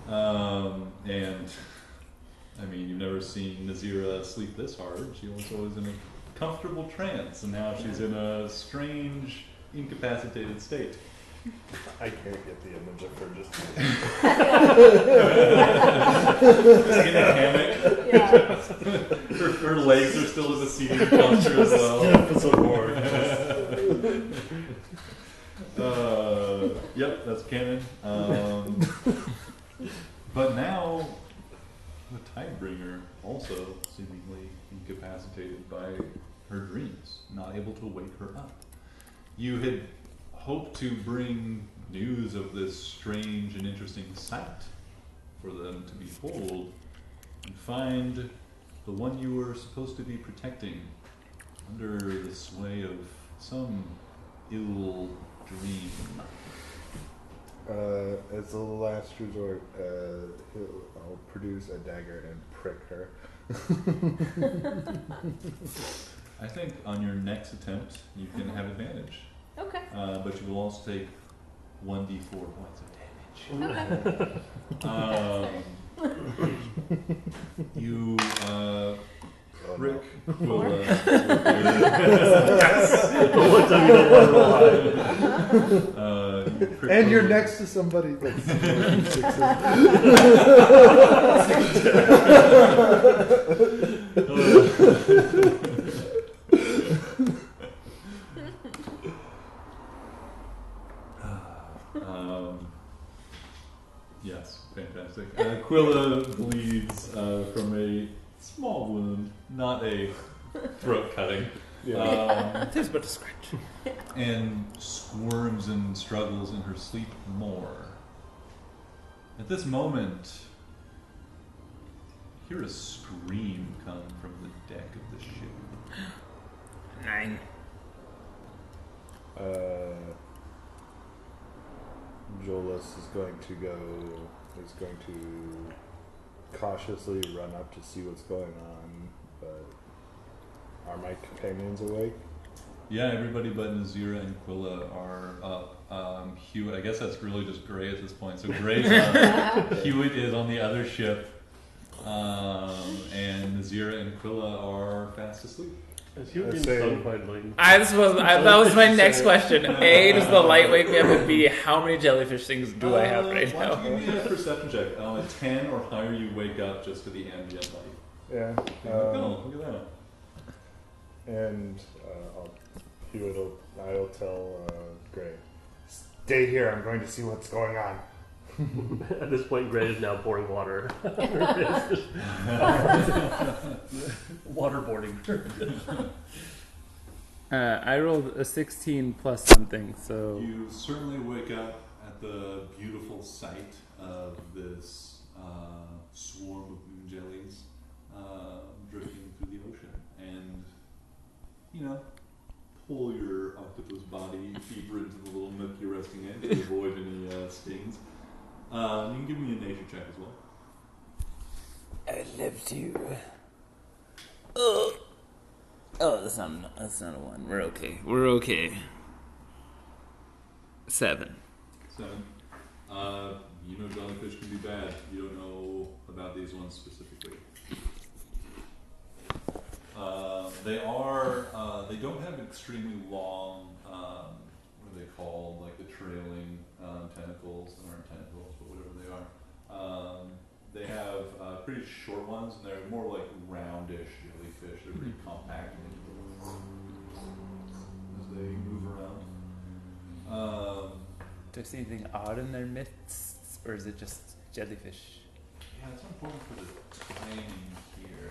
S1: And, I mean, you've never seen Nazira sleep this hard. She was always in a comfortable trance, and now she's in a strange, incapacitated state.
S7: I can't get the image of her just
S1: In a hammock.
S6: Yeah.
S1: Her legs are still in the seating posture as well. Yep, that's canon. But now, the Tidebringer also seemingly incapacitated by her dreams, not able to wake her up. You had hoped to bring news of this strange and interesting sight for them to behold, and find the one you were supposed to be protecting under the sway of some ill dream.
S7: As a last resort, I'll produce a dagger and prick her.
S1: I think on your next attempt, you can have advantage.
S6: Okay.
S1: But you will also take 1d4 points of damage.
S6: Okay.
S1: You prick
S6: Four.
S1: Quilla.
S2: One time you don't want to rely.
S1: You prick
S7: And you're
S1: Quilla.
S7: next to somebody that's
S1: Yes, fantastic. Quilla bleeds from a small wound, not a throat cutting.
S5: Just about to scratch.
S1: And squirms and struggles in her sleep more. At this moment, you hear a scream come from the deck of the ship.
S5: 9.
S7: Jolas is going to cautiously run up to see what's going on, but are my companions awake?
S1: Yeah, everybody but Nazira and Quilla are up. Hewitt, I guess that's really just Gray at this point. So Gray's up. Hewitt is on the other ship. And Nazira and Quilla are fast asleep.
S2: Is he being
S7: Let's say-
S2: stung by lightning?
S5: That was my next question. A, does the light wake me up? And B, how many jellyfish things do I have right
S1: Why don't
S5: now?
S1: you give me a perception check? On a 10 or higher, you wake up just to the ambient light.
S7: Yeah.
S1: Look at that.
S7: And I'll tell Gray, stay here. I'm going to see what's going on.
S2: At this point, Gray is now pouring water. Waterboarding.
S5: I rolled a 16 plus something, so
S1: You certainly wake up at the beautiful sight of this swarm of moon jellies drifting through the ocean, and pull your octopus body deeper into the little nook you're resting in to avoid any stings. You can give me a nature check as well.
S5: I'd love to. Oh, that's not a 1. We're okay. 7.
S1: 7. Jellyfish can be bad. You don't know about these ones specifically. They They don't have extremely long, what are they called? Like the trailing tentacles. They aren't tentacles, but whatever they are. They have pretty short ones, and they're more like roundish jellyfish. They're pretty compact as they move around.
S5: Do I see anything odd in their midst, or is it just jellyfish?
S1: Yeah, it's important for the timing here.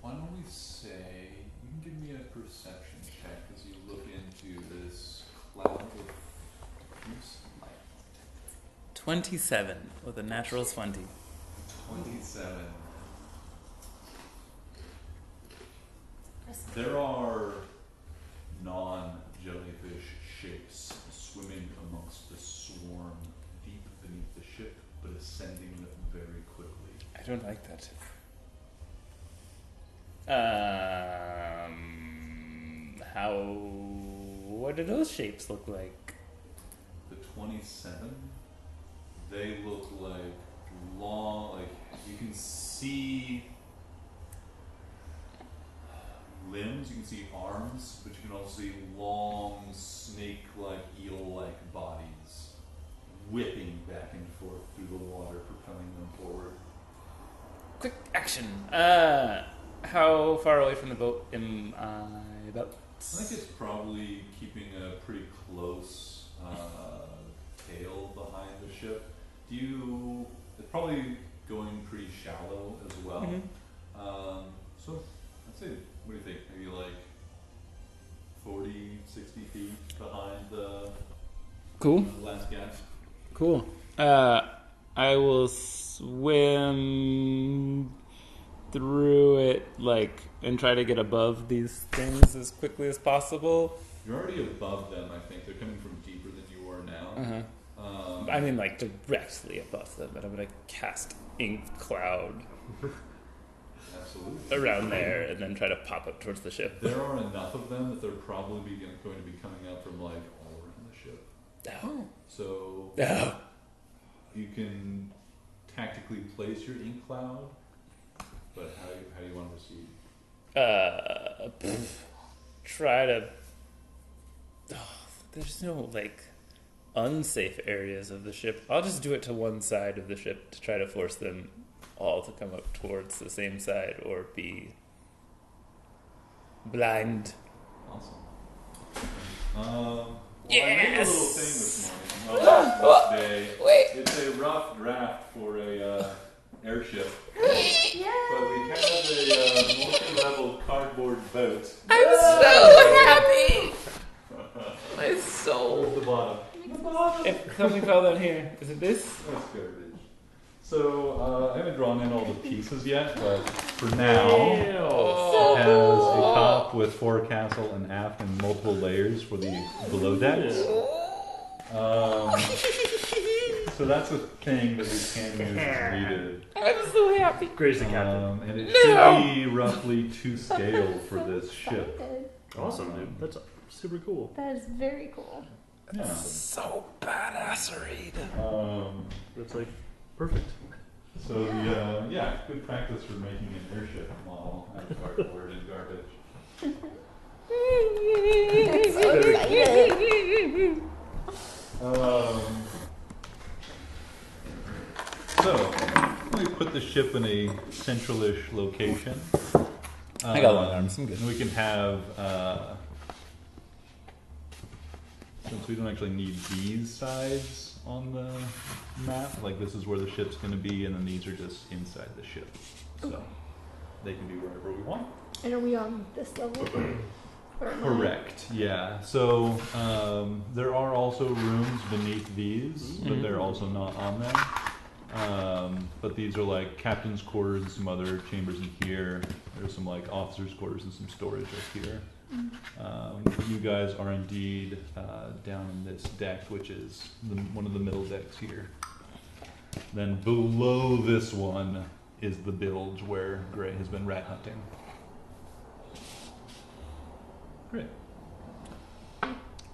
S1: Why don't we say, you can give me a perception check as you look into this cloud of diffuse light.
S5: 27 with a natural 20.
S1: 27. There are non-jellyfish shapes swimming amongst the swarm deep beneath the ship, but ascending very quickly.
S5: I don't like that. What do those shapes look like?
S1: The 27, they look like long, like you can see limbs, you can see arms, but you can also see long, snake-like, eel-like bodies whipping back and forth through the water, propelling them forward.
S5: Quick action. How far away from the boat am I about?
S1: I think it's probably keeping a pretty close tail behind the ship. It's probably going pretty shallow as well.
S5: Mhm.
S1: So I'd say, what do you think? Maybe like 40, 60 feet behind the
S5: Cool.
S1: last gasp.
S5: Cool. I will swim through it, and try to get above these things as quickly as possible.
S1: You're already above them, I think. They're coming from deeper than you are now.
S5: I mean, directly above them, but I'm gonna cast ink cloud
S1: Absolutely.
S5: around there and then try to pop up towards the ship.
S1: There are enough of them that they're probably going to be coming out from all around the ship.
S5: Oh.
S1: So
S5: Oh.
S1: you can tactically place your ink cloud, but how do you want to proceed?
S5: Try to. There's no unsafe areas of the ship. I'll just do it to one side of the ship to try to force them all to come up towards the same side or be blind.
S1: Awesome. I made a
S5: Yes!
S1: little thing this morning. This day.
S5: Wait.
S1: It's a rough draft for a airship,
S6: Yeah.
S1: but we have a multi-level cardboard boat.
S5: I'm so happy! My soul.
S1: Where's the bottom?
S5: If something fell down here, is it this?
S1: That's garbage. So I haven't drawn in all the pieces yet, but for now, it has a top with forecastle and aft and multiple layers for the below decks. So that's a thing that we can use as needed.
S5: I'm so happy.
S2: Crazy captain.
S1: And it should be roughly to scale for this ship.
S2: Awesome, dude. That's super cool.
S6: That is very cool.
S1: Yeah.
S5: So badassery.
S2: That's perfect.
S1: So good practice for making an airship model out of cardboard and garbage. So we put the ship in a central-ish location.
S5: I got long arms, I'm good.
S1: And we can have, since we don't actually need these sides on the map, this is where the ship's going to be, and then these are just inside the ship. So they can be wherever we want.
S6: And are we on this level? Or am I-
S1: Correct, yeah. So there are also rooms beneath these, but they're also not on them. But these are captain's quarters, some other chambers in here. There's some officers' quarters and some storage up here. You guys are indeed down in this deck, which is one of the middle decks here. Then below this one is the bilge where Gray has been rat hunting. Great.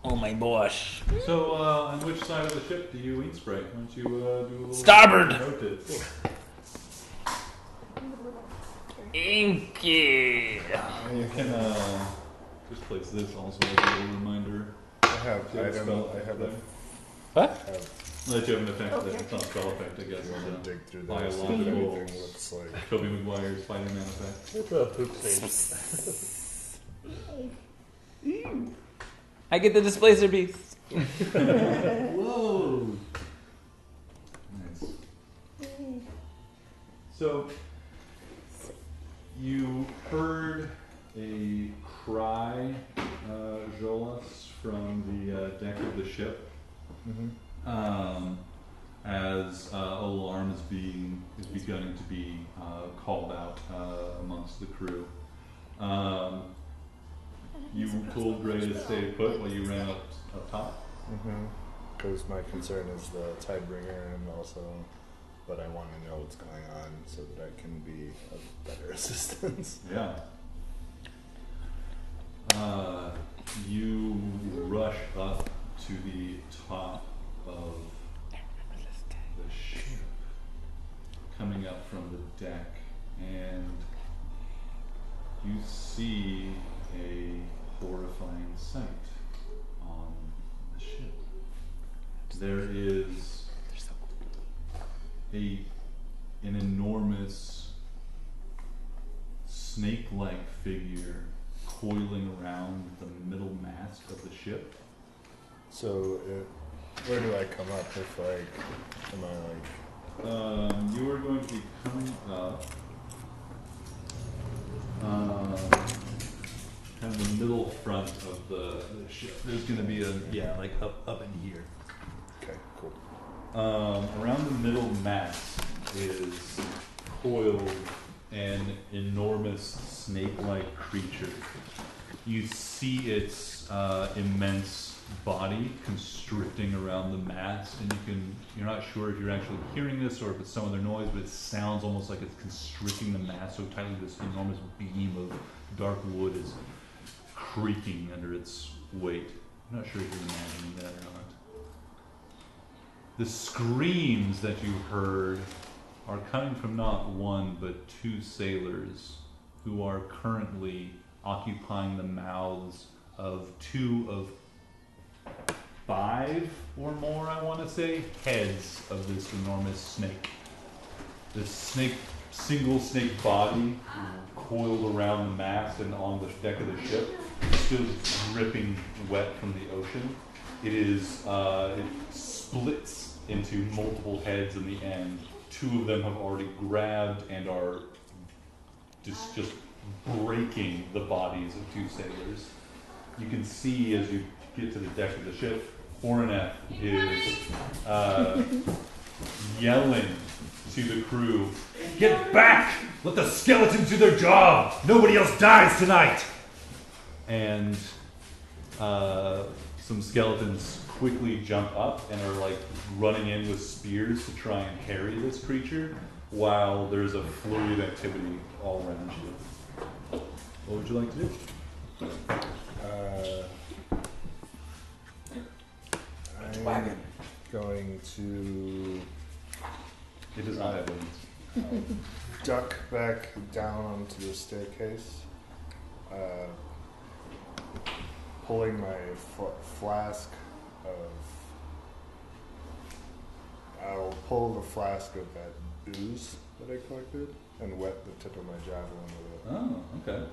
S5: Oh my gosh.
S1: So, on which side of the ship do you ink spray? Why don't you do a little
S5: Starboard!
S1: rotate?
S5: Inky.
S1: You can just place this also as a little reminder.
S7: I have
S1: Do you have a
S7: item.
S1: spell
S7: I have a.
S1: there?
S5: What?
S7: Have,
S1: Let you have an effect there. It's not a spell effect, I guess.
S7: you want
S1: It's
S7: to dig through
S1: Buy a
S7: this?
S1: lot
S7: See what
S1: of
S7: everything
S1: wolves.
S7: looks like.
S1: a Tobey Maguire's Spider-Man effect.
S2: It's a poop stain.
S5: I get the displacer beast.
S1: Whoa! Nice. So, you heard a cry, Jolas, from the deck of the ship.
S7: Mm-hmm.
S1: As alarm is beginning to be called out amongst the crew. You told Gray to stay put while you ran up top.
S7: Mm-hmm. Because my concern is the Tidebringer, and also, but I want to know what's going on so that I can be of better assistance.
S1: Yeah. You rush up to the top of the ship, coming up from the deck, and you see a horrifying sight on the ship. There is an enormous snake-like figure coiling around the middle mast of the ship.
S7: So, where do I come up if, like, am I like.
S1: You are going to be coming up kind of the middle front of the ship. There's going to be like up in here.
S7: Okay, cool.
S1: Around the middle mast is coiled an enormous snake-like creature. You see its immense body constricting around the mast, and you're not sure if you're actually hearing this or if it's some other noise, but it sounds almost like it's constricting the mast so tightly this enormous beam of dark wood is creaking under its weight. I'm not sure if you're imagining that or not. The screams that you heard are coming from not one but two sailors who are currently occupying the mouths of two of 5 or more, I want to say, heads of this enormous snake. This single snake body coiled around the mast and on the deck of the ship, still dripping wet from the ocean. It splits into multiple heads in the end. 2 of them have already grabbed and are just breaking the bodies of 2 sailors. You can see as you get to the deck of the ship, Ornette is yelling to the crew, "Get back! Let the skeletons do their job! Nobody else dies tonight!" And some skeletons quickly jump up and are like running in with spears to try and harry this creature, while there's a flurry of activity all around you. What would you like to do?
S7: I'm going to
S1: It is not evidence.
S7: duck back down onto the staircase, pulling my flask of. I'll pull the flask of that booze that I collected and wet the tip of my javelin with it.
S1: Oh, okay.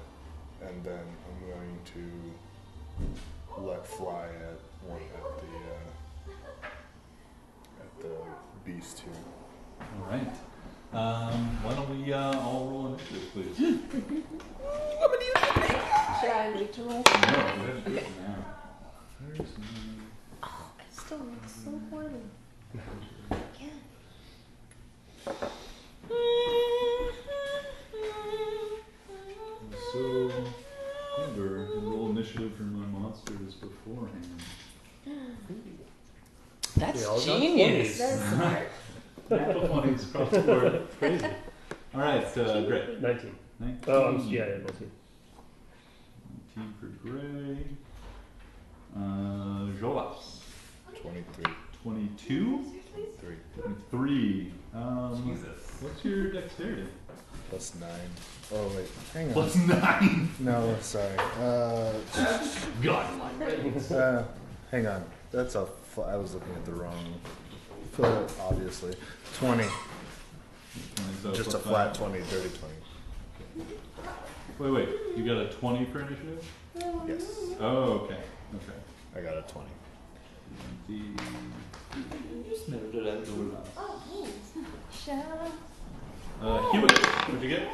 S7: And then I'm going to let fly at the beast here.
S1: All right. Why don't we all roll initiative, please?
S6: Should I wait to roll?
S1: No, go ahead and do it now.
S6: Oh, it still looks so poorly. Again.
S1: So, remember, roll initiative for my monsters beforehand.
S5: That's
S2: They all got
S5: genius.
S2: 20s.
S6: That's smart.
S1: Natural 20s across the board. Crazy. All right, great.
S2: 19.
S1: 19.
S2: Oh, yeah, 19.
S1: 19 for Gray. Jolas.
S7: 23.
S1: 22.
S7: 3.
S1: 23. What's your dexterity?
S7: Plus 9. Oh, wait. Hang on.
S1: Plus 9.
S7: No, sorry.
S3: God. Hang on. That's a. I was looking at the wrong. Obviously, 20.
S1: So
S3: Just a
S1: plus
S3: flat
S1: five.
S3: 20, dirty 20.
S1: Wait. You got a 20 for initiative?
S3: Yes,
S1: Oh, okay. Okay.
S3: I got a 20.
S8: Just noted it as the
S4: Shall
S1: Human, what'd you get?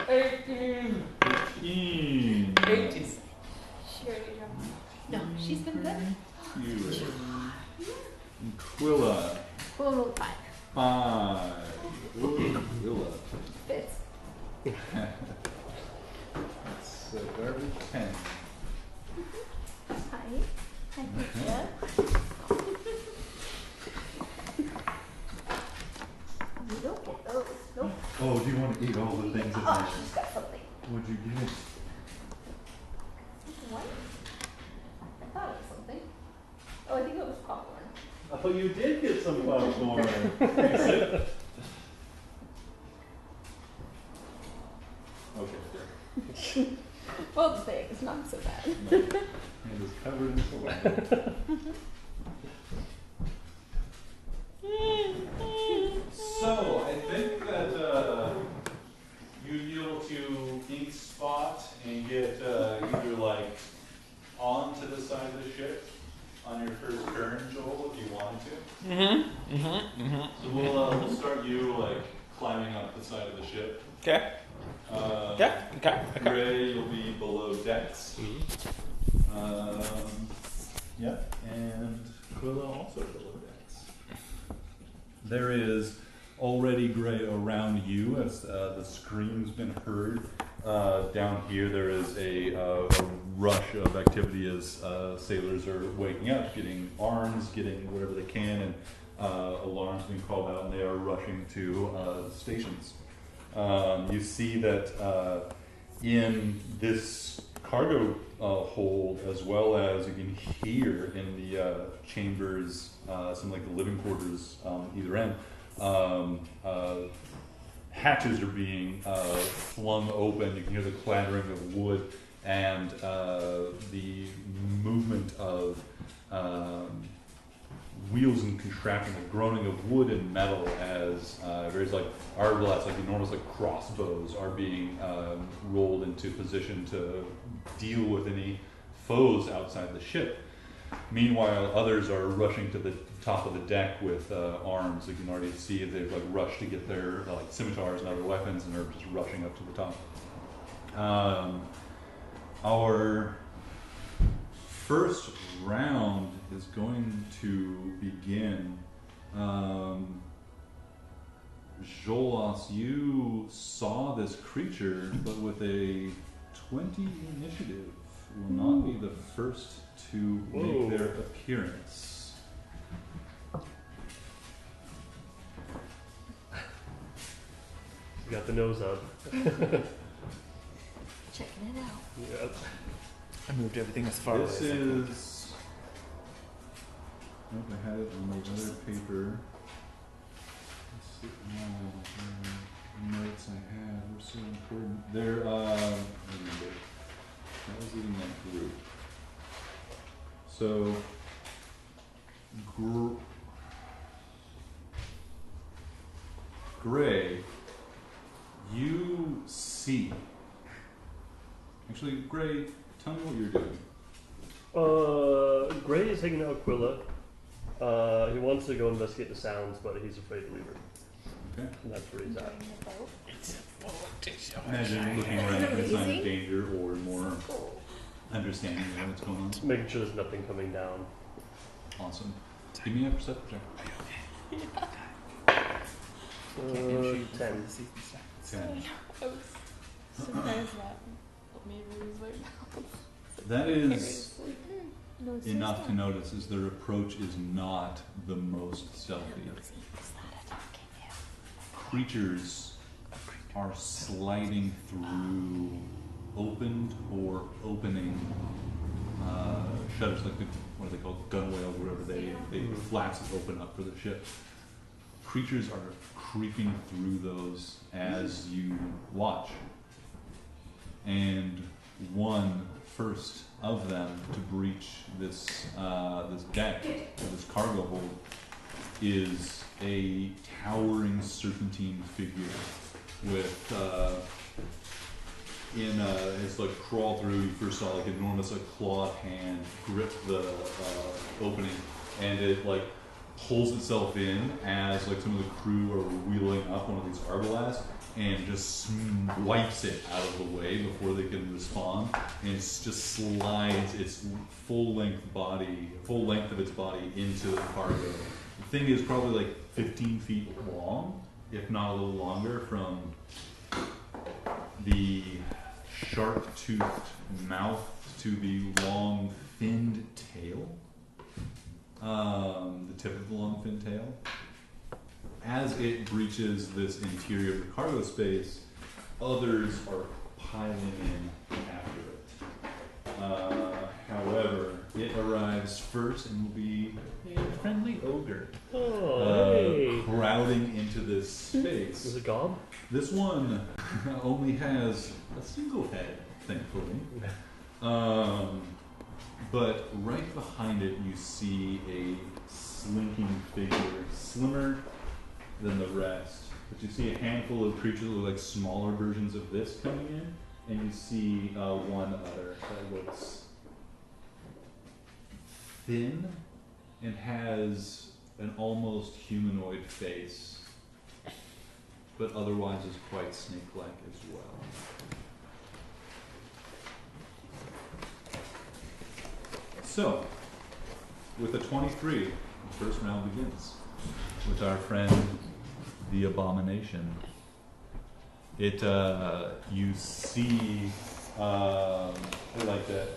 S8: 18.
S1: 18.
S5: 18.
S6: She already dropped.
S4: no, she's been good.
S1: Hewitt. Quilla.
S4: We'll roll 5.
S1: 5. Ooh, Quilla.
S4: Fits.
S1: That's garbage 10.
S4: Hi. Hi, Alicia. You don't get those. Nope.
S1: Oh, do you want to eat all the things at
S4: Oh,
S1: once?
S4: she's got something.
S1: What'd you get?
S4: What? I thought it was something. Oh, I think it was popcorn.
S1: Oh, you did get some popcorn. Okay, good.
S4: Both things, not so bad.
S1: It is covered in saliva. So, I think that you'd be able to ink spot and get either like onto the side of the ship on your first turn, Joel, if you wanted to. So we'll start you like climbing up the side of the ship.
S5: Okay. Okay.
S1: Gray, you'll be below decks. Yeah, and Quilla also below decks. There is already Gray around you as the scream's been heard. Down here, there is a rush of activity as sailors are waking up, getting arms, getting whatever they can, and alarms being called out, and they are rushing to stations. You see that in this cargo hold, as well as you can hear in the chambers, some like the living quarters either end, hatches are being flung open. You can hear the clattering of wood and the movement of wheels and contracting, the groaning of wood and metal as various like arbalets, like enormous like crossbows, are being rolled into position to deal with any foes outside the ship. Meanwhile, others are rushing to the top of the deck with arms. You can already see they've like rushed to get their like scimitars and other weapons, and are just rushing up to the top. Our first round is going to begin. Jolas, you saw this creature, but with a 20 initiative, will not be the first to make their appearance.
S2: You got the nose up.
S4: Checking it out.
S2: Yep.
S5: I moved everything as far
S1: This
S5: away as I could.
S1: is. Oh, I had it on the other paper. Let's see. Notes I had were so important. They're that was in that group. So, Gray, you see. Actually, Gray, tell me what you're doing.
S2: Gray is hanging out with Quilla. He wants to go investigate the sounds, but he's afraid to leave her.
S1: Okay.
S2: And that's where he's at.
S1: Imagine looking around for a sign of
S4: Easy.
S1: danger or more understanding of what's going on.
S2: Making sure there's nothing coming down.
S1: Awesome. Give me a perception check.
S2: 10.
S1: 10.
S6: I was surprised that maybe it was like
S1: That is
S6: no, it's
S1: enough to notice is their approach is not the most stealthy. Creatures are sliding through opened or opening shutters, like the, what are they called, gunwales, whatever they flats that open up for the ship. Creatures are creeping through those as you watch. And one first of them to breach this this deck, or this cargo hold, is a towering serpentine figure with it's like crawl through. You first saw like enormous clawed hand grip the opening, and it like pulls itself in as like some of the crew are wheeling up one of these arbalasts, and just wipes it out of the way before they can respond, and it just slides its full length of its body into the cargo. The thing is probably like 15 feet long, if not a little longer, from the sharp-toothed mouth to the long finned tail, the tip of the long finned tail. As it breaches this interior of the cargo space, others are piling in after it. However, it arrives first and will be a friendly ogre crowding into this space.
S2: Is it Gob?
S1: This one only has a single head, thankfully. But right behind it, you see a slinking figure, slimmer than the rest. But you see a handful of creatures that look like smaller versions of this coming in, and you see one other that looks thin and has an almost humanoid face, but otherwise is quite snake-like as well. So, with a 23, the first round begins with our friend, the Abomination. It, you see, I like that.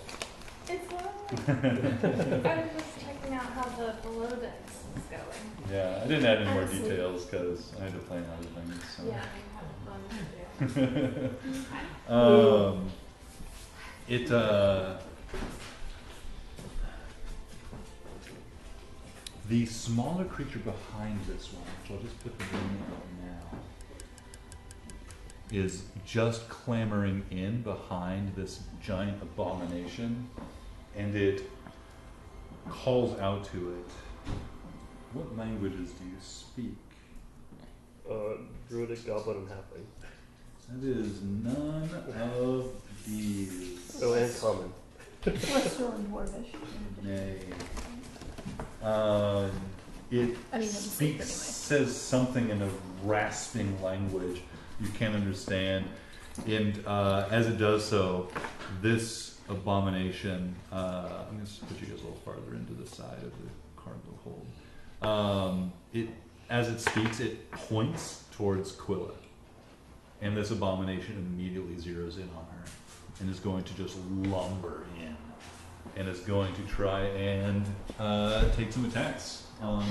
S9: It's lovely. I was just checking out how the below decks is going.
S1: Yeah, I didn't add any more
S9: Honestly.
S1: details because I had to plan other things. So.
S9: Yeah, we have fun.
S1: The smaller creature behind this one, which I'll just put the name out now, is just clambering in behind this giant abomination, and it calls out to it. What languages do you speak?
S2: Druidic, Goblin, and Halfling.
S1: That is none of these.
S2: Oh, and Common.
S4: Celestial and Dwarvish.
S1: Nay. It
S4: I mean, that'd be safe anyway.
S1: says something in a rasping language you can't understand, and as it does so, this abomination. I'm going to put you guys a little farther into the side of the cargo hold. As it speaks, it points towards Quilla, and this abomination immediately zeroes in on her, and is going to just lumber in. And is going to try and take some attacks on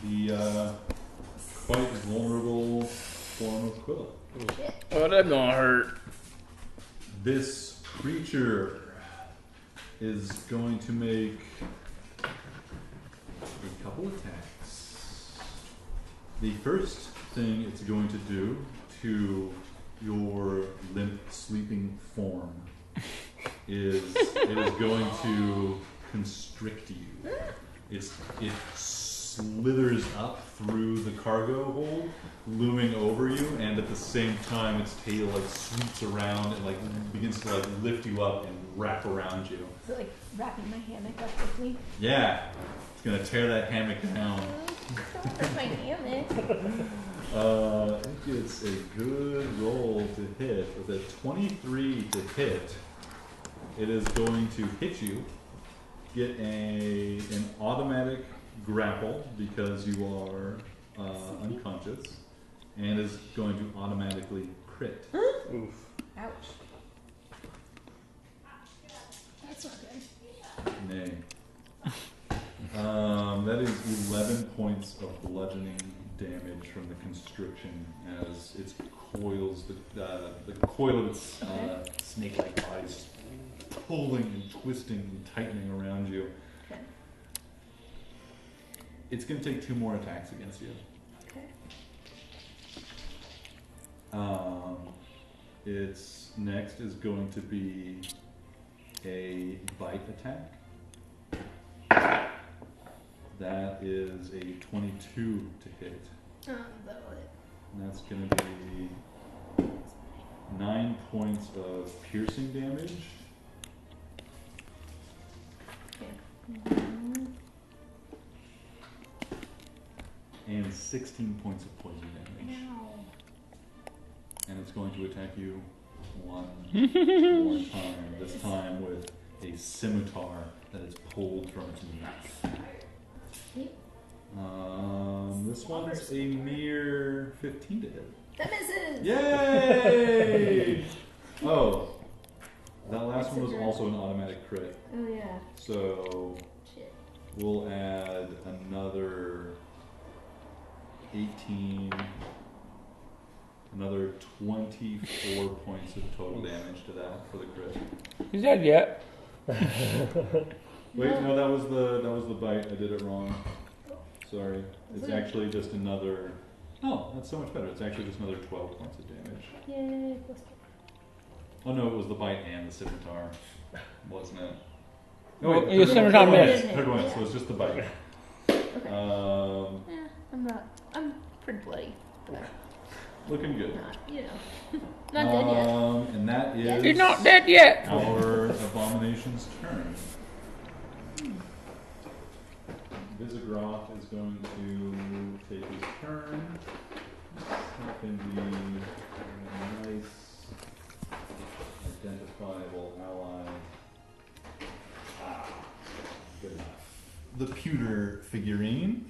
S1: the quite vulnerable form of Quilla.
S5: Oh, that gonna hurt.
S1: This creature is going to make a couple attacks. The first thing it's going to do to your limp, sleeping form is it is going to constrict you. It slithers up through the cargo hold, looming over you, and at the same time its tail like sweeps around and like begins to like lift you up and wrap around you.
S4: Is it like wrapping my hammock up with me?
S1: Yeah, it's gonna tear that hammock down.
S4: Don't hurt my hammock.
S1: I think it's a good roll to hit. With a 23 to hit, it is going to hit you, get an automatic grapple because you are unconscious, and is going to automatically crit.
S2: Oof.
S4: Ouch. That's not good.
S1: Nay. That is 11 points of bludgeoning damage from the constriction as it coils the coil of its snake-like body is pulling and twisting and tightening around you.
S4: Okay.
S1: It's going to take 2 more attacks against you.
S4: Okay.
S1: its next is going to be a bite attack. That is a 22 to hit.
S4: That'll hit.
S1: And that's going to be 9 points of piercing damage. And 16 points of poison damage. And it's going to attack you one more time. This time with a scimitar that is pulled from its mouth. This one's a mere 15 to hit.
S4: That misses!
S1: Yay! Oh, that last one was also an automatic crit.
S4: Oh yeah.
S1: So
S4: Shit.
S1: we'll add another 18, another 24 points of total damage to that for the crit.
S5: He's dead yet.
S1: Wait, no, that was the bite. I did it wrong. Sorry. It's actually just another. Oh, that's so much better. It's actually just another 12 points of damage.
S6: Yay.
S1: Oh no, it was the bite and the scimitar, wasn't it?
S5: Well,
S1: wait,
S5: your scimitar missed.
S1: Third one, so it's just the bite.
S4: I'm pretty bloody. But
S1: Looking good.
S4: not, not dead yet.
S1: And that is
S5: You're not dead yet.
S1: our abomination's turn. Visigroth is going to take his turn. That can be a nice identifiable ally. Good enough. The pewter figurine.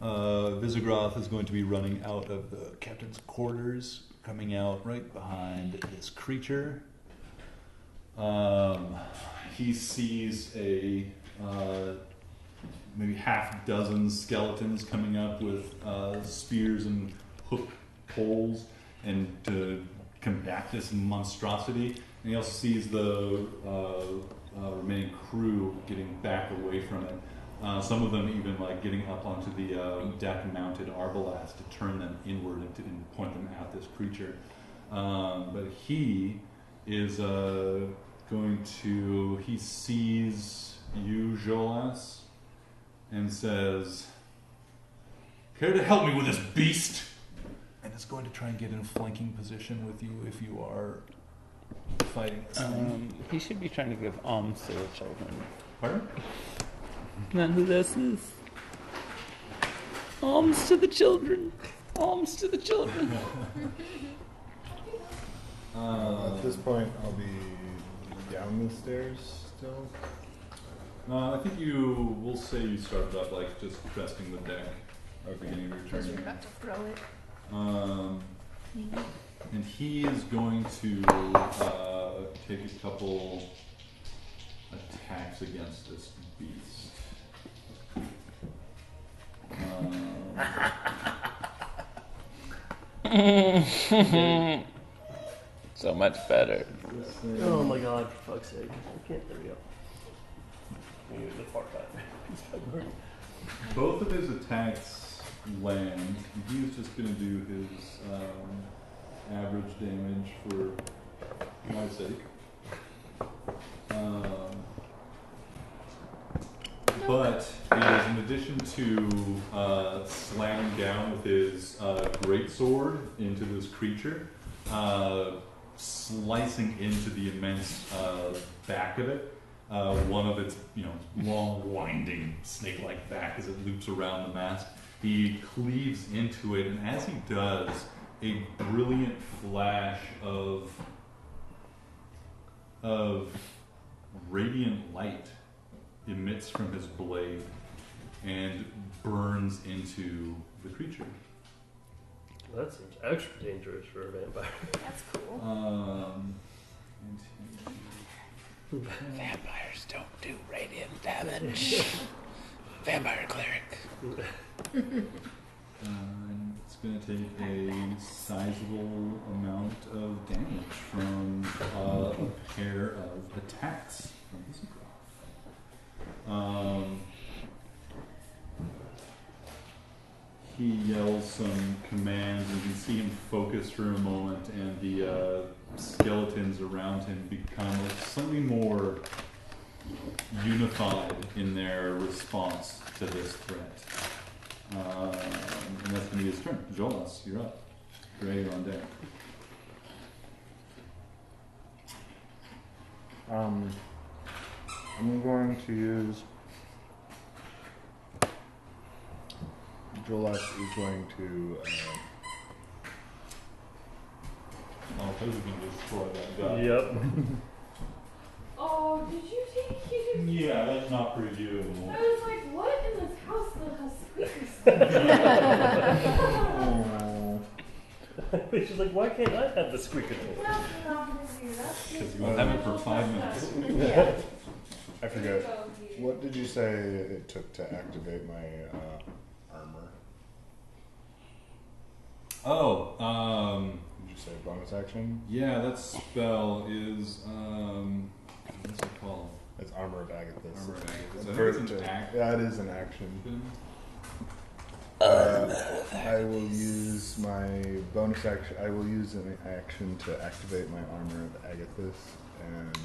S1: Visigroth is going to be running out of the captain's quarters, coming out right behind this creature. He sees a maybe half dozen skeletons coming up with spears and hook poles, and to combat this monstrosity. And he also sees the remaining crew getting back away from it. Some of them even like getting up onto the deck-mounted arbalest to turn them inward and point them at this creature. But he is going to. He sees you, Jolas, and says, "Care to help me with this beast?" And is going to try and get in flanking position with you if you are fighting this thing.
S5: He should be trying to give alms to the children.
S1: Pardon?
S5: Not who this is. Alms to the children. Alms to the children.
S7: At this point, I'll be down the stairs still.
S1: I think we'll say you started up like just cresting the deck at the beginning of your
S4: Because
S1: turn.
S4: we're about to throw it.
S1: And he is going to take a couple attacks against this beast.
S5: So much better.
S1: This thing-
S2: Oh my god, for fuck's sake. I can't, there we go. The far side.
S1: Both of his attacks land. He's just going to do his average damage for my sake. But is in addition to slamming down with his greatsword into this creature, slicing into the immense back of it. One of its, long, winding snake-like back as it loops around the mast. He cleaves into it, and as he does, a brilliant flash of radiant light emits from his blade and burns into the creature.
S2: That seems extra dangerous for a vampire.
S4: That's cool.
S1: And
S5: Vampires don't do radiant damage. Vampire cleric.
S1: and it's going to take a sizable amount of damage from a pair of attacks from Visigroth. he yells some commands, and you can see him focus for a moment, and the skeletons around him become like slightly more unified in their response to this threat. And that's going to be his turn. Jolas, you're up. Gray, you're on deck.
S7: I'm going to use. Jolas is going to.
S1: Oh, those are going to destroy that guy.
S2: Yep.
S9: Oh, did you take you?
S1: Yeah, that's not for you.
S9: I was like, what in this house that has squeakers?
S2: She's like, why can't I have the squeaker toy?
S9: That's not for you. That's
S1: Because you won't have it for 5 minutes.
S9: Yeah.
S7: I forget. What did you say it took to activate my armor?
S1: Oh,
S7: Did you say bonus action?
S1: yeah, that spell is, what's it called?
S7: It's Armor of Agathis.
S1: Armor of Agathis. I think
S7: For
S1: it's
S7: it
S1: an
S7: to-
S1: act.
S7: Yeah, it is an action. I will use my bonus action. I will use an action to activate my Armor of Agathis, and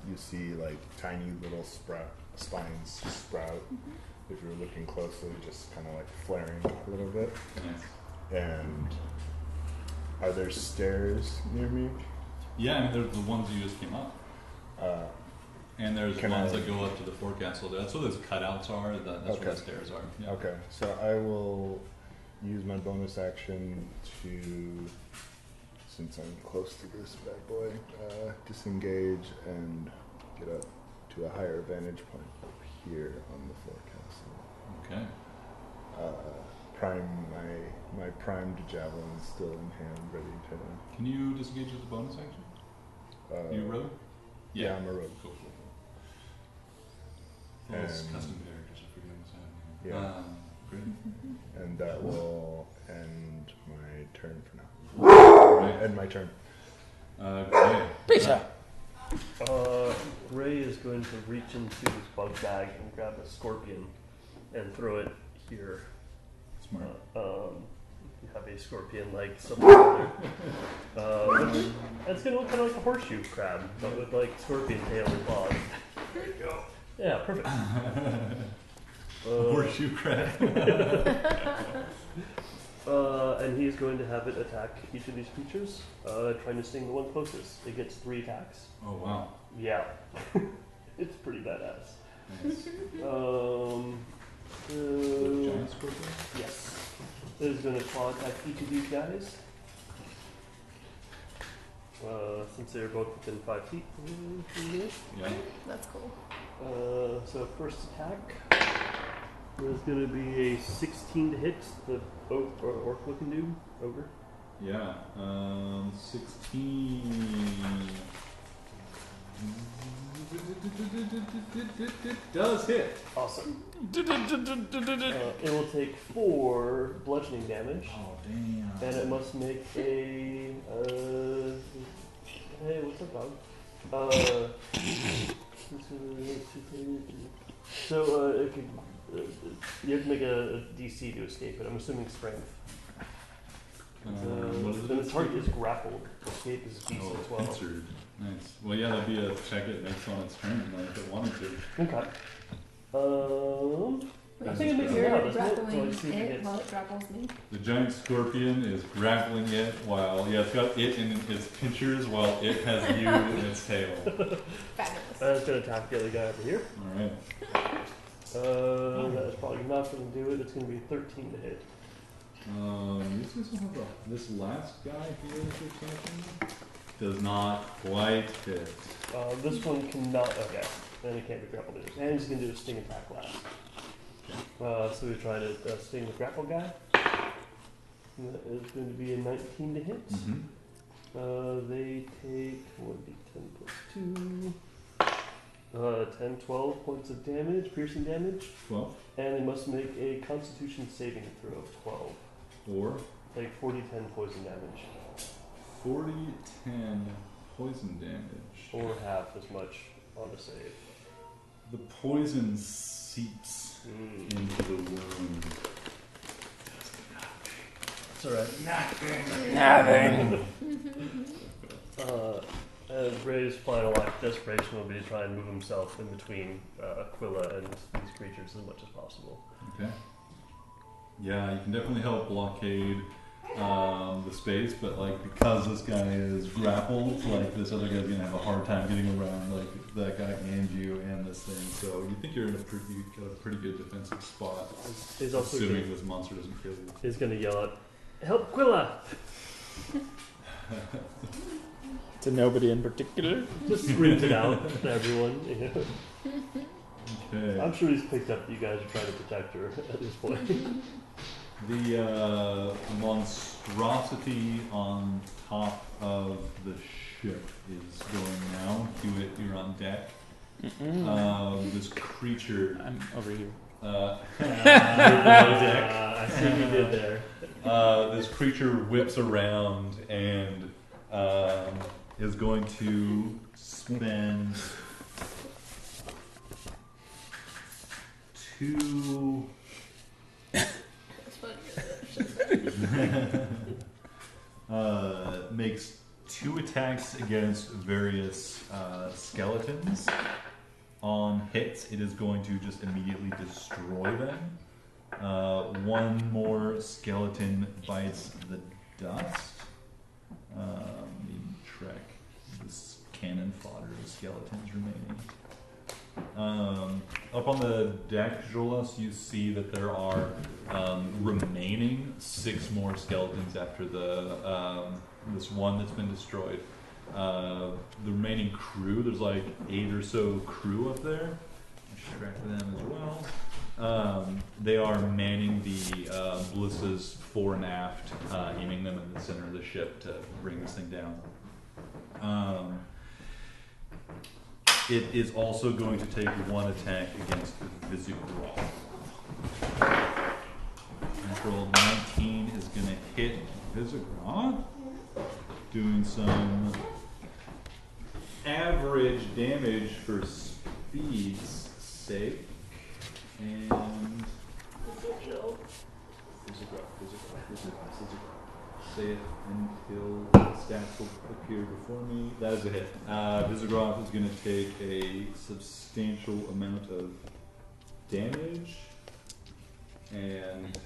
S7: you see like tiny little spines sprout. If you're looking closely, just kind of like flaring a little bit.
S1: Nice.
S7: And are there stairs near me?
S1: Yeah, I mean, they're the ones you just came up.
S7: Uh,
S1: And there's
S7: Can
S1: ones
S7: I-
S1: that go up to the forecastle. That's what those cutouts are. That's
S7: Okay.
S1: where the stairs are. Yeah.
S7: Okay, so I will use my bonus action to, since I'm close to this bad boy, disengage and get up to a higher vantage point up here on the forecastle.
S1: Okay.
S7: Prime my primed javelin is still in hand, ready to.
S1: Can you disengage with the bonus action? You rogue?
S7: Yeah, I'm a rogue.
S1: Cool. Those
S7: And-
S1: custom characters are pretty insane.
S7: Yeah.
S1: Great.
S7: And that will end my turn for now.
S1: Right.
S7: End my turn.
S1: Great.
S5: Pizza.
S2: Ray is going to reach into his bug bag and grab a scorpion and throw it here.
S1: Smart.
S2: You have a scorpion like something there. It's going to look kind of like a horseshoe crab, but with like scorpion tail and claws.
S1: There you go.
S2: Yeah, perfect.
S1: Horseshoe crab.
S2: And he's going to have it attack each of these creatures, trying to sting the one closest. It gets 3 attacks.
S1: Oh wow.
S2: Yeah. It's pretty badass.
S1: Nice. Giant scorpion.
S2: Yes. It is going to claw attack each of these guys. Since they're both within 5 feet from here.
S1: Yeah.
S4: That's cool.
S2: So first attack is going to be a 16 to hit the orc looking dude, ogre.
S1: Yeah. 16. It does hit.
S2: Awesome. It will take 4 bludgeoning damage,
S1: Oh damn.
S2: and it must make a. Hey, what's up, dog? So it could, you have to make a DC to escape it. I'm assuming strength.
S1: What is it?
S2: And its target is grappled. Escape is DC
S1: Oh,
S2: as well.
S1: pincered. Nice. Well, yeah, that'd be a check it makes on its turn, like if it wanted to.
S2: Okay. I think it makes it
S4: You're
S2: now, doesn't it? So
S4: grappling
S2: let's see if it
S4: it
S2: hits.
S4: while it grapples me.
S1: The giant scorpion is grappling it while, yeah, it's got it in its pinchers while it has you in its tail.
S4: Fabulous.
S2: It's going to attack the other guy over here.
S1: Alright.
S2: That is probably not going to do it. It's going to be 13 to hit.
S1: These guys don't have this last guy here that you're attacking does not quite hit.
S2: This one cannot. Okay. Then it can't be grappled either. And he's going to do a sting attack last. So we're trying to sting the grapple guy. And that is going to be a 19 to hit.
S1: Mm-hmm.
S2: They take 1d10 plus 2. 10, 12 points of damage, piercing damage.
S1: 12.
S2: And they must make a constitution saving throw of 12.
S1: Or
S2: Take 40, 10 poison damage.
S1: 40, 10 poison damage.
S2: Or half as much on a save.
S1: The poison seeps into the wound.
S2: It's alright.
S5: Nothing.
S2: And Ray's final act of desperation will be to try and move himself in between Aquila and these creatures as much as possible.
S1: Okay. Yeah, you can definitely help blockade the space, but like because this guy is grappled, like this other guy's gonna have a hard time getting around like that guy and you and this thing. So you think you're in you got a pretty good defensive spot,
S2: He's also
S1: assuming this monster doesn't kill you.
S2: he's going to yell out, "Help Aquila!"
S5: To nobody in particular.
S2: Just screams it out to everyone. You know?
S1: Okay.
S2: I'm sure he's picked up that you guys are trying to protect her at this point.
S1: The monstrosity on top of the ship is going now. Hewitt, you're on deck. This creature.
S5: I'm over here.
S2: I see what you did there.
S1: This creature whips around and is going to spend 2 makes 2 attacks against various skeletons. On hits, it is going to just immediately destroy them. 1 more skeleton bites the dust. Let me track this cannon fodder of skeletons remaining. Up on the deck, Jolas, you see that there are remaining 6 more skeletons after the this one that's been destroyed. The remaining crew, there's like 8 or so crew up there. I should track them as well. They are manning the balistas fore and aft, aiming them in the center of the ship to bring this thing down. It is also going to take 1 attack against Visigroth. Natural 19 is going to hit Visigroth, doing some average damage for speed's sake. And Visigroth. Say it until the stats will appear before me. That is a hit. Visigroth is going to take a substantial amount of damage, and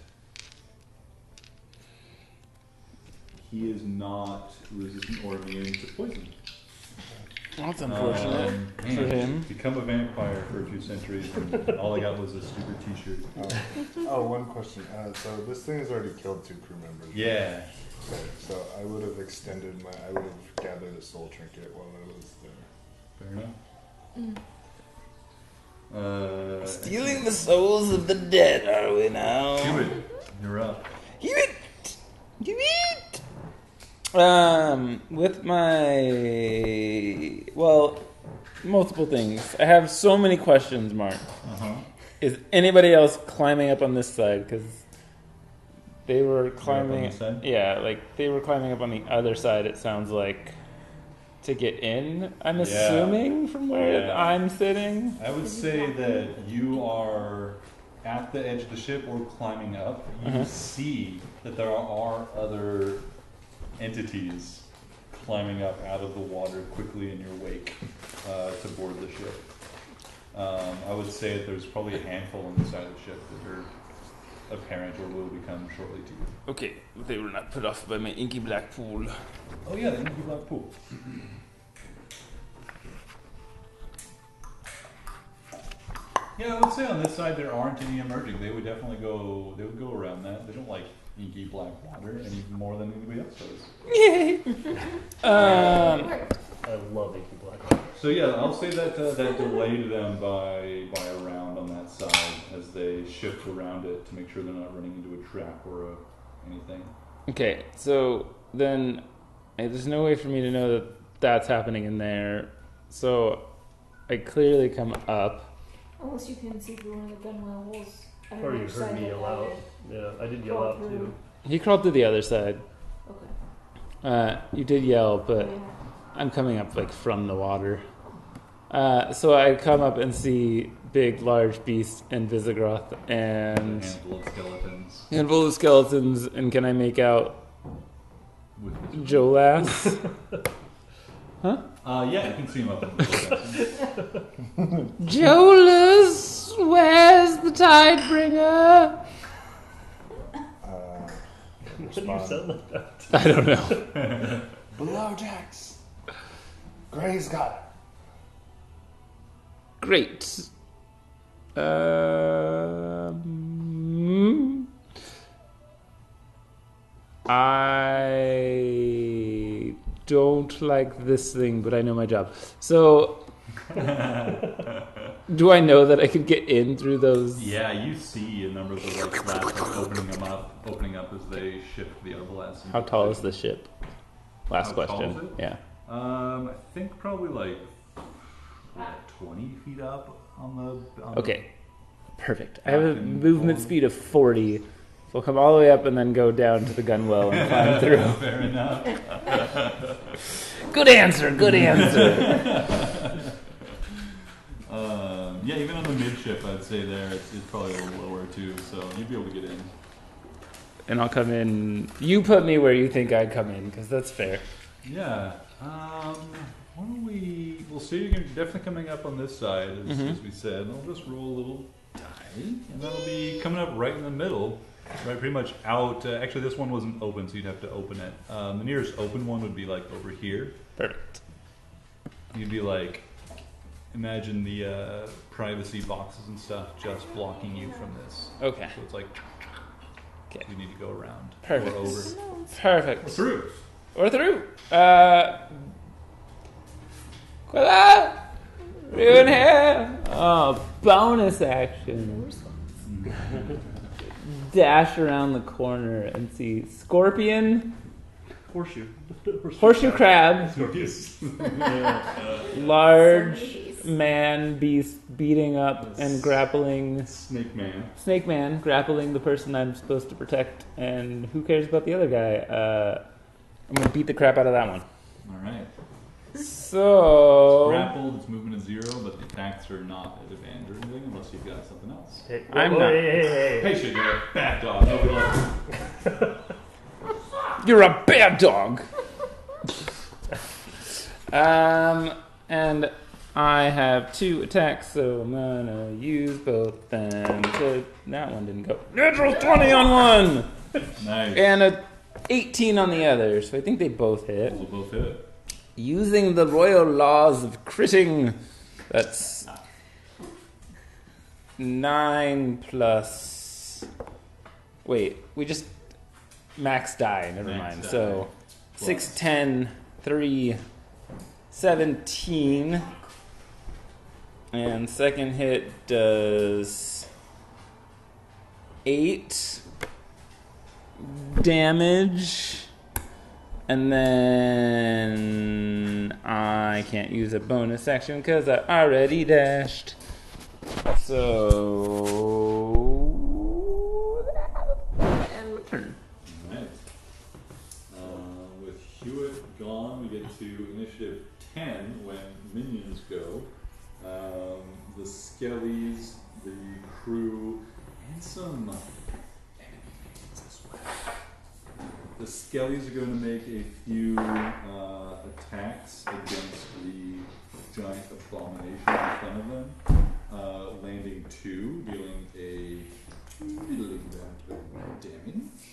S1: he is not resistant or immune to poison.
S5: That's unfortunate for him.
S1: Become a vampire for a few centuries, and all I got was a stupid T-shirt.
S7: One question. So this thing has already killed 2 crew members.
S1: Yeah.
S7: Okay, so I would have extended I would have gathered a soul trinket while I was there.
S1: Fair enough.
S5: Stealing the souls of the dead, are we now?
S1: Hewitt, you're up.
S5: Hewitt! With my... Well, multiple things. I have so many questions, Mark. Is anybody else climbing up on this side? Because they were climbing... Yeah, like, they were climbing up on the other side, it sounds like, to get in, I'm assuming, from where I'm sitting.
S1: I would say that you are at the edge of the ship or climbing up. You see that there are other entities climbing up out of the water quickly in your wake to board the ship. I would say that there's probably a handful on the side of the ship that are apparent or will become shortly to you.
S5: Okay, they were not put off by my inky black pool.
S1: Oh yeah, the inky black pool. Yeah, I would say on this side there aren't any emerging. They would definitely go. They would go around that. They don't like inky black water any more than anybody else does.
S5: Yay!
S2: I love inky black water.
S1: So yeah, I'll say that that delayed them by a round on that side as they shift around it to make sure they're not running into a trap or anything.
S5: Okay, so then there's no way for me to know that that's happening in there. So I clearly come up.
S6: Unless you can see through one of the gunwale holes. I don't
S2: Or
S6: know
S2: you
S6: which
S2: heard
S6: side
S2: me
S6: that
S2: yell out.
S6: is.
S2: Yeah, I did yell out too.
S5: He crawled to the other side.
S6: Okay.
S5: You did yell, but I'm coming up like from the water. So I come up and see big, large beast and Visigoth
S1: A
S5: and
S1: handful of skeletons
S5: handful of skeletons. And can I make out
S1: with the
S5: Jolas?
S1: yeah, you can see him up in the
S5: Jolas, where's the Tidebringer?
S2: You
S7: Respond.
S2: sound like that.
S5: I don't know.
S7: Below Jax. Gray's got it.
S5: Great. I don't like this thing, but I know my job. So, do I know that I could get in through those?
S1: Yeah, you see a number of the like slats like, opening up as they shift the arbalest.
S5: How tall is the ship? Last
S1: How tall
S5: question.
S1: is it?
S5: Yeah.
S1: I think probably like 20 feet up on the.
S5: Okay. Perfect. I have a
S1: Captain
S5: movement
S1: Paul.
S5: speed of 40. So I'll come all the way up and then go down to the gunwale and climb through.
S1: Fair enough.
S5: Good answer. Good answer.
S1: Yeah, even on the midship, I'd say there it's probably a little lower too, so you'd be able to get in.
S5: And I'll come in. You put me where you think I'd come in, because that's fair.
S1: Yeah. Why don't we? We'll see. You're definitely coming up on this side, as we said. I'll just roll a little die, and that'll be coming up right in the middle, right, pretty much out. Actually, this one wasn't open, so you'd have to open it. The nearest open one would be like over here.
S5: Perfect.
S1: You'd be like, imagine the privacy boxes and stuff just blocking you from this.
S5: Okay.
S1: So it's like,
S5: Okay.
S1: you need to go around
S5: Perfect.
S1: or over.
S5: Perfect.
S1: Through.
S5: Or through. Quilla! Ruin hair! Oh, bonus action. Dash around the corner and see Scorpion,
S8: Horseshoe.
S5: Horseshoe Crab,
S8: Scorpius.
S5: large
S4: Zombies.
S5: man beast beating up and grappling
S1: Snake Man.
S5: Snake Man, grappling the person I'm supposed to protect, and who cares about the other guy? I'm gonna beat the crap out of that one.
S1: All right.
S5: So
S1: Grappled, its movement is 0, but the attacks are not at advantage or anything unless you've got something else.
S2: Hey,
S5: I'm
S2: whoa,
S5: not.
S2: Hey.
S1: Hey, shit, you're a bad dog. Nobody likes you.
S5: you're a bad dog. And I have 2 attacks, so I'm gonna use both them. So that one didn't go. Natural 20 on one,
S1: Nice.
S5: and a 18 on the other. So I think they both hit.
S1: Those will both hit.
S5: Using the royal laws of critting, that's 9 plus. Wait, we just max die. Never
S1: Max
S5: mind.
S1: die.
S5: So
S1: Plus.
S5: 6, 10, 3, 17. And second hit does 8 damage. And then I can't use a bonus action because I already dashed. So and my turn.
S1: Alright. With Hewitt gone, we get to initiative 10 when minions go. The Skellies, the crew, and some enemies as well. The Skellies are going to make a few attacks against the giant abomination in front of them, landing 2, dealing a middling amount of damage.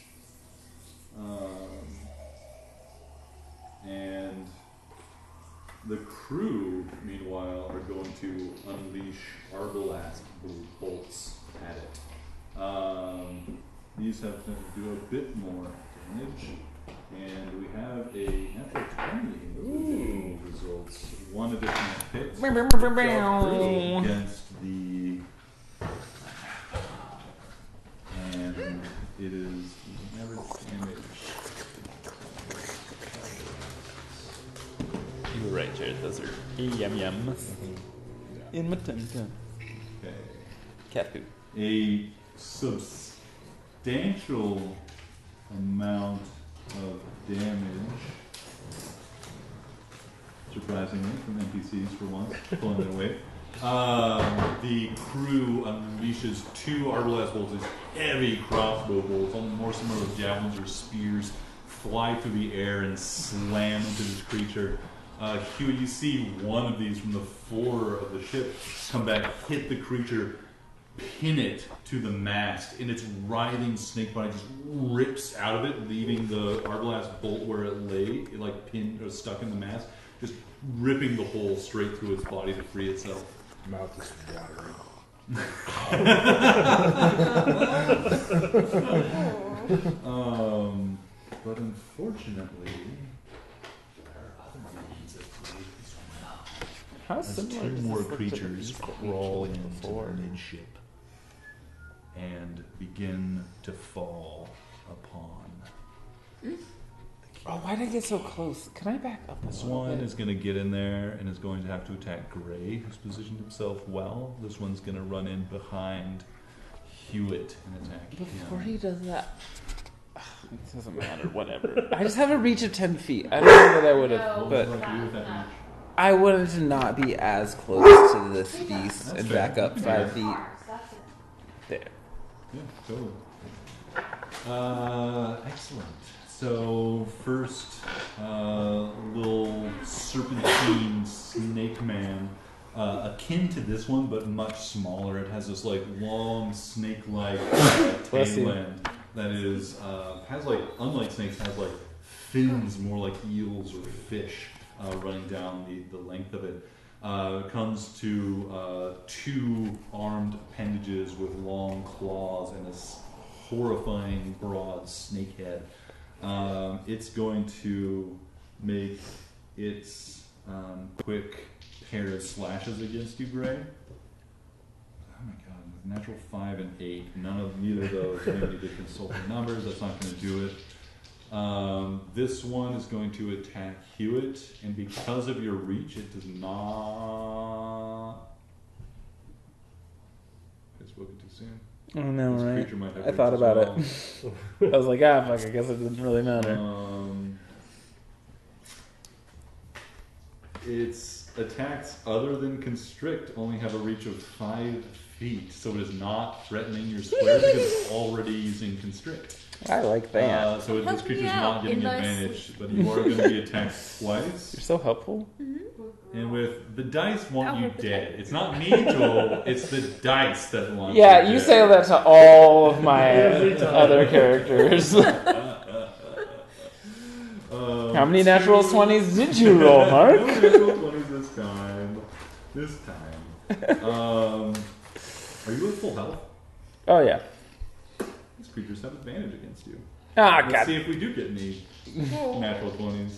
S1: And the crew, meanwhile, are going to unleash Arbalast bolts at it. These have to do a bit more damage, and we have a natural 20 in the results. 1 additional hit against the, and it is average damage.
S5: You were right, Jared. Those are yum yums. In my tum tum.
S1: Okay.
S5: Cat food.
S1: A substantial amount of damage, surprisingly, from NPCs for once, pulling their weight. The crew unleashes 2 arbalest bolts, these heavy crossbow bolts, almost more similar to javelins or spears, fly through the air and slam into this creature. Huey, you see one of these from the floor of the ship come back, hit the creature, pin it to the mast, and its writhing snake body just rips out of it, leaving the arbalest bolt where it lay, like pinned or stuck in the mast, just ripping the hole straight through its body to free itself.
S7: Mouth is watering.
S1: But unfortunately, there are other means of please.
S5: How
S1: As
S5: similar
S1: 2
S5: does
S1: more
S5: this look to the
S1: creatures
S5: beast that we
S1: crawl
S5: killed
S1: into
S5: before?
S1: the midship and begin to fall upon.
S5: Oh, why did I get so close? Can I back up?
S1: This one is going to get in there and is going to have to attack Gray, who's positioned himself well. This one's going to run in behind Hewitt and attack
S5: Before
S1: him.
S5: he does that, it doesn't matter. Whatever. I just have a reach of 10 feet. I don't know what I would have,
S9: No.
S5: but
S1: What would you do with that reach?
S5: I wanted to not be as close to this beast
S1: That's
S5: and
S1: fair.
S5: back up 5 feet.
S9: That's it.
S5: There.
S1: Yeah, totally. Excellent. So first, little serpentine snake man, akin to this one but much smaller. It has this like long snake-like
S5: Bless you.
S1: tail end that is has like, unlike snakes, has like fins more like eels or fish running down the length of it. Comes to 2 armed appendages with long claws and this horrifying broad snake head. It's going to make its quick pair of slashes against you, Gray. Oh my god, with natural 5 and 8, neither of those. You need to consult the numbers, that's not going to do it. This one is going to attack Hewitt, and because of your reach, it does not. I've spoken too soon.
S5: Oh no,
S1: This
S5: right?
S1: creature might have
S5: I thought
S1: reach as
S5: about
S1: well.
S5: it. I was like, fuck, I guess it didn't really matter.
S1: Its attacks other than constrict only have a reach of 5 feet, so it is not threatening your square because it's already using constrict.
S5: I like that.
S1: So this
S4: Help me
S1: creature's
S4: out
S1: not getting
S4: in my
S1: advantage, but you are going to be attacked twice.
S5: You're so helpful.
S1: And with the dice want
S4: I'll
S1: you
S4: help
S1: dead. It's not me, Joel. It's the dice that want
S5: Yeah,
S1: you
S5: you
S1: dead.
S5: say that to all of my
S2: Every time.
S5: other characters. How many natural 20s did you roll, Mark?
S1: No natural 20s this time. This time. Are you at full health?
S5: Oh yeah.
S1: These creatures have advantage against you.
S5: Ah,
S1: Let's
S5: God.
S1: see if we do get any natural 20s.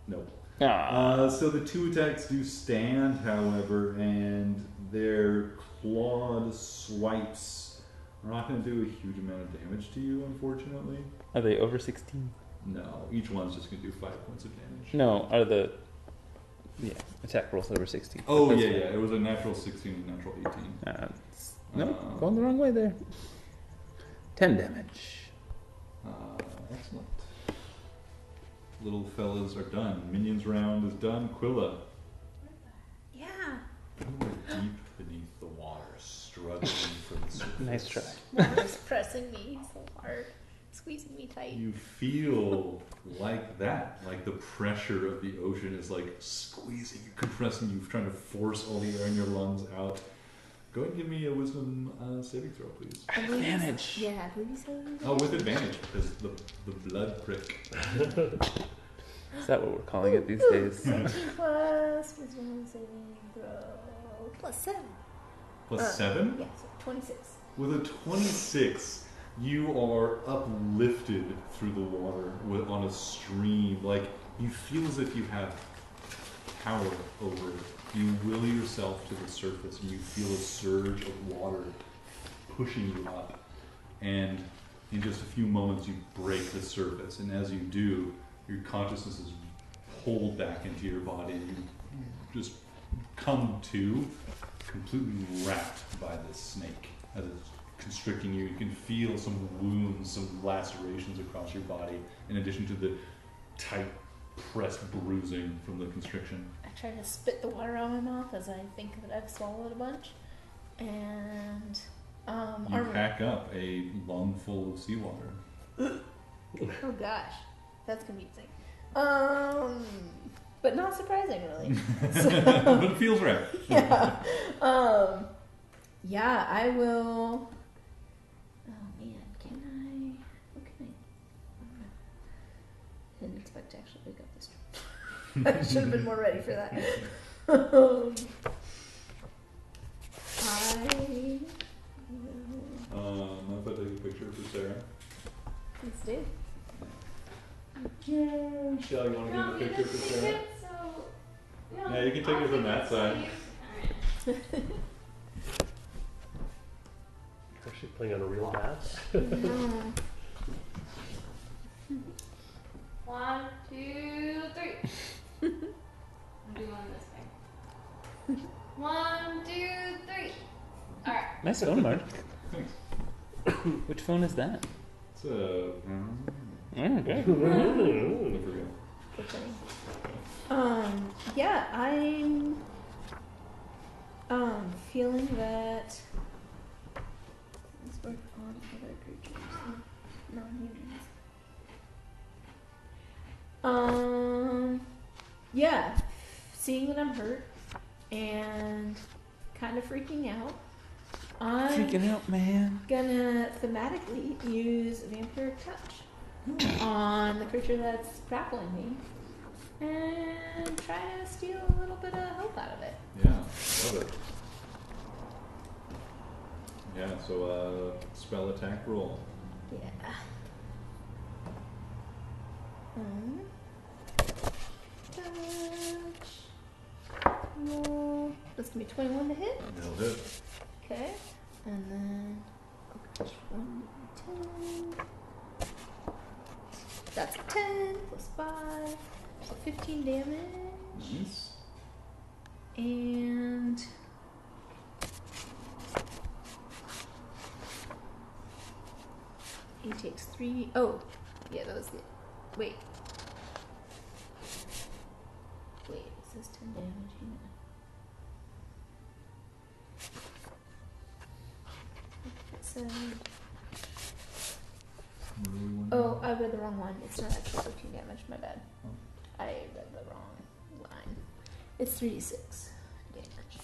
S1: Nope.
S5: Ah.
S1: So the 2 attacks do stand, however, and their clawed swipes are not going to do a huge amount of damage to you, unfortunately.
S5: Are they over 16?
S1: No, each one's just going to do 5 points of damage.
S5: No, are the attack rolls over 16?
S1: Oh,
S5: That's
S1: yeah,
S5: right.
S1: yeah. It was a natural 16 and natural 18.
S5: No, going the wrong way there. 10 damage.
S1: Excellent. Little fellas are done. Minions round is done. Quilla,
S4: Yeah.
S1: you are deep beneath the water, struggling for the surface.
S5: Nice try.
S4: Water's pressing me so hard, squeezing me tight.
S1: You feel like that, like the pressure of the ocean is like squeezing you, compressing you, trying to force all the air in your lungs out. Go ahead and give me a wisdom saving throw, please.
S5: Advantage.
S4: Yeah, who you say?
S1: Oh, with advantage, because the blood prick.
S5: Is that what we're calling it these days?
S4: 17 plus wisdom saving throw plus 7.
S1: Plus 7?
S4: Yeah, so 26.
S1: With a 26, you are uplifted through the water on a stream. Like, you feel as if you have power over it. You will yourself to the surface and you feel a surge of water pushing you up. And in just a few moments, you break the surface. And as you do, your consciousness is pulled back into your body and you just come to completely wrapped by this snake as it's constricting you. You can feel some wounds, some lacerations across your body, in addition to the tight pressed bruising from the constriction.
S6: I try to spit the water out of my mouth as I think that I've swallowed a bunch. And
S1: You
S6: Armor.
S1: pack up a lung full of seawater.
S6: Oh gosh, that's confusing. But not surprising, really.
S1: But it feels right.
S6: Yeah. Yeah, I will. Oh man, can I? What can I? Didn't expect to actually wake up this time. I should have been more ready for that. I will.
S1: If I take a picture for Sarah.
S6: Let's do.
S1: Michelle, you want to
S9: No,
S1: get a
S9: you
S1: picture
S9: just
S1: for
S9: take
S1: Sarah?
S9: it, so. No,
S1: Yeah, you can take
S9: I'll
S1: it from
S9: take
S1: that side.
S9: Alright.
S2: Actually playing on a real bass.
S6: No.
S9: 1, 2, 3. I'm doing this way. 1, 2, 3. Alright.
S5: Nice phone, Mark.
S1: Thanks.
S5: Which phone is that?
S1: It's a.
S5: Okay.
S1: I forget.
S6: Okay. Yeah, I'm feeling that let's work on other creatures, non-humans. Yeah, seeing that I'm hurt and kind of freaking out, I'm
S5: Freaking out, man.
S6: gonna thematically use vampiric touch on the creature that's grappling me and try to steal a little bit of health out of it.
S1: Yeah, love it. Yeah, so spell attack roll.
S6: Yeah. Touch. Roll. That's gonna be 21 to hit.
S1: Nailed it.
S6: Okay. And then 1, 10. That's 10 plus 5. So 15 damage.
S1: Nice.
S6: And he takes 3. Oh, yeah, that was the. Wait. Wait, it says 10 damage. Hang on. It said. Oh, I read the wrong one. It's not actually 15 damage. My bad. I read the wrong line. It's 3d6 damage.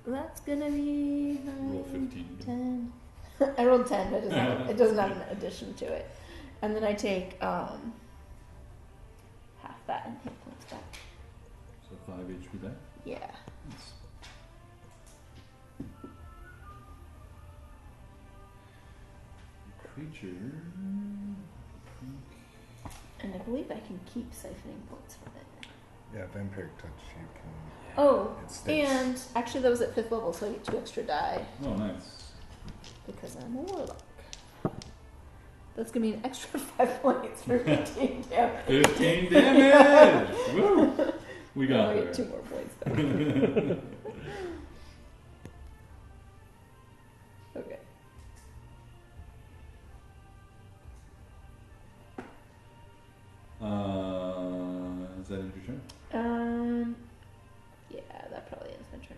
S6: That's gonna be 9,
S1: Roll 15.
S6: 10. I rolled 10, but it doesn't have an addition to it. And then I take half that and hit points back.
S1: So 5 HP back.
S6: Yeah.
S1: Nice. Creature.
S6: And I believe I can keep siphoning points from it.
S7: Yeah, vampiric touch. You can.
S6: Oh,
S7: It stays.
S6: and actually that was at 5th level, so I get 2 extra die
S1: Oh, nice.
S6: because I'm a warlock. That's gonna be an extra 5 points for 15 damage.
S1: 15 damage! Woo! We got
S6: I
S1: there.
S6: get 2 more points though. Okay.
S1: Is that end your turn?
S6: Yeah, that probably ends my turn.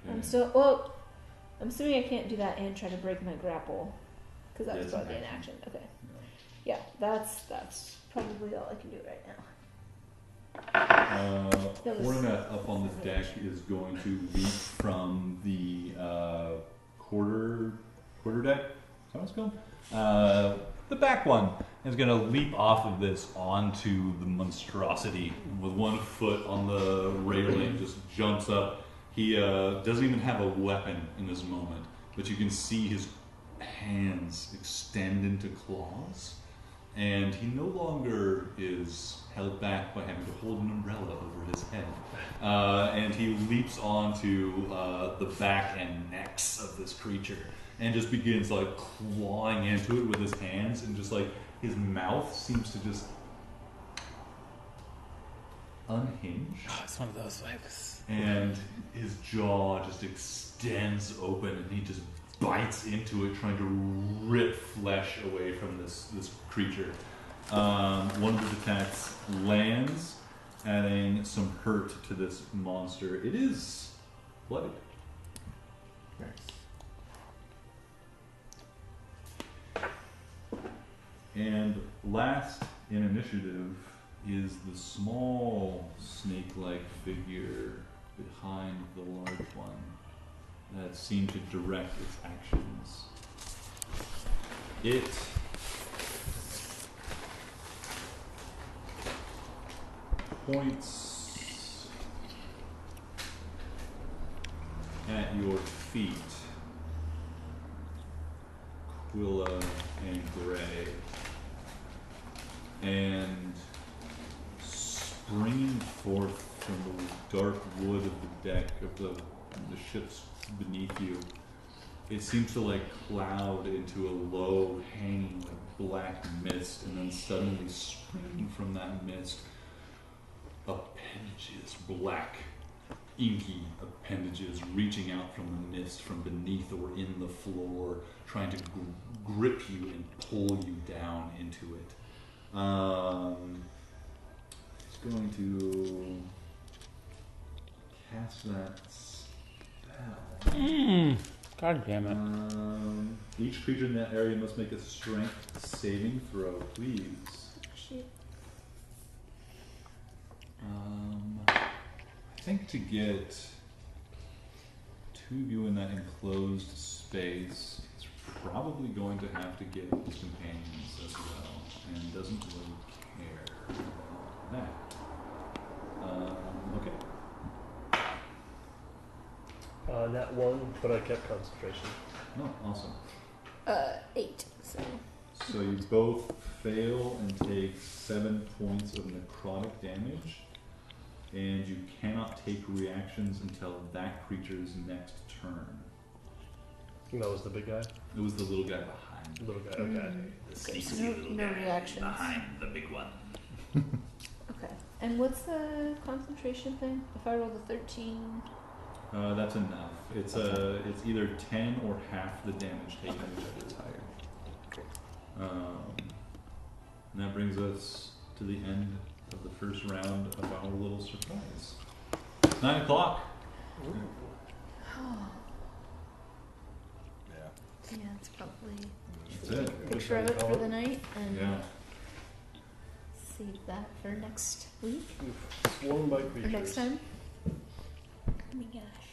S1: Okay.
S6: I'm still, well, I'm assuming I can't do that and try to break my grapple, because that
S1: Yeah,
S6: was
S1: it's an
S6: probably an
S1: action.
S6: action. Okay. Yeah, that's probably all I can do right now. That was-
S1: Hornet up on the deck is going to leap from the quarter deck. Is that what it's called? The back one is going to leap off of this onto the monstrosity with 1 foot on the railing. Just jumps up. He doesn't even have a weapon in this moment, but you can see his hands extend into claws. And he no longer is held back by having to hold an umbrella over his head. And he leaps onto the back and necks of this creature and just begins like clawing into it with his hands, and just like his mouth seems to just unhinge.
S5: Oh, it's one of those vibes.
S1: And his jaw just extends open, and he just bites into it, trying to rip flesh away from this creature. One of his attacks lands, adding some hurt to this monster. It is bloodied. And last in initiative is the small snake-like figure behind the large one that seemed to direct its actions. It points at your feet, Quilla and Gray, and springing forth from the dark wood of the deck of the ships beneath you, it seems to like cloud into a low hanging like black mist, and then suddenly springing from that mist appendages, black inky appendages reaching out from the mist from beneath or in the floor, trying to grip you and pull you down into it. It's going to cast that spell.
S5: God damn it.
S1: Each creature in that area must make a strength saving throw, please.
S6: Shoot.
S1: I think to get two of you in that enclosed space, it's probably going to have to get his companions as well, and doesn't really care about that. Okay.
S2: That one, but I kept concentration.
S1: Oh, awesome.
S4: 8. So
S1: So you both fail and take 7 points of necrotic damage, and you cannot take reactions until that creature's next turn.
S2: And that was the big guy?
S1: It was the little guy behind.
S2: The little guy, okay.
S1: The
S4: okay,
S1: sneaky
S4: so no,
S1: little
S4: no
S1: guy
S4: reactions.
S1: behind the big one.
S6: Okay. And what's the concentration thing? If I roll the 13.
S1: That's enough. It's it's either 10 or half the damage taken, whichever is higher. And that brings us to the end of the first round of our little surprise. 9 o'clock.
S3: Yeah.
S4: yeah, it's probably
S1: That's it.
S4: picture of it for the night and
S1: Yeah.
S4: save that for next week
S2: Swarmed by
S4: or
S2: creatures.
S4: next time. Oh my gosh.